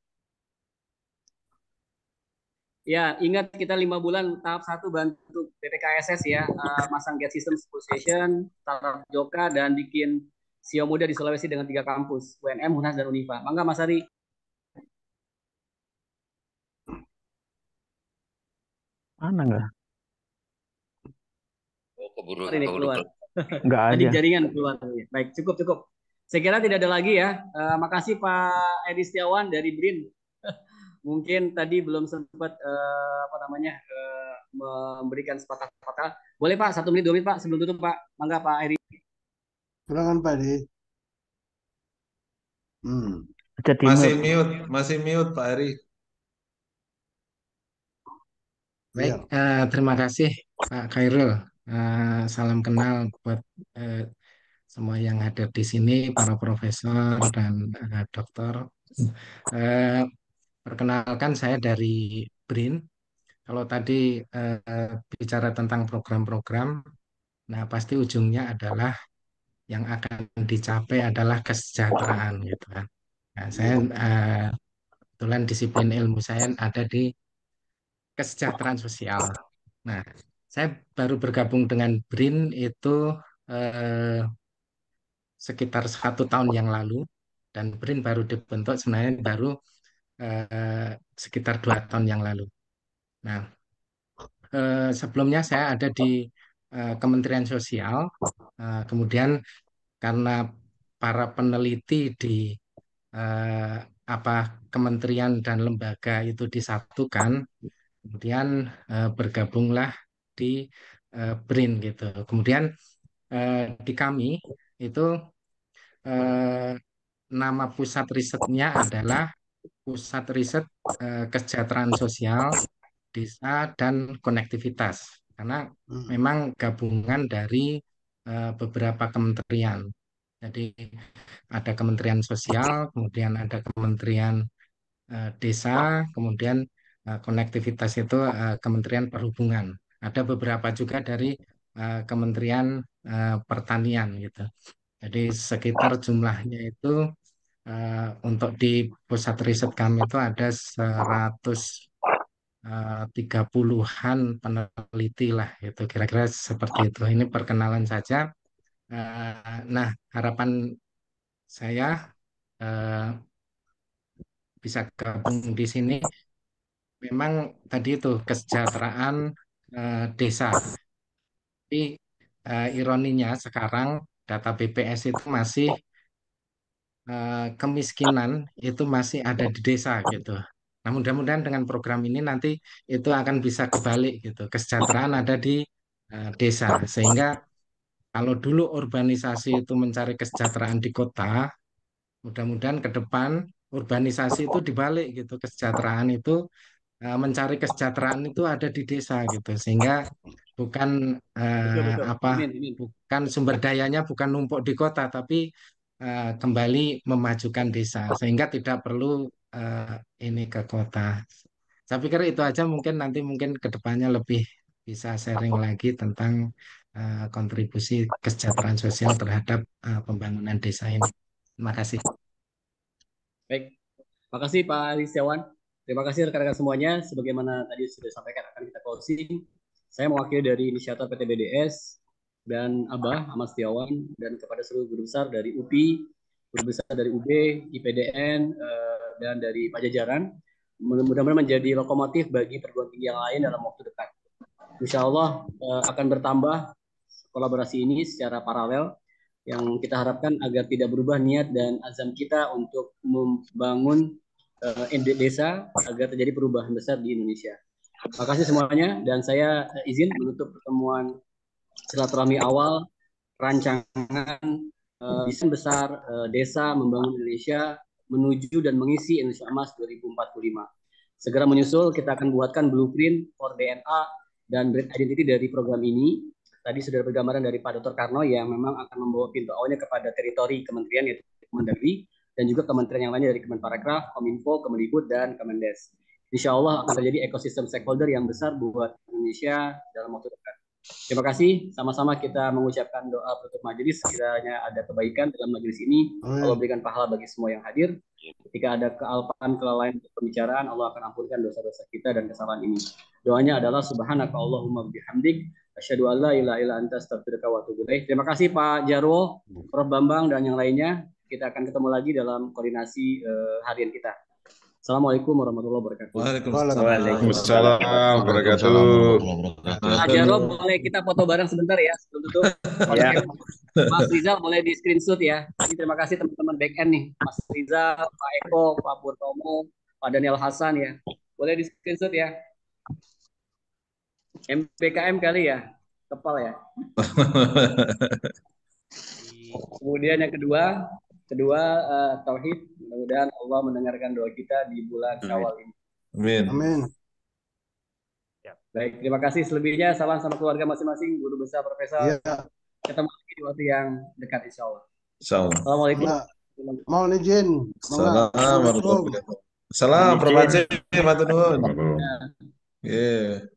Ya, ingat kita 5 bulan tahap 1 bantu PPKSS ya, masang gate system full station, startup Joka, dan bikin SEO muda di Sulawesi dengan 3 kampus, UNM, UNAS, dan Unifa. Mangga Mas Ari. Mana enggak? Oh, keburu keluar. Enggak ada. Tadi jaringan keluar. Baik, cukup. Saya kira tidak ada lagi ya. Makasih Pak Edi Setiawan dari BRIN. Mungkin tadi belum sempat memberikan sepatah-patah. Boleh Pak, 1 menit 2 menit Pak sebelum tutup Pak. Mangga Pak Edi. Silakan Pak Edi. Masih mute Pak Eri. Baik, terima kasih Pak Khairul. Salam kenal buat semua yang hadir di sini, para profesor dan dokter. Perkenalkan saya dari BRIN. Kalau tadi bicara tentang program-program, nah pasti ujungnya adalah yang akan dicapai adalah kesejahteraan gitu kan. Nah, saya kebetulan disiplin ilmu saya ada di kesejahteraan sosial. Nah, saya baru bergabung dengan BRIN itu sekitar 1 tahun yang lalu, dan BRIN baru dibentuk sebenarnya baru sekitar 2 tahun yang lalu. Nah, sebelumnya saya ada di Kementerian Sosial, kemudian karena para peneliti di kementerian dan lembaga itu disatukan, kemudian bergabunglah di BRIN gitu. Kemudian di kami itu nama pusat risetnya adalah Pusat Riset Kesejahteraan Sosial, Desa, dan Konektivitas. Karena memang gabungan dari beberapa kementerian. Jadi ada Kementerian Sosial, kemudian ada Kementerian Desa, kemudian konektivitas itu Kementerian Perhubungan. Ada beberapa juga dari Kementerian Pertanian gitu. Jadi sekitar jumlahnya itu untuk di pusat riset kami itu ada 130-an peneliti lah, itu kira-kira seperti itu. Ini perkenalan saja. Nah, harapan saya bisa gabung di sini memang tadi itu kesejahteraan desa. Tapi ironinya sekarang data BPS itu masih kemiskinan itu masih ada di desa gitu. Nah, mudah-mudahan dengan program ini nanti itu akan bisa kebalik gitu. Kesejahteraan ada di desa, sehingga kalau dulu urbanisasi itu mencari kesejahteraan di kota, mudah-mudahan ke depan urbanisasi itu dibalik gitu. Kesejahteraan itu mencari kesejahteraan itu ada di desa gitu, sehingga bukan bukan sumber dayanya bukan numpuk di kota, tapi kembali memajukan desa, sehingga tidak perlu ini ke kota. Saya pikir itu aja, mungkin nanti ke depannya lebih bisa sharing lagi tentang kontribusi kesejahteraan sosial terhadap pembangunan desa ini. Terima kasih. Baik, makasih Pak Alistiawan. Terima kasih rekan-rekan semuanya. Sebagaimana tadi sudah disampaikan akan kita closing. Saya mewakili dari inisiator PT BDS dan Abah Ahmad Setiawan dan kepada seluruh guru besar dari UPI, guru besar dari UB, IPDN, dan dari Pajajaran. Mudah-mudahan menjadi lokomotif bagi perguruan tinggi yang lain dalam waktu dekat. Insya Allah akan bertambah kolaborasi ini secara paralel yang kita harapkan agar tidak berubah niat dan azam kita untuk membangun desa agar terjadi perubahan besar di Indonesia. Terima kasih semuanya dan saya izin menutup pertemuan silaturahmi awal rancangan desain besar desa membangun Indonesia menuju dan mengisi Indonesia Emas 2045. Segera menyusul kita akan buatkan blueprint for DNA dan brand identity dari program ini. Tadi sudah bergambaran dari Pak Dr. Karno yang memang akan membawa pintu awalnya kepada teritori kementerian yaitu Kemendagri dan juga kementerian yang lainnya dari Kemenparekraf, Kominfo, Kemendikbud, dan Kemendes. Insya Allah akan terjadi ekosistem stakeholder yang besar buat Indonesia dalam waktu dekat. Terima kasih. Sama-sama kita mengucapkan doa penutup majelis. Kiranya ada kebaikan dalam majelis ini. Allah berikan pahala bagi semua yang hadir. Ketika ada kealpaan, kelalaian pembicaraan, Allah akan ampunkan dosa-dosa kita dan kesalahan ini. Doanya adalah Subhanaka Allahumma bihamdik. Asyhadu an la ilaha illa anta astaghfiruka wa atubu ilaik. Terima kasih Pak Jarwo, Prof Bambang, dan yang lainnya. Kita akan ketemu lagi dalam koordinasi harian kita. Assalamualaikum warahmatullahi wabarakatuh. Waalaikumsalam wabarakatuh. Pak Jarwo, boleh kita foto bareng sebentar ya sebelum tutup. Ya. Mas Rizal boleh di screenshot ya. Ini terima kasih teman-teman back end nih. Mas Rizal, Pak Eko, Pak Purtomo, Pak Daniel Hasan ya. Boleh di screenshot ya. MPKM kali ya. Kepal ya. Kemudian yang kedua tauhid. Mudah-mudahan Allah mendengarkan doa kita di bulan Syawal ini. Amin. Amin. Baik, terima kasih. Selebihnya salam sama keluarga masing-masing, guru besar, profesor. Iya. Ketemu lagi di waktu yang dekat insya Allah. Insyaallah. Assalamualaikum. Mohon izin. Assalamualaikum warahmatullahi wabarakatuh. Salam, Prof. Aceh, matur nuwun. Yeah.